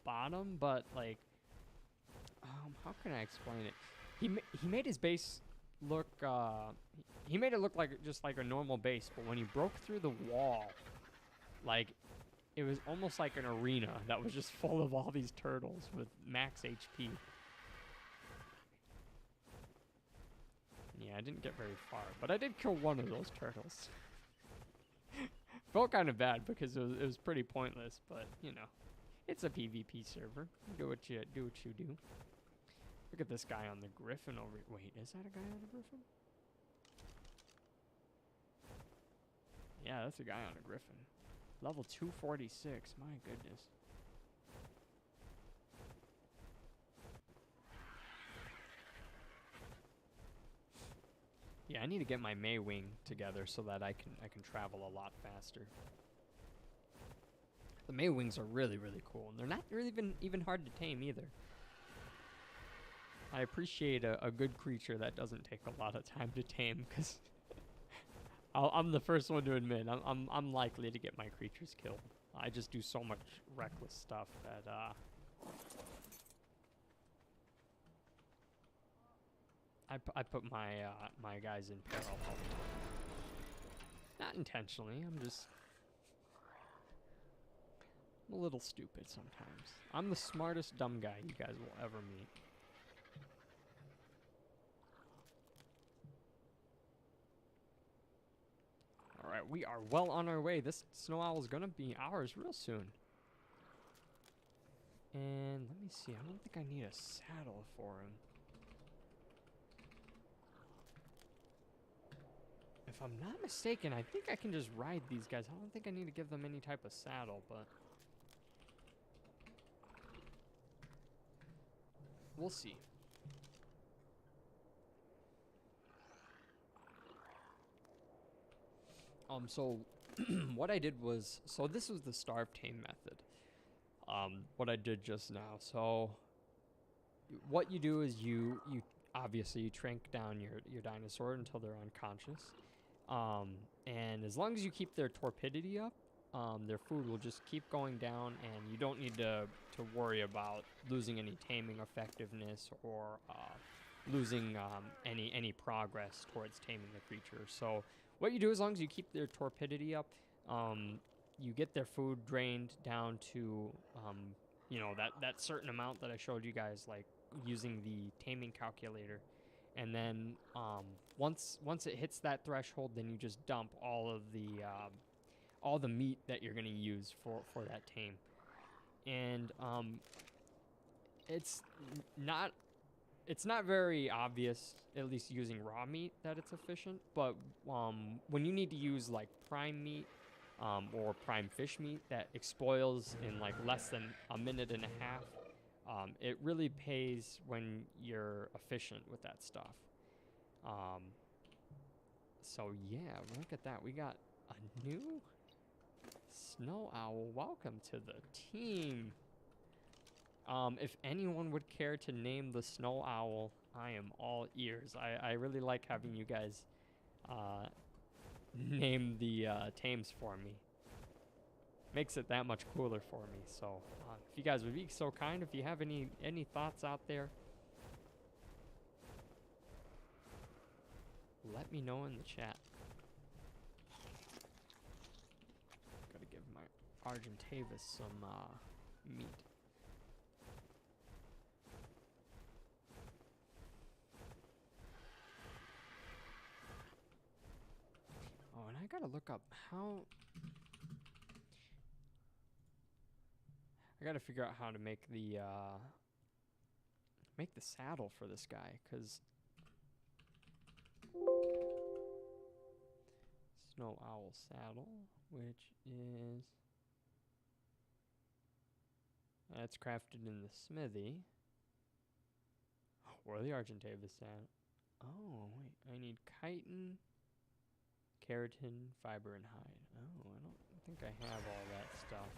bottom, but like how can I explain it? He made his base look he made it look like just like a normal base, but when he broke through the wall, like it was almost like an arena that was just full of all these turtles with max HP. Yeah, I didn't get very far, but I did kill one of those turtles. Felt kind of bad because it was pretty pointless, but you know, it's a PvP server. Do what you do. Look at this guy on the griffin over. Wait, is that a guy on a griffin? Yeah, that's a guy on a griffin. Level 246. My goodness. Yeah, I need to get my May wing together so that I can travel a lot faster. The May wings are really, really cool, and they're not really even hard to tame either. I appreciate a good creature that doesn't take a lot of time to tame, because I'm the first one to admit I'm likely to get my creatures killed. I just do so much reckless stuff that I put my my guys in peril all the time. Not intentionally. I'm a little stupid sometimes. I'm the smartest dumb guy you guys will ever meet. All right, we are well on our way. This snow owl is gonna be ours real soon. And let me see. I don't think I need a saddle for him. If I'm not mistaken, I think I can just ride these guys. I don't think I need to give them any type of saddle, but we'll see. So what I did was, so this was the starve tame method. What I did just now. So what you do is you obviously trank down your dinosaur until they're unconscious. And as long as you keep their torpidity up, their food will just keep going down, and you don't need to worry about losing any taming effectiveness or losing any progress towards taming the creature. So what you do, as long as you keep their torpidity up, you get their food drained down to, you know, that certain amount that I showed you guys, like using the taming calculator. And then once it hits that threshold, then you just dump all the meat that you're gonna use for that tame. And it's not very obvious, at least using raw meat, that it's efficient. But when you need to use like prime meat or prime fish meat that exploils in like less than a minute and a half, it really pays when you're efficient with that stuff. So yeah, look at that. We got a new snow owl. Welcome to the team. If anyone would care to name the snow owl, I am all ears. I really like having you guys name the tames for me. Makes it that much cooler for me. So if you guys would be so kind, if you have any thoughts out there, let me know in the chat. Gotta give my Argentavis some meat. Oh, and I gotta look up how... I gotta figure out how to make the saddle for this guy, because snow owl saddle, which is... That's crafted in the smithy. Or the Argentavis saddle. Oh, wait. I need chitin, keratin, fiber, and hide. Oh, I don't think I have all that stuff.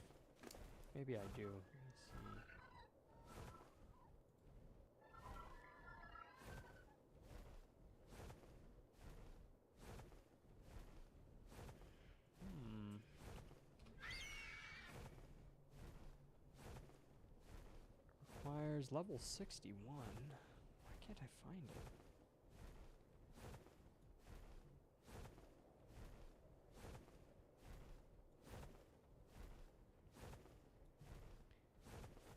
Maybe I do. Let's see. Requires level 61. Why can't I find it?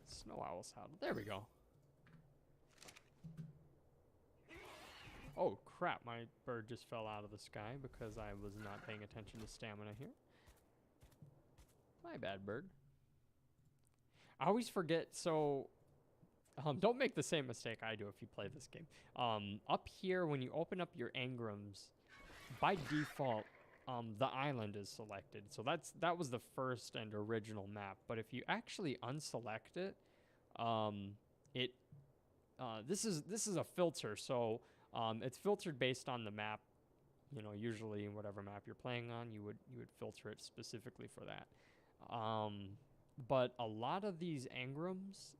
Snow owl saddle. There we go. Oh crap, my bird just fell out of the sky because I was not paying attention to stamina here. My bad, bird. I always forget, so don't make the same mistake I do if you play this game. Up here, when you open up your engrams, by default, the island is selected. So that was the first and original map. But if you actually unselect it, this is a filter. So it's filtered based on the map. You know, usually whatever map you're playing on, you would filter it specifically for that. But a lot of these engrams,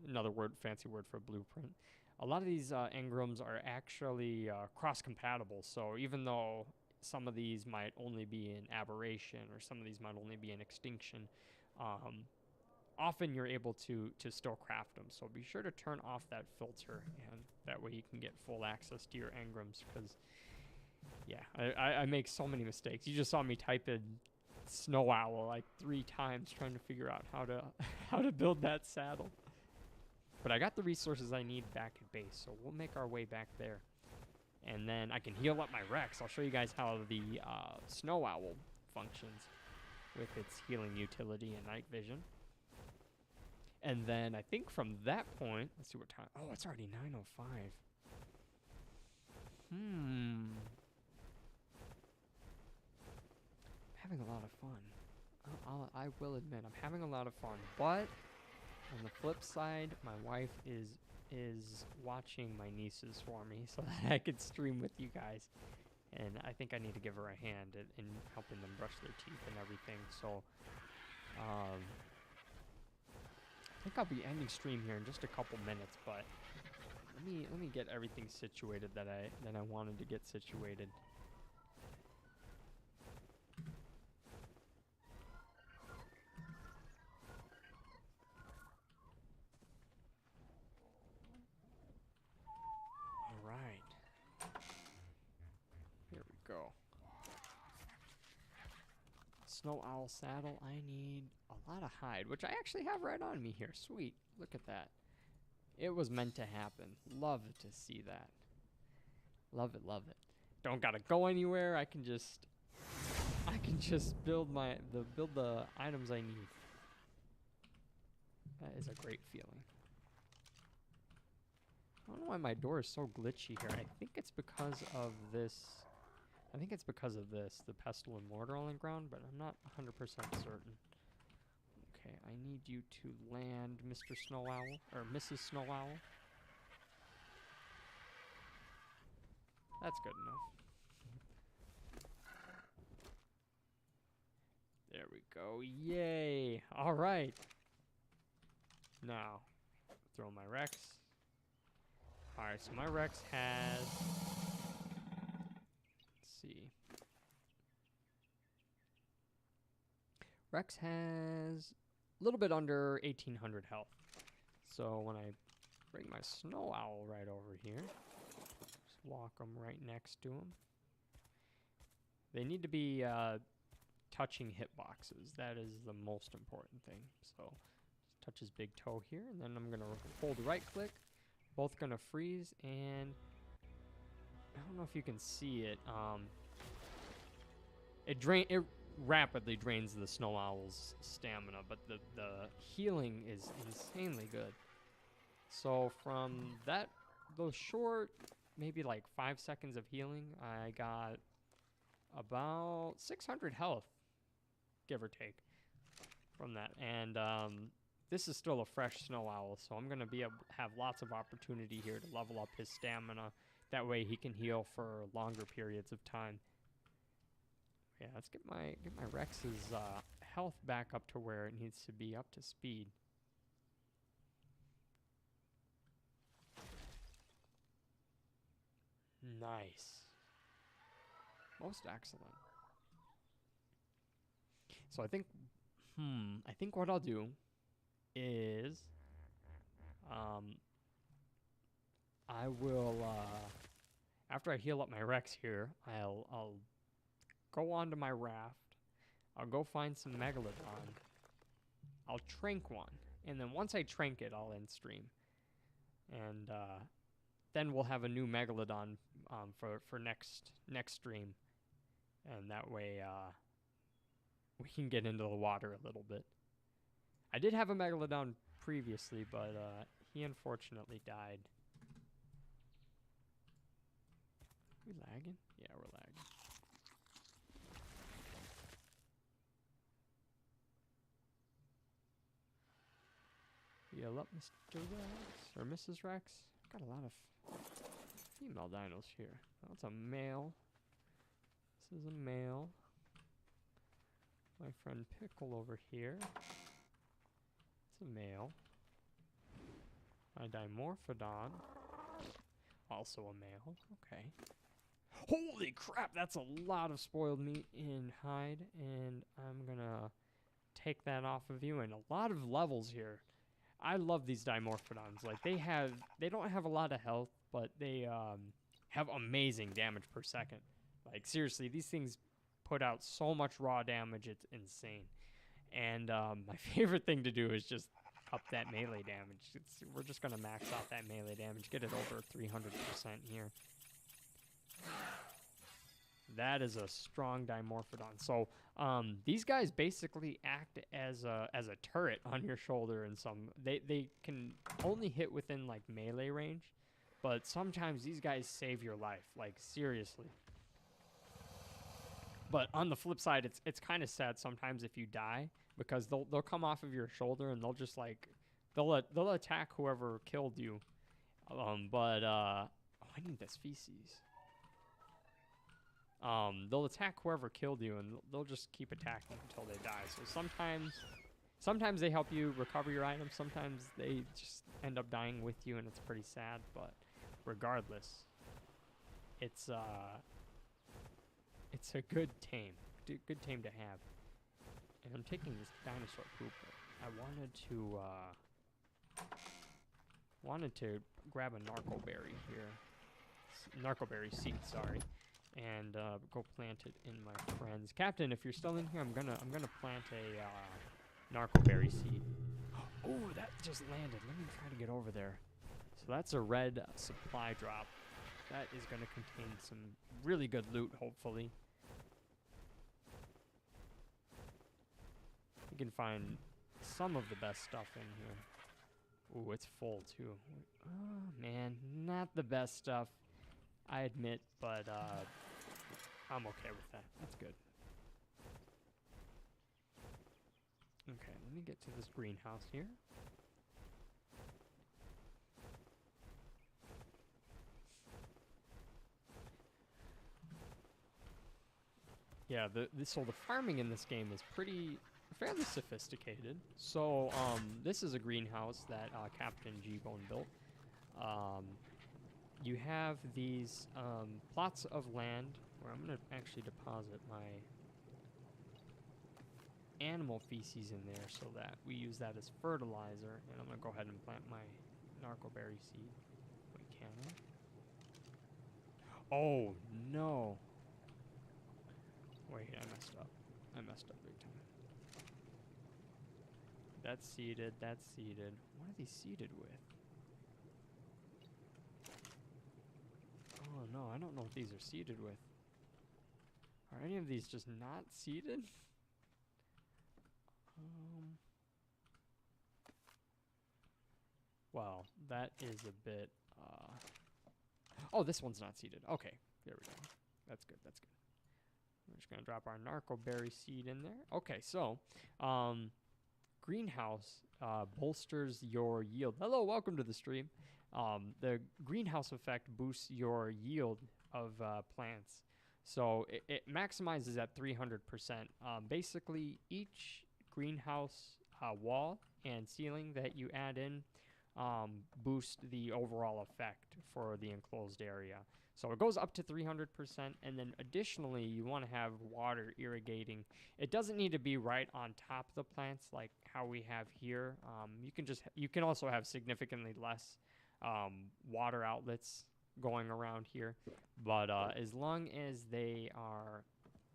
another fancy word for blueprint, a lot of these engrams are actually cross-compatible. So even though some of these might only be in aberration or some of these might only be in extinction, often you're able to still craft them. So be sure to turn off that filter, and that way you can get full access to your engrams. Because yeah, I make so many mistakes. You just saw me type in snow owl like 3 times trying to figure out how to build that saddle. But I got the resources I need back at base, so we'll make our way back there. And then I can heal up my Rex. I'll show you guys how the snow owl functions with its healing utility and night vision. And then I think from that point, let's see what time. Oh, it's already 9:05. Having a lot of fun. I will admit, I'm having a lot of fun. But on the flip side, my wife is watching my nieces for me so that I could stream with you guys. And I think I need to give her a hand in helping them brush their teeth and everything. So I think I'll be ending stream here in just a couple minutes, but let me get everything situated that I wanted to get situated. All right. Here snow owl saddle. I need a lot of hide, which I actually have right on me here. Sweet. Look at that. It was meant to happen. Love to see that. Love it, love it. Don't gotta go anywhere. I can just build the items I need. That is a great feeling. I don't know why my door is so glitchy here. I think it's because of this. I think it's because of this, the pestle and mortar on the ground, but I'm not 100% certain. Okay, I need you to land, Mr. Snow Owl, or Mrs. Snow Owl. That's good enough. There we go. Yay! All right. Now, throw my Rex. All right, so my Rex has. Let's see. Rex has a little bit under 1,800 health. So when I bring my Snow Owl right over here, just walk them right next to him. They need to be touching hitboxes. That is the most important thing. So just touch his big toe here, and then I'm gonna hold right click. Both gonna freeze, and I don't know if you can see it. It rapidly drains the Snow Owl's stamina, but the healing is insanely good. So from those short, maybe like 5 seconds of healing, I got about 600 health, give or take, from that. And this is still a fresh Snow Owl, so I'm gonna be able to have lots of opportunity here to level up his stamina. That way he can heal for longer periods of time. Yeah, let's get my Rex's health back up to where it needs to be, up to speed. Nice. Most excellent. So I think what I'll do is I will after I heal up my Rex here, I'll go onto my raft. I'll go find some Megalodon. I'll trank one, and then once I trank it, I'll end stream, and then we'll have a new Megalodon for next stream, and that way we can get into the water a little bit. I did have a Megalodon previously, but he unfortunately died. We lagging? Yeah, we're lagging. Heal up, Mr. Rex, or Mrs. Rex. Got a lot of female dinos here. That's a male. This is a male. My friend Pickle over here. It's a male. My Dimorphodon. Also a male. Okay. Holy crap, that's a lot of spoiled meat in hide, and I'm gonna take that off of you, and a lot of levels here. I love these Dimorphodons. Like, they don't have a lot of health, but they have amazing damage per second. Like, seriously, these things put out so much raw damage, it's insane. And my favorite thing to do is just up that melee damage. We're just gonna max out that melee damage, get it over 300% here. That is a strong Dimorphodon. So these guys basically act as a turret on your shoulder, and they can only hit within like melee range, but sometimes these guys save your life, like seriously. But on the flip side, it's kind of sad sometimes if you die, because they'll come off of your shoulder and they'll just like they'll attack whoever killed you. Oh, I need this feces. They'll attack whoever killed you, and they'll just keep attacking until they die. So sometimes they help you recover your items. Sometimes they just end up dying with you, and it's pretty sad. But regardless, it's a good tame, good tame to have. And I'm taking this dinosaur poop. I wanted to grab a narco berry here, narco berry seed, sorry. and go plant it in my friends. Captain, if you're still in here, I'm gonna plant a narcoberry seed. Oh, that just landed. Let me try to get over there. So that's a red supply drop. That is gonna contain some really good loot, hopefully. You can find some of the best stuff in here. Ooh, it's full too. Oh man, not the best stuff, I admit, but I'm okay with that. That's good. Okay, let me get to this greenhouse here. Yeah, so the farming in this game is fairly sophisticated. So this is a greenhouse that Captain G-Bone built. You have these plots of land where I'm gonna actually deposit my animal feces in there so that we use that as fertilizer, and I'm gonna go ahead and plant my narcoberry seed. Wait, can I? Oh no! Wait, I messed up. I messed up big time. That's seeded. That's seeded. What are these seeded with? Oh no, I don't know what these are seeded with. Are any of these just not seeded? Well, that is a bit, oh, this one's not seeded. Okay, there we go. That's good, that's good. We're just gonna drop our narcoberry seed in there. Okay, so, greenhouse bolsters your yield. Hello, welcome to the stream. The greenhouse effect boosts your yield of plants. So it maximizes at 300%. Basically, each greenhouse wall and ceiling that you add in boost the overall effect for the enclosed area. So it goes up to 300%, and then additionally, you want to have water irrigating. It doesn't need to be right on top of the plants like how we have here. You can also have significantly less water outlets going around here, but as long as they are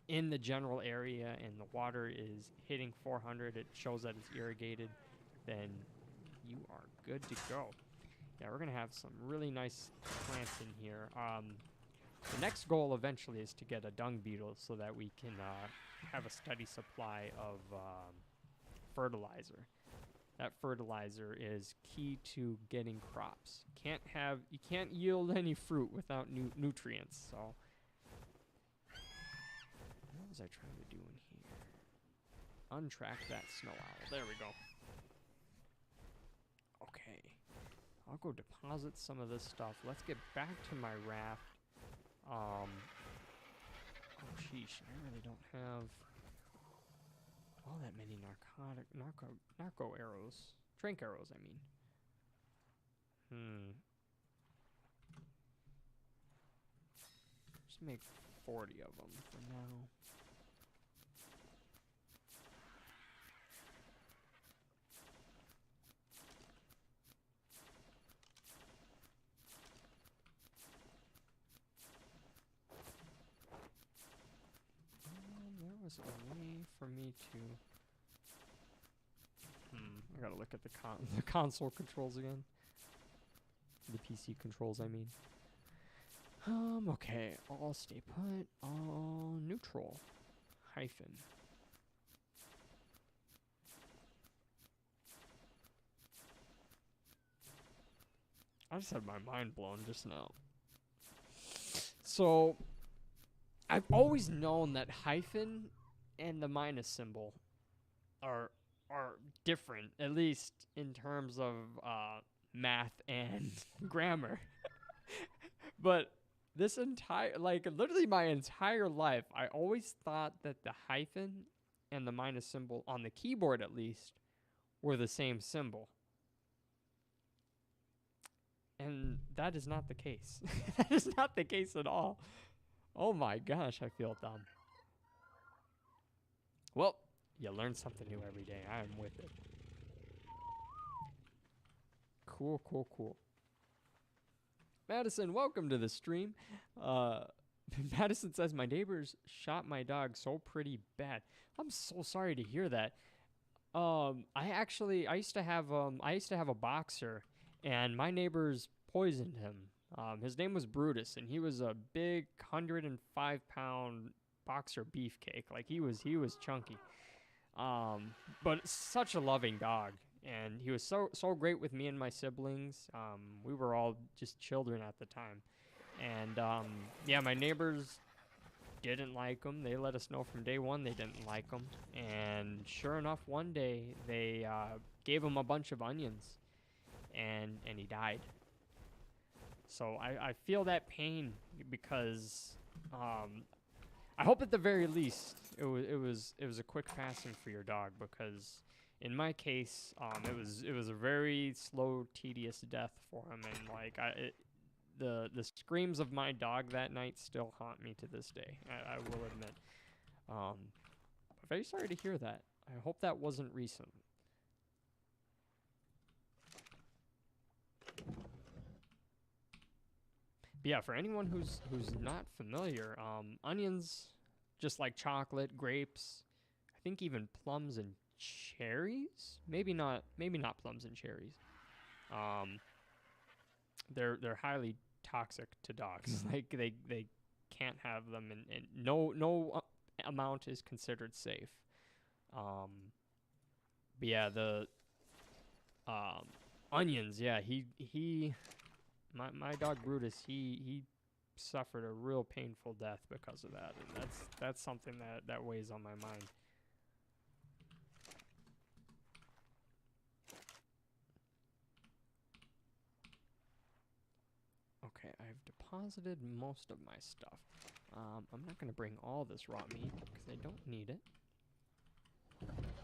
in the general area and the water is hitting 400, it shows that it's irrigated, then you are good to go. Yeah, we're gonna have some really nice plants in here. The next goal eventually is to get a dung beetle so that we can have a steady supply of fertilizer. That fertilizer is key to getting crops. You can't yield any fruit without nutrients. So, what was I trying to do in here? Untrack that snow owl. There we go. Okay, I'll go deposit some of this stuff. Let's get back to my raft. Oh sheesh, I really don't have all that many narco arrows. Trank arrows, I mean. Just make 40 of them for now. There was a way for me to... I gotta look at the console controls again. The PC controls, I mean. Okay. All stay put. All neutral. Hyphen. I just had my mind blown just now. So, I've always known that hyphen and the minus symbol are different, at least in terms of math and grammar. But this literally my entire life, I always thought that the hyphen and the minus symbol on the keyboard, at least, were the same symbol. And that is not the case. That is not the case at all. Oh my gosh, I feel dumb. Well, you learn something new every day. I am with it. Cool, cool, cool. Madison, welcome to the stream. Madison says my neighbors shot my dog so pretty bad. I'm so sorry to hear that. I used to have a boxer, and my neighbors poisoned him. His name was Brutus, and he was a big 105-pound boxer beefcake. Like he was chunky. But such a loving dog, and he was so great with me and my siblings. We were all just children at the time, and yeah, my neighbors didn't like him. They let us know from day one they didn't like him, and sure enough, one day they gave him a bunch of onions, and he died. So I feel that pain because I hope at the very least it was a quick passing for your dog, because in my case it was a very slow, tedious death for him, and like the screams of my dog that night still haunt me to this day. I will admit. Very sorry to hear that. I hope that wasn't recent. But yeah, for anyone who's not familiar, onions, just like chocolate, grapes, I think even plums and cherries. Maybe not plums and cherries. They're highly toxic to dogs. Like they can't have them, and no amount is considered safe. But yeah, the onions. Yeah, my dog Brutus, he suffered a real painful death because of that, and that's something that weighs on my mind. Okay, I've deposited most of my stuff. I'm not gonna bring all this raw meat because I don't need it.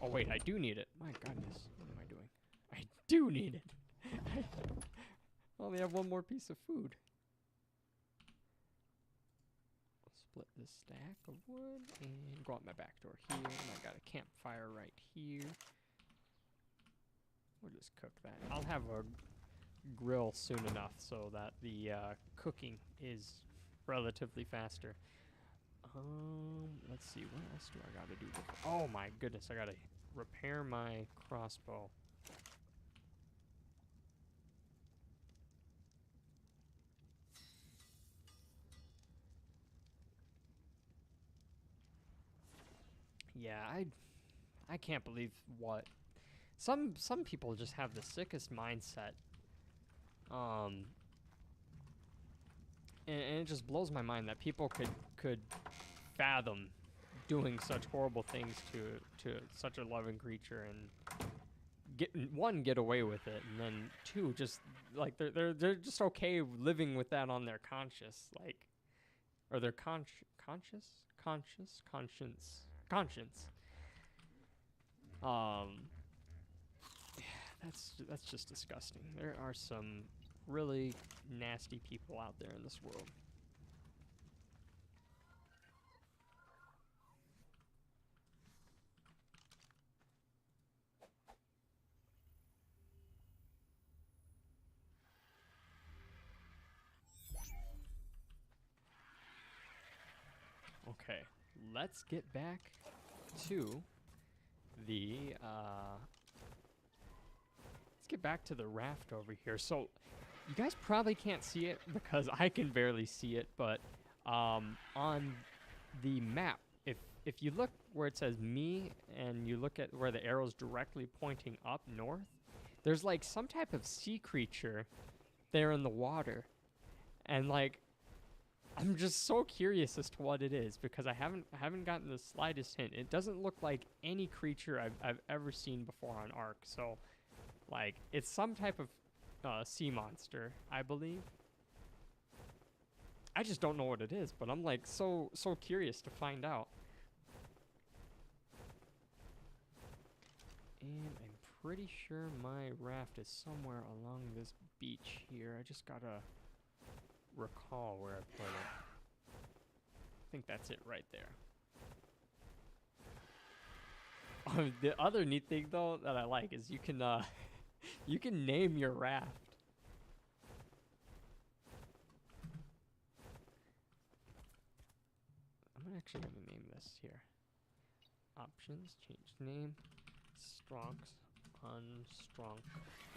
Oh wait, I do need it. My goodness, what am I doing? I do need it. I only have one more piece of food. I'll split this stack of wood and go out my back door here. And I got a campfire right here. We'll just cook that. I'll have a grill soon enough so that the cooking is relatively faster. Let's see, what else do I gotta do? Oh my goodness, I gotta repair my crossbow. Yeah, I can't believe what some people just have the sickest mindset. And it just blows my mind that people could fathom doing such horrible things to such a loving creature, and get away with it, and then two, just like they're just okay living with that on their conscience, like, or their conscience. That's just disgusting. There are some really nasty people out there in this world. Okay, let's get back to the raft over here. So you guys probably can't see it because I can barely see it, but on the map, if you look where it says me and you look at where the arrow's directly pointing up north, there's like some type of sea creature there in the water, and like I'm just so curious as to what it is, because I haven't gotten the slightest hint. It doesn't look like any creature I've ever seen before on ARK. So, like, it's some type of sea monster, I believe. I just don't know what it is, but I'm like so curious to find out. And I'm pretty sure my raft is somewhere along this beach here. I just gotta recall where I put it. I think that's it right there. The other neat thing though that I like is you can you can name your raft. actually going to name this here. Options, change name, Stronk's Unstrunk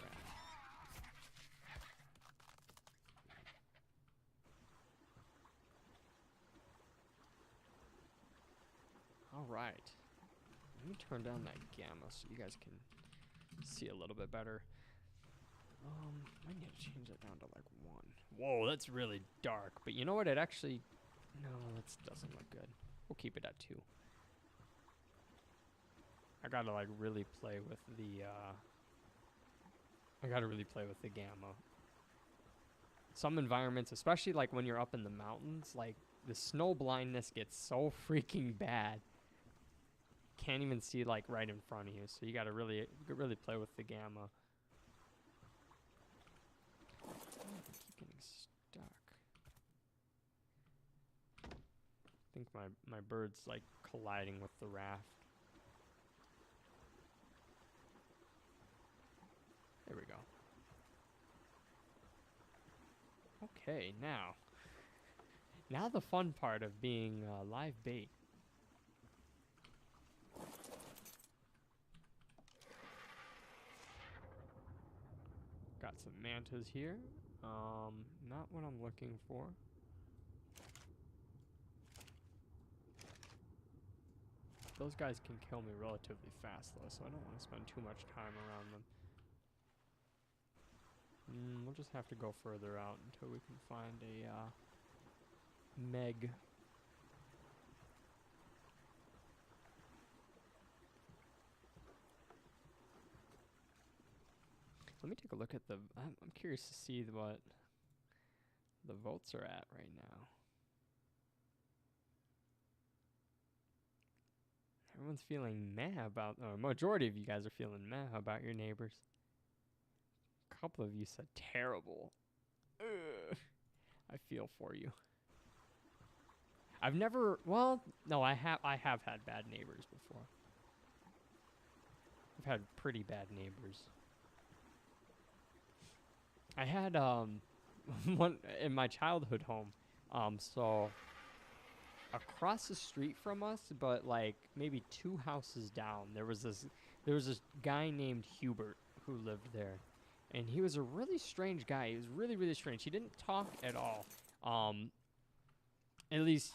Rat. All right. Let me turn down that gamma so you guys can see a little bit better. I need to change that down to like 1. Whoa, that's really dark. But you know what? It actually, no, that doesn't look good. We'll keep it at 2. I gotta like really play with the, gamma. Some environments, especially like when you're up in the mountains, like the snow blindness gets so freaking bad. Can't even see like right in front of you, so you gotta really play with the gamma. I keep getting stuck. I think my bird's like colliding with the raft. There we go. Okay, now the fun part of being live bait. Got some mantas here. Not what I'm looking for. Those guys can kill me relatively fast though, so I don't want to spend too much time around them. We'll just have to go further out until we can find a Meg. Let me take a look at the, I'm curious to see what the votes are at right now. Everyone's feeling meh about, or majority of you guys are feeling meh about your neighbors. A couple of you said terrible. Ugh. I feel for you. I've never, well, no, I have had bad neighbors before. I've had pretty bad neighbors. I had one in my childhood home. So across the street from us, but like maybe 2 houses down, there was this guy named Hubert who lived there, and he was a really strange guy. He was really strange. He didn't talk at all. At least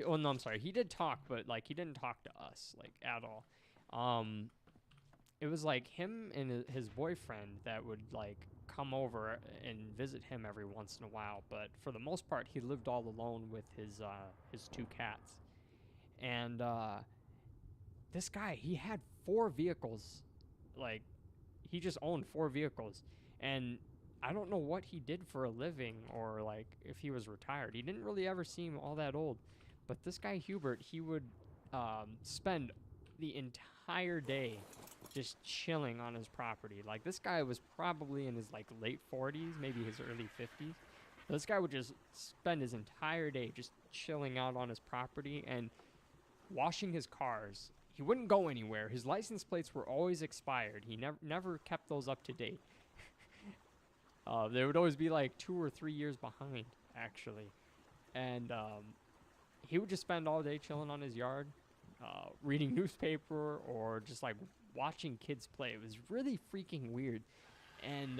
oh no, I'm sorry. He did talk, but like he didn't talk to us like at all. It was like him and his boyfriend that would like come over and visit him every once in a while, but for the most part he lived all alone with his 2 cats. And this guy, he had 4 vehicles. Like he just owned 4 vehicles, and I don't know what he did for a living or like if he was retired. He didn't really ever seem all that old, but this guy Hubert, he would spend the entire day just chilling on his property. Like this guy was probably in his like late 40s, maybe his early 50s. This guy would just spend his entire day just chilling out on his property and washing his cars. He wouldn't go anywhere. His license plates were always expired. He never kept those up to date. They would always be like 2 or 3 years behind, actually. And he would just spend all day chilling on his yard, reading newspaper or just like watching kids play. It was really freaking weird. And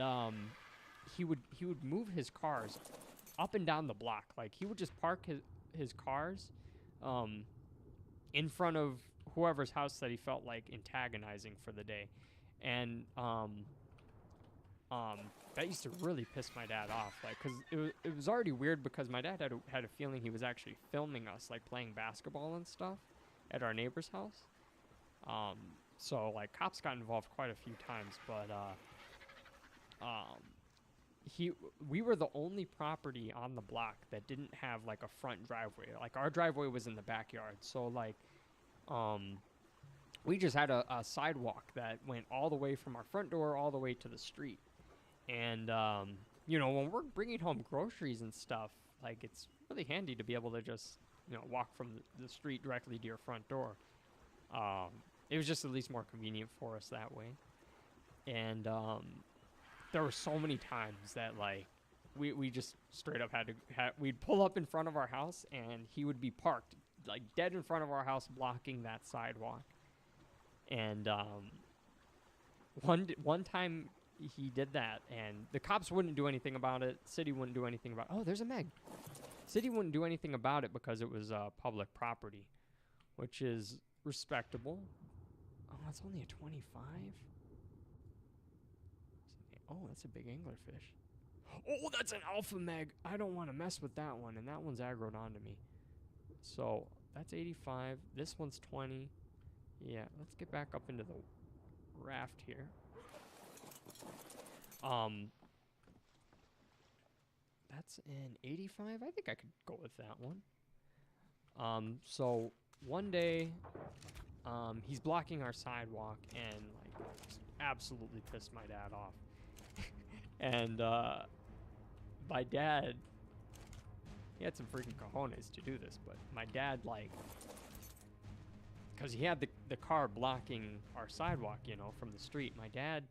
he would move his cars up and down the block. Like he would just park his cars in front of whoever's house that he felt like antagonizing for the day. And that used to really piss my dad off, like, because it was already weird because my dad had a feeling he was actually filming us, like, playing basketball and stuff at our neighbor's house. So, like, cops got involved quite a few times, but we were the only property on the block that didn't have, like, a front driveway. Like, our driveway was in the backyard, so, like, we just had a sidewalk that went all the way from our front door all the way to the street. And, you know, when we're bringing home groceries and stuff, like, it's really handy to be able to just, you know, walk from the street directly to your front door. It was just at least more convenient for us that way. And there were so many times that, like, we just straight up we'd pull up in front of our house, and he would be parked like dead in front of our house, blocking that sidewalk. And one time he did that, and the cops wouldn't do anything about it. City wouldn't do anything about it. Oh, there's a Meg. City wouldn't do anything about it because it was public property, which is respectable. Oh, it's only a 25? Oh, that's a big anglerfish. Oh, that's an alpha Meg. I don't want to mess with that one, and that one's aggroed onto me. So that's 85. This one's 20. Yeah, let's get back up into the raft here. That's an 85. I think I could go with that one. So one day, he's blocking our sidewalk and like absolutely pissed my dad off. And my dad, he had some freaking cojones to do this, but my dad, like, because he had the car blocking our sidewalk, you know, from the street. My dad,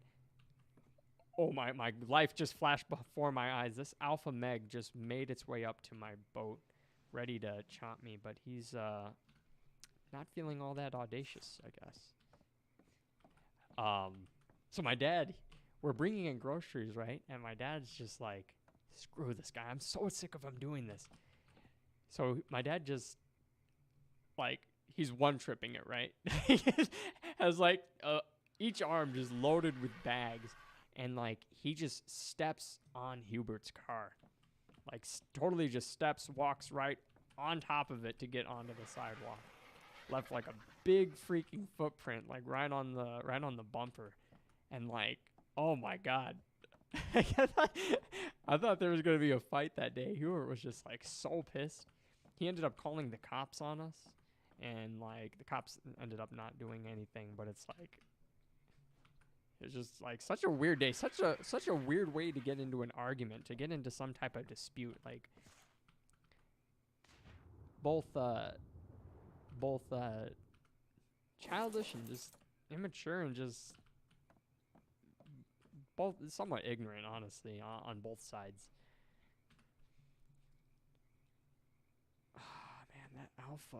oh, my life just flashed before my eyes. This alpha Meg just made its way up to my boat, ready to chomp me, but he's not feeling all that audacious, I guess. So my dad, we're bringing in groceries, right? And my dad's just like, screw this guy. I'm so sick of him doing this. So my dad just, like, he's one-tripping it, right? Has, like, each arm just loaded with bags. And, like, he just steps on Hubert's car. Like, totally just steps, walks right on top of it to get onto the sidewalk. Left, like, a big freaking footprint, like, right on the bumper. And, like, oh, my God. I thought there was going to be a fight that day. Hubert was just, like, so pissed. He ended up calling the cops on us. And, like, the cops ended up not doing anything. But it's, like, it's just, like, such a weird day. Such a weird way to get into an argument. To get into some type of dispute. Like, both childish and just immature and just both somewhat ignorant, honestly, on both sides. Ah, man, that alpha.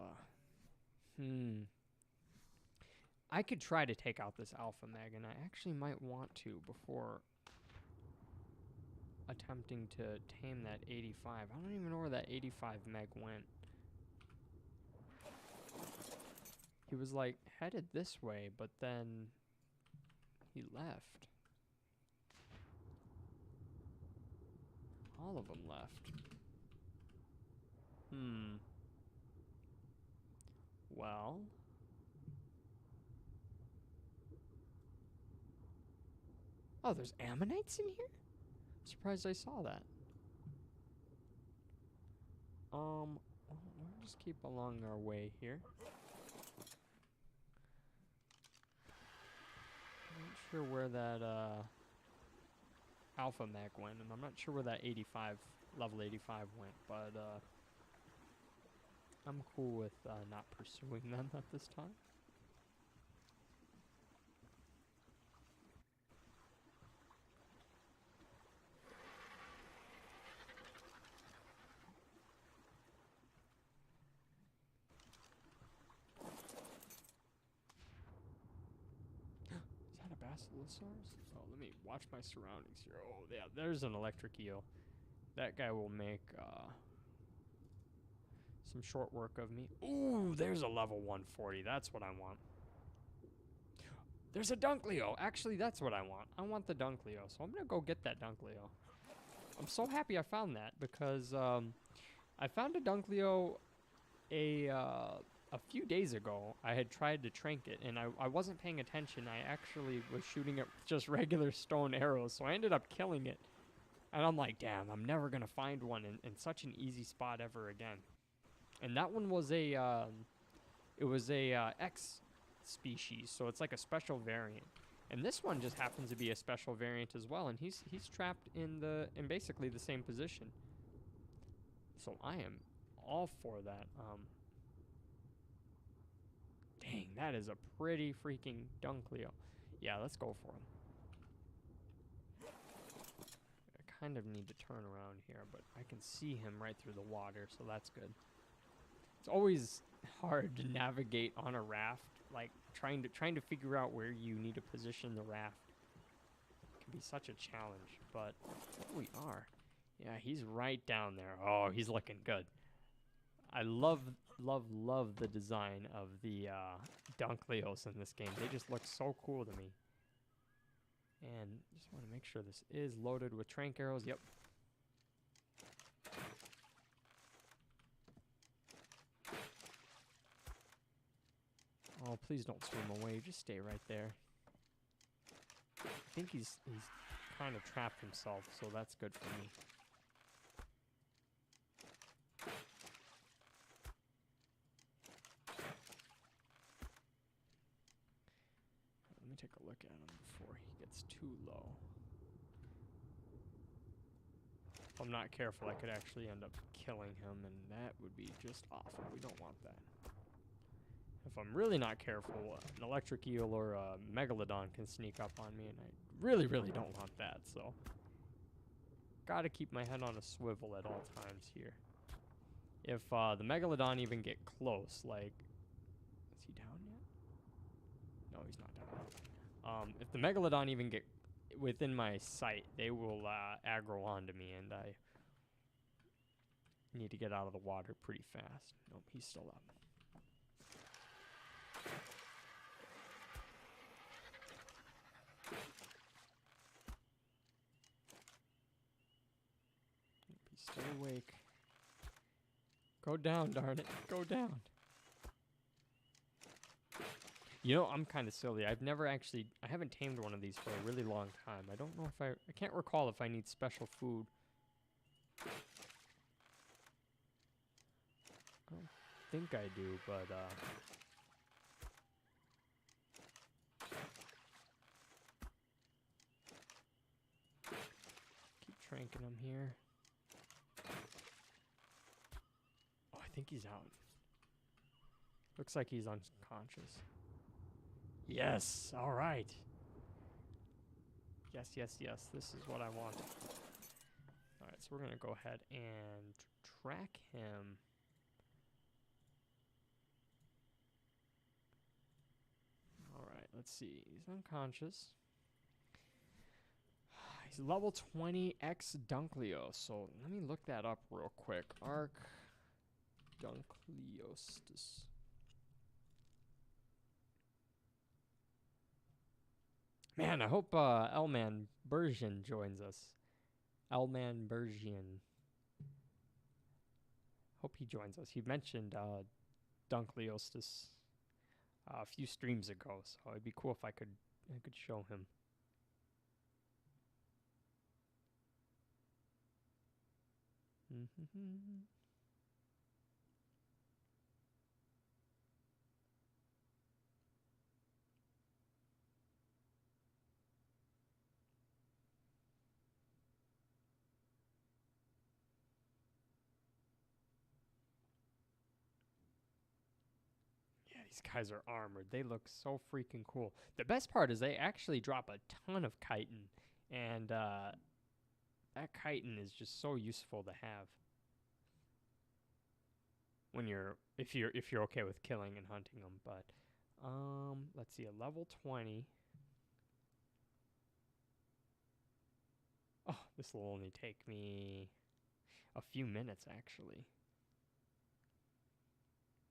I could try to take out this alpha Meg, and I actually might want to before attempting to tame that 85. I don't even know where that 85 Meg went. He was, like, headed this way, but then he left. All of them left. Well. Oh, there's ammonites in here? I'm surprised I saw that. We'll just keep along our way here. I'm not sure where that alpha Meg went, and I'm not sure where that 85, level 85 went, but I'm cool with not pursuing them at this time. Is that a Basilosaurus? Oh, let me watch my surroundings here. Oh, yeah, there's an electric eel. That guy will make some short work of me. Ooh, there's a level 140. That's what I want. There's a Dunkleo. Actually, that's what I want. I want the Dunkleo. So I'm going to go get that Dunkleo. I'm so happy I found that because I found a Dunkleo a few days ago. I had tried to trank it, and I wasn't paying attention. I actually was shooting it with just regular stone arrows, so I ended up killing it. And I'm like, damn, I'm never going to find one in such an easy spot ever again. And that one was it was a X species, so it's like a special variant. And this one just happens to be a special variant as well, and he's trapped in basically the same position. So I am all for that. Dang, that is a pretty freaking Dunkleo. Yeah, let's go for him. Kind of need to turn around here, but I can see him right through the water, so that's good. It's always hard to navigate on a raft, like trying to figure out where you need to position the raft. It can be such a challenge, but here we are. Yeah, he's right down there. Oh, he's looking good. I love the design of the Dunkleos in this game. They just look so cool to me. And just want to make sure this is loaded with trank arrows. Yep. Oh, please don't swim away. Just stay right there. I think he's kind of trapped himself, so that's good for me. Let me take a look at him before he gets too low. If I'm not careful, I could actually end up killing him, and that would be just awful. We don't want that. If I'm really not careful, an electric eel or a megalodon can sneak up on me, and I really, really don't want that, so gotta keep my head on a swivel at all times here. If the megalodon even get close, like, is he down yet? No, he's not down. If the megalodon even get within my sight, they will aggro onto me, and I need to get out of the water pretty fast. Nope, he's still up. He's still awake. Go down, darn it. Go down. You know, I'm kind of silly. I haven't tamed one of these for a really long time. I don't know if I can't recall if I need special food. I don't think I do, but keep tranking him here. Oh, I think he's out. Looks like he's unconscious. Yes, all right. Yes, yes, yes, this is what I want. All right, so we're gonna go ahead and track him. All right, let's see, he's unconscious. He's level 20 X Dunkleos, so let me look that up real quick. ARK Dunkleostus. Man, I hope Elman Bergian joins us. Elman Bergian. Hope he joins us. He mentioned Dunkleostus a few streams ago, so it'd be cool if I could show him. These guys are armored. They look so freaking cool. The best part is they actually drop a ton of chitin, and that chitin is just so useful to have when if you're okay with killing and hunting them. But let's see, a level 20. Oh, this will only take me a few minutes actually.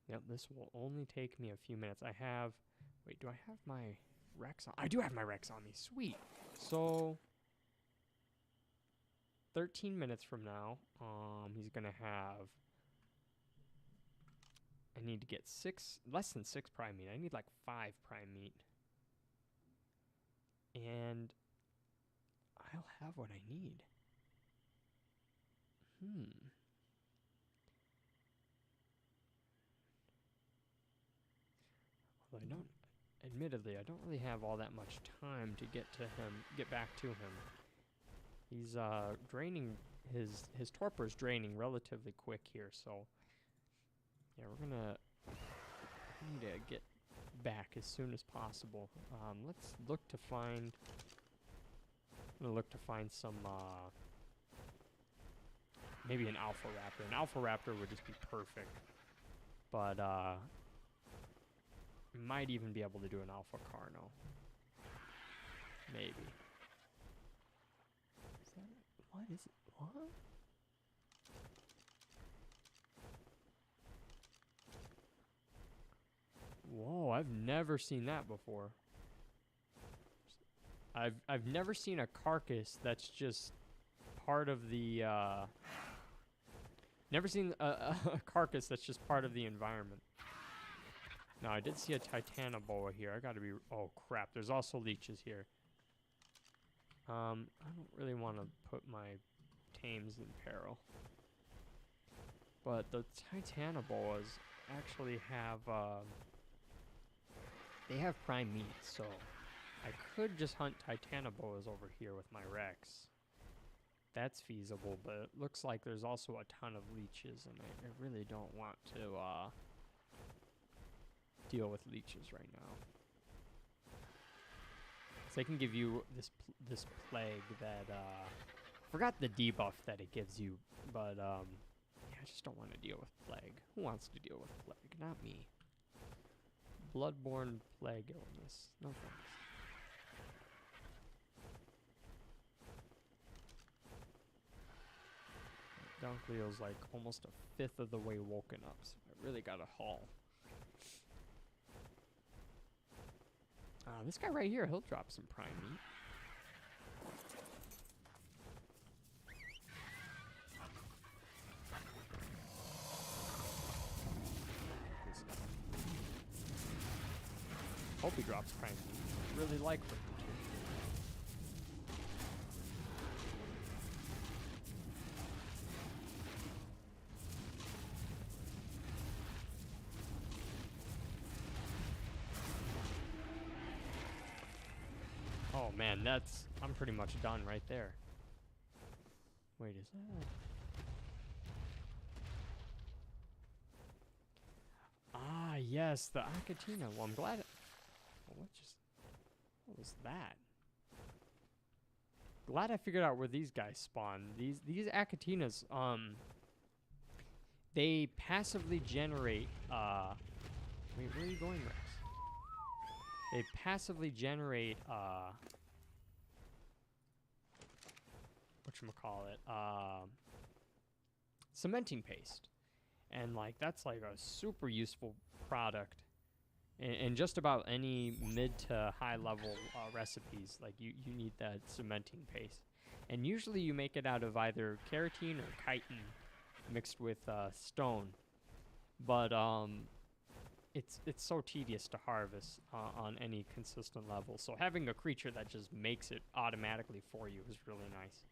Yep, this will only take me a few minutes. I have, wait, do I have my Rex on? I do have my Rex on me, sweet. So, 13 minutes from now, he's gonna have, I need to get less than 6 prime meat. I need like 5 prime meat. And I'll have what I need. Although admittedly, I don't really have all that much time to get back to him. He's draining, his torpor's draining relatively quick here, so yeah, we need to get back as soon as possible. Let's look to find, I'm gonna look to find some, maybe an alpha raptor. An alpha raptor would just be perfect. But might even be able to do an alpha carno. Maybe. Is that it? What is it? What? Whoa, I've never seen that before. I've never seen a carcass that's just part of the never seen a carcass that's just part of the environment. Now I did see a titanoboa here. I gotta be, oh crap, there's also leeches here. I don't really want to put my tames in peril. But the titanoboas actually have they have prime meat, so I could just hunt titanoboas over here with my Rex. That's feasible, but it looks like there's also a ton of leeches, and I really don't want to deal with leeches right now. So they can give you this plague that forgot the debuff that it gives you, but yeah, I just don't want to deal with plague. Who wants to deal with plague? Not me. Bloodborne plague illness. No thanks. Dunkleo's like almost a fifth of the way woken up, so I really gotta haul. This guy right here, he'll drop some prime meat. Hope he drops prime meat. Really like him too. Oh man, I'm pretty much done right there. Wait, is that? Ah, yes, the Akatina. Well, I'm glad. What was that? Glad I figured out where these guys spawn. These Akatinas, they passively generate, wait, where are you going, Rex? They passively generate, whatchamacallit, cementing paste. And, like, that's, like, a super useful product in just about any mid to high level recipes. Like, you need that cementing paste. And usually you make it out of either carotene or chitin mixed with stone. But, it's so tedious to harvest on any consistent level. So having a creature that just makes it automatically for you is really nice.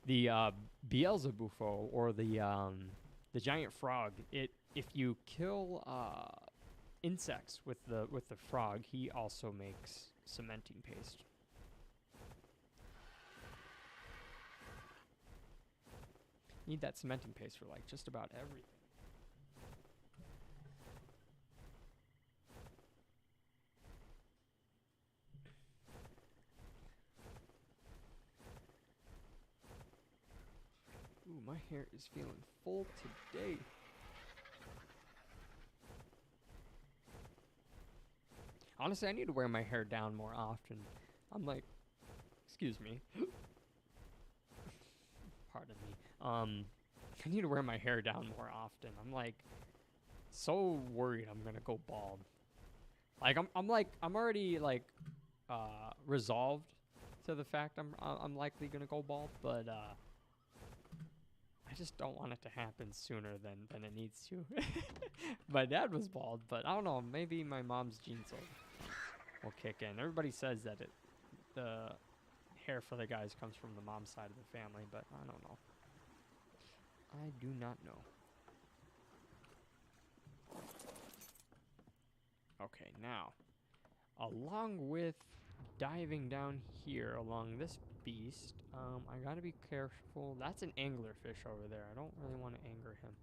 The Beelzebufo, or the giant frog, if you kill insects with the frog, he also makes cementing paste. Need that cementing paste for like just about everything. Ooh, my hair is feeling full today. Honestly, I need to wear my hair down more often. I'm like, excuse me. Pardon me. I need to wear my hair down more often. I'm like so worried I'm gonna go bald. Like I'm already like resolved to the fact I'm likely gonna go bald, but I just don't want it to happen sooner than it needs to. My dad was bald, but I don't know, maybe my mom's genes will kick in. Everybody says that the hair for the guys comes from the mom's side of the family, but I don't know. I do not know. Okay, now, along with diving down here along this beast, I gotta be careful. That's an anglerfish over there. I don't really want to anger him.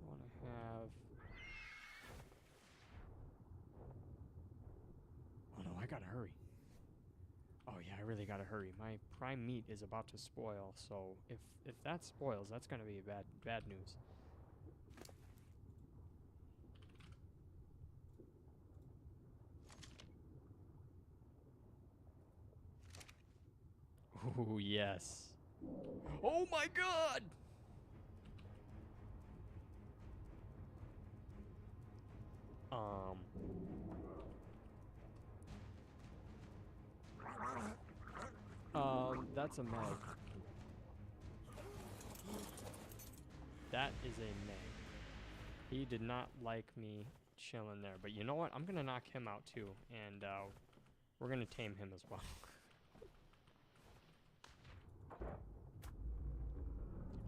I want to have... Oh no, I gotta hurry. Oh yeah, I really gotta hurry. My prime meat is about to spoil, so if that spoils, that's gonna be bad news. Ooh, yes. Oh my god! Um. That's a Meg. That is a Meg. He did not like me chilling there, but you know what? I'm gonna knock him out too, and we're gonna tame him as well.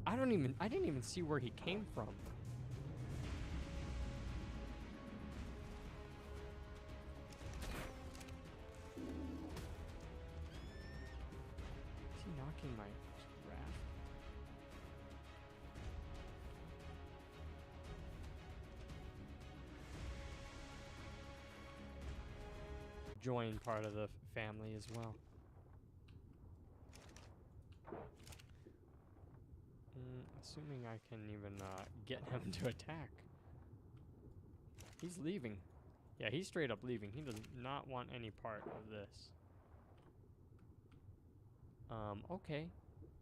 I didn't even see where he came from. Is he knocking my raft? Join part of the family as well. Assuming I can even get him to attack. He's leaving. Yeah, he's straight up leaving. He does not want any part of this. Okay.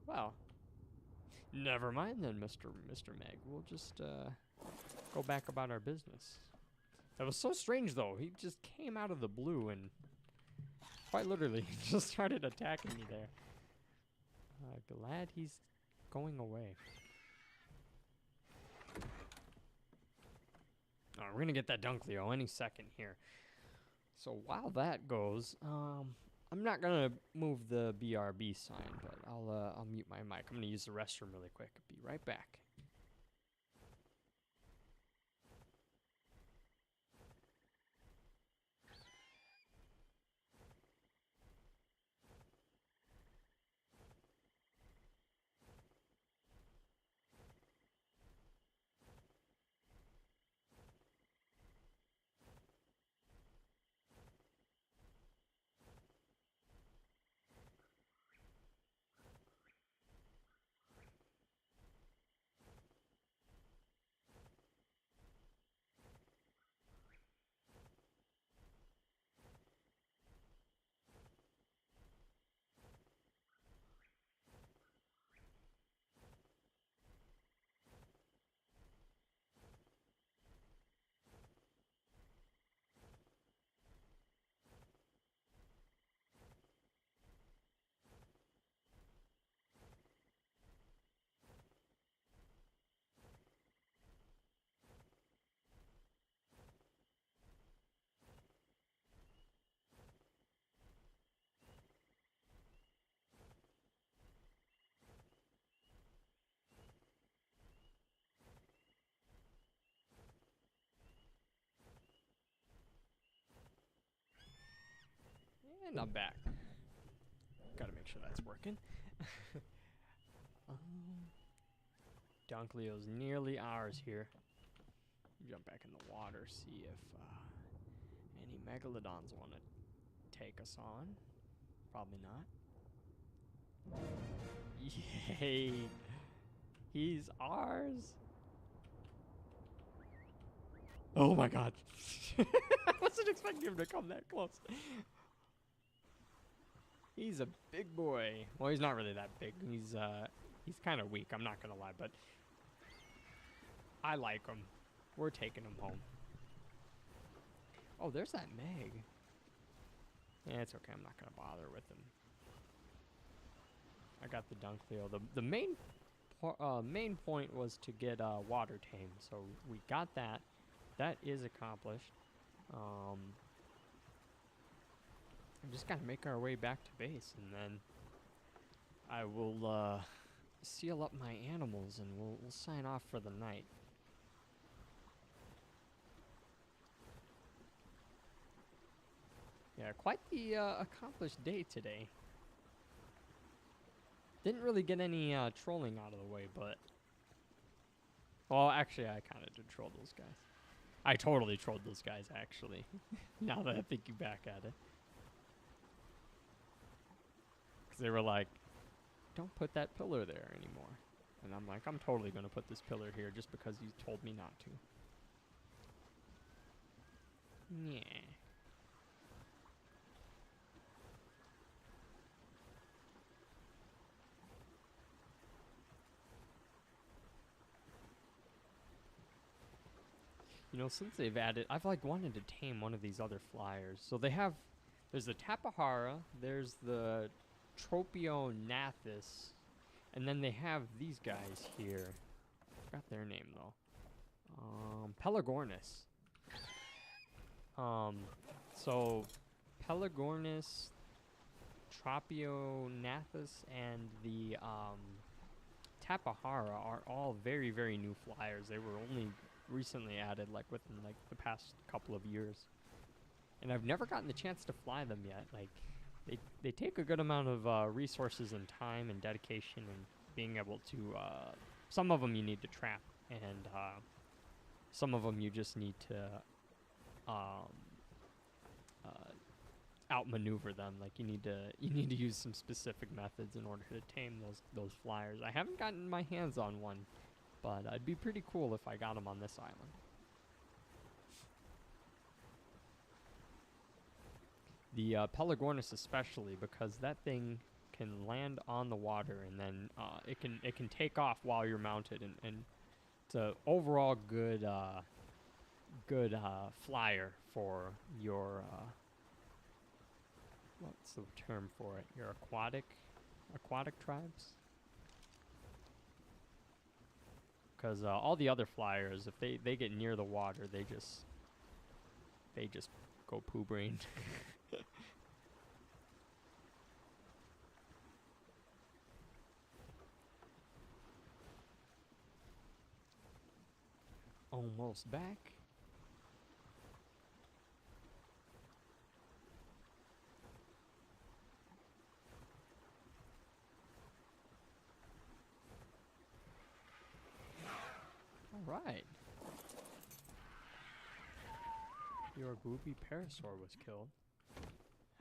Well, never mind then, Mr. Meg. We'll just go back about our business. That was so strange, though. He just came out of the blue and quite literally just started attacking me there. Glad he's going away. Alright, we're gonna get that Dunkleo any second here. So while that goes, I'm not gonna move the BRB sign, but I'll mute my mic. I'm gonna use the restroom really quick. Be right back. And I'm back. Gotta make sure that's working. Dunkleo's nearly ours here. Jump back in the water, see if any megalodons want to take us on. Probably not. Yay! He's ours. Oh my god. I wasn't expecting him to come that close. He's a big boy. Well, he's not really that big. He's kind of weak, I'm not gonna lie, but I like him. We're taking him home. Oh, there's that Meg. Yeah, it's okay. I'm not gonna bother with him. I got the Dunkleo. The main point was to get water tame, so we got that. That is accomplished. We just gotta make our way back to base, and then I will seal up my animals, and we'll sign off for the night. Yeah, quite the accomplished day today. Didn't really get any trolling out of the way, but... Well, actually, I kind of did troll those guys. I totally trolled those guys, actually. Now that I think back at it. 'Cause they were like, don't put that pillar there anymore. And I'm like, I'm totally going to put this pillar here just because you told me not to. Yeah. You know, since they've added, I've like wanted to tame one of these other flyers. So they have, there's the Tapahara, there's the Tropionathus, and then they have these guys here. Forgot their name though. Pelagornis. So Pelagornis, Tropionathus, and the Tapahara are all very, very new flyers. They were only recently added, like within like the past couple of years, and I've never gotten the chance to fly them yet. Like they take a good amount of resources and time and dedication, and being able to some of them you need to trap, and some of them you just need to outmaneuver them. Like you need to use some specific methods in order to tame those flyers. I haven't gotten my hands on one, but it'd be pretty cool if I got them on this island. The Pelagornis especially, because that thing can land on the water, and then it can take off while you're mounted, and it's a overall good flyer for your what's the term for it? Your aquatic tribes. Because all the other flyers, if they get near the water, they just go poo brained. Almost back. All right. Your booby parasaur was killed.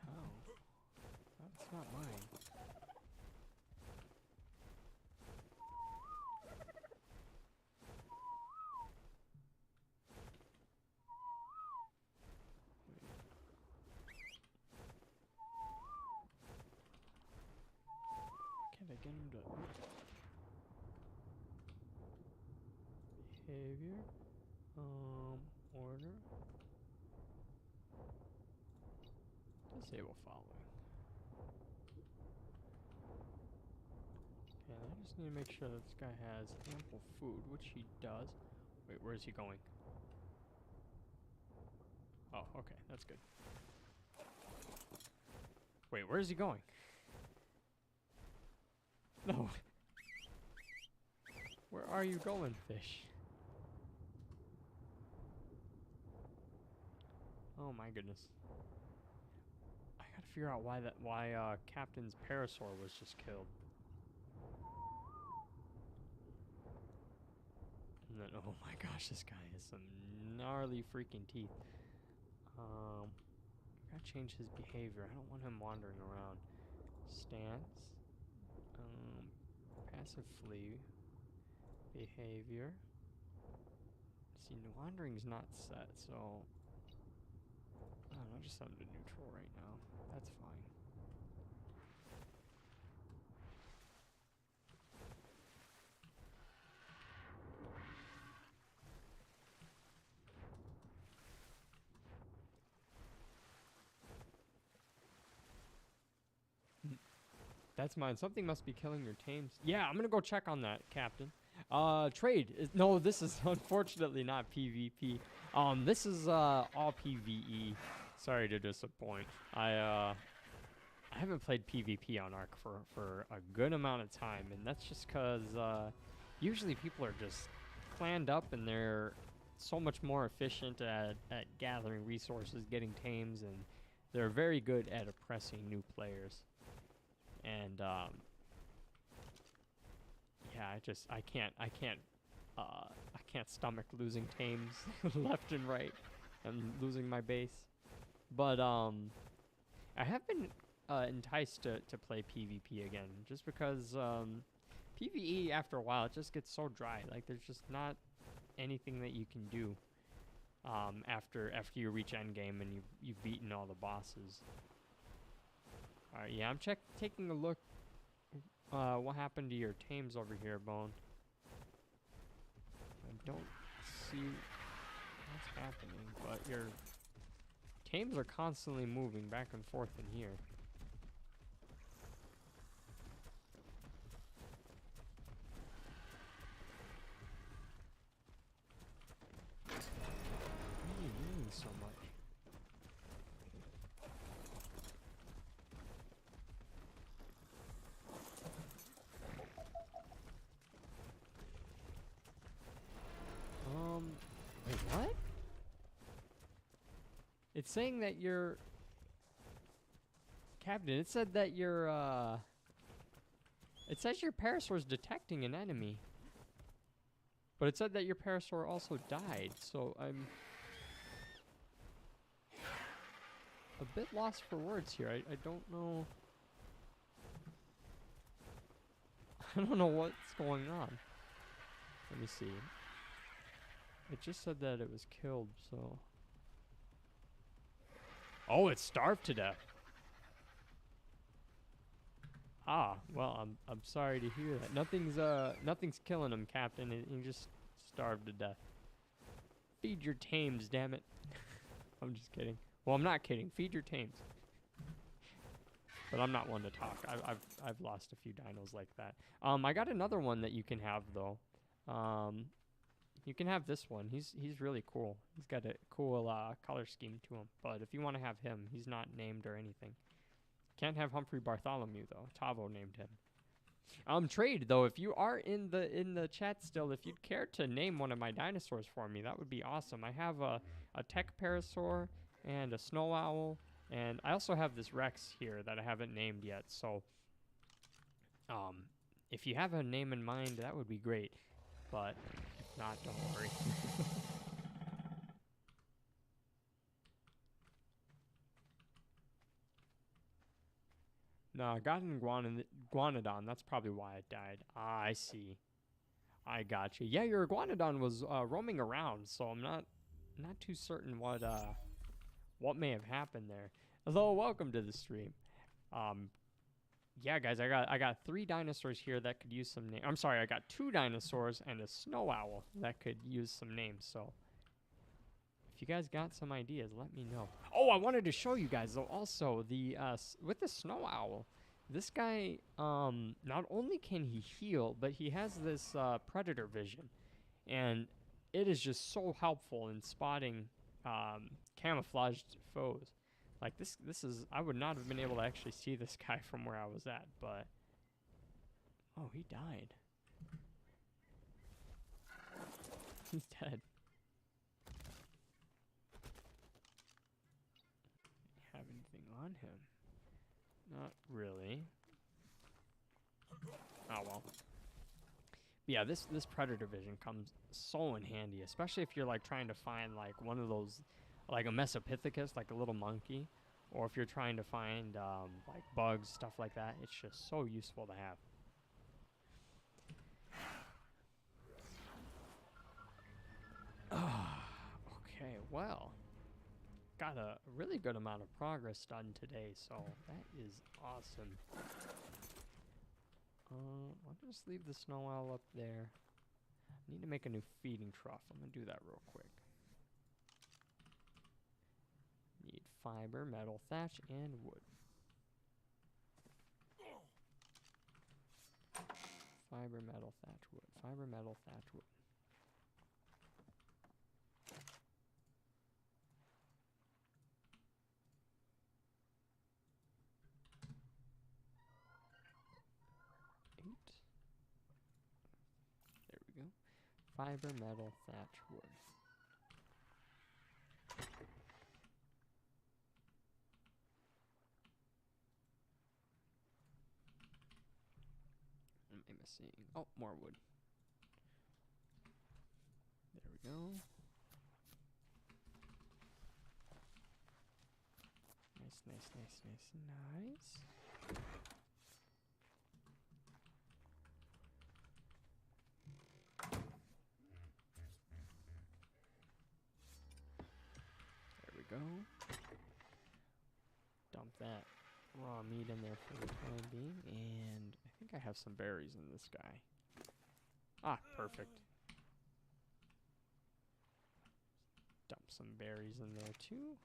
How? That's not mine. Can I get him to behavior? Order. Disable following. And I just need to make sure that this guy has ample food, which he does. Wait, where is he going? Oh, okay, that's good. Wait, where is he going? No. Where are you going, fish? Oh my goodness. I gotta figure out why Captain's parasaur was just killed. And then, oh my gosh, this guy has some gnarly freaking teeth. Gotta change his behavior. I don't want him wandering around. Stance. Passive flee. Behavior. See, wandering's not set, so I don't know, just set him to neutral right now. That's fine. That's mine. Something must be killing your tames. Yeah, I'm gonna go check on that, Captain. Trade. No, this is unfortunately not PvP. This is all PvE. Sorry to disappoint. I haven't played PvP on ARK for a good amount of time, and that's just because usually people are just claned up, and they're so much more efficient at gathering resources, getting tames, and they're very good at oppressing new players. And yeah, I can't stomach losing tames left and right and losing my base. But I have been enticed to play PvP again, just because PvE after a while it just gets so dry. Like there's just not anything that you can do after you reach endgame and you've beaten all the bosses. All right, yeah, I'm taking a look. What happened to your tames over here, Bone? I don't see what's happening, but your tames are constantly moving back and forth in here. What are you doing so much? Wait, what? It's saying that you're... Captain, it said that you're, it says your parasaur's detecting an enemy. But it said that your parasaur also died, so I'm... a bit lost for words here. I don't know... I don't know what's going on. Let me see. It just said that it was killed, so... Oh, it's starved to death. Ah, well, I'm sorry to hear that. Nothing's killing him, Captain. He just starved to death. Feed your tames, damn it. I'm just kidding. Well, I'm not kidding. Feed your tames. But I'm not one to talk. I've lost a few dinos like that. I got another one that you can have though. You can have this one. He's really cool. He's got a cool color scheme to him. But if you want to have him, he's not named or anything. Can't have Humphrey Bartholomew though. Tavo named him. Trade though, if you are in the chat still, if you'd care to name one of my dinosaurs for me, that would be awesome. I have a tech parasaur and a snow owl, and I also have this Rex here that I haven't named yet. So, if you have a name in mind, that would be great. But if not, don't worry. No, I got an iguanodon. That's probably why it died. Ah, I see. I got you. Yeah, your iguanodon was roaming around, so I'm not too certain what may have happened there. Hello, welcome to the stream. Yeah, guys, I got 3 dinosaurs here that could use some names. I'm sorry, I got 2 dinosaurs and a snow owl that could use some names. So if you guys got some ideas, let me know. Oh, I wanted to show you guys though. Also, with the snow owl, this guy not only can he heal, but he has this predator vision, and it is just so helpful in spotting camouflaged foes. Like this is, I would not have been able to actually see this guy from where I was at, but oh, he died. He's dead. Have anything on him? Not really. Oh well. But yeah, this predator vision comes so in handy, especially if you're like trying to find like one of those, like a Mesopithecus, like a little monkey, or if you're trying to find like bugs, stuff like that. It's just so useful to have. Okay, well, got a really good amount of progress done today, so that is awesome. I'll just leave the snow owl up there. I need to make a new feeding trough. I'm gonna do that real quick. Need fiber, metal, thatch, and wood. Fiber, metal, thatch, wood. Fiber, metal, thatch, wood. There we go. Fiber, metal, thatch, wood. What am I missing? Oh, more wood. There we go. Nice, nice, nice, nice. There we go. Dump that raw meat in there for the time being, and I think I have some berries in this guy. Ah, perfect. Dump some berries in there too.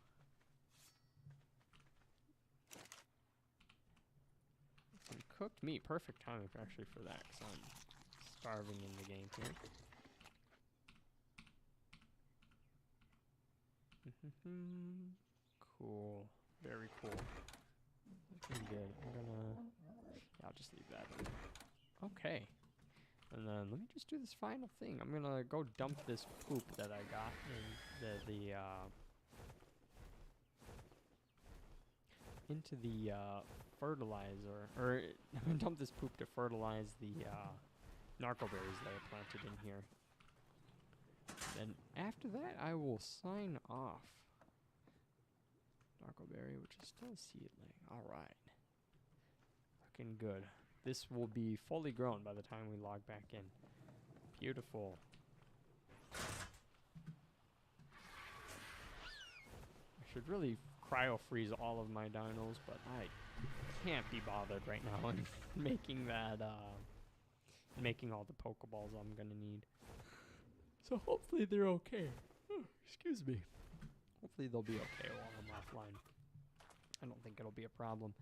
Some cooked meat, perfect timing actually for that, because I'm starving in the game here. Cool, very cool. Looking good. I'll just leave that in there. Okay. And then let me just do this final thing. I'm gonna go dump this poop that I got into the fertilizer, or I'm gonna dump this poop to fertilize the narco berries that I planted in here. Then after that, I will sign off. Narco berry, which is still seedling. All right, looking good. This will be fully grown by the time we log back in. Beautiful. I should really cryo freeze all of my dinos, but I can't be bothered right now in making that, making all the Pokeballs I'm gonna need. So hopefully they're okay. Oh, excuse me. Hopefully they'll be okay while I'm offline. I don't think it'll be a problem.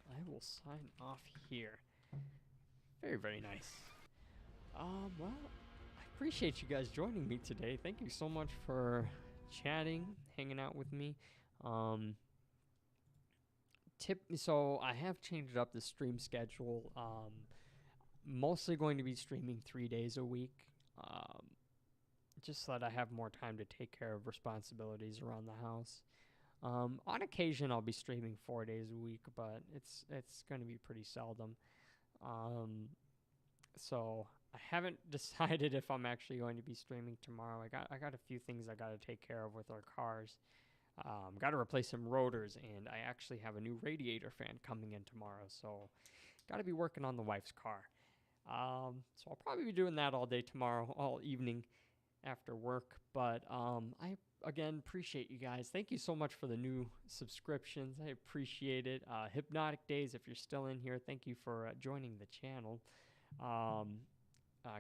I will sign off here. Very, very nice. Well, I appreciate you guys joining me today. Thank you so much for chatting, hanging out with me. So I have changed up the stream schedule. Mostly going to be streaming 3 days a week. Just so that I have more time to take care of responsibilities around the house. On occasion, I'll be streaming 4 days a week, but it's going to be pretty seldom. So I haven't decided if I'm actually going to be streaming tomorrow. I got a few things I got to take care of with our cars. Got to replace some rotors, and I actually have a new radiator fan coming in tomorrow. So got to be working on the wife's car. So I'll probably be doing that all day tomorrow, all evening after work. But I again appreciate you guys. Thank you so much for the new subscriptions. I appreciate it. Hypnotic Days, if you're still in here, thank you for joining the channel.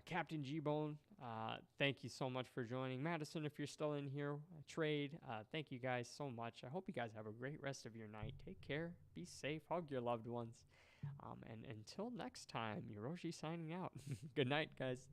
Captain G-Bone, thank you so much for joining. Madison, if you're still in here. Trade, thank you guys so much. I hope you guys have a great rest of your night. Take care. Be safe. Hug your loved ones. And until next time, Yoroshi signing out. Good night, guys.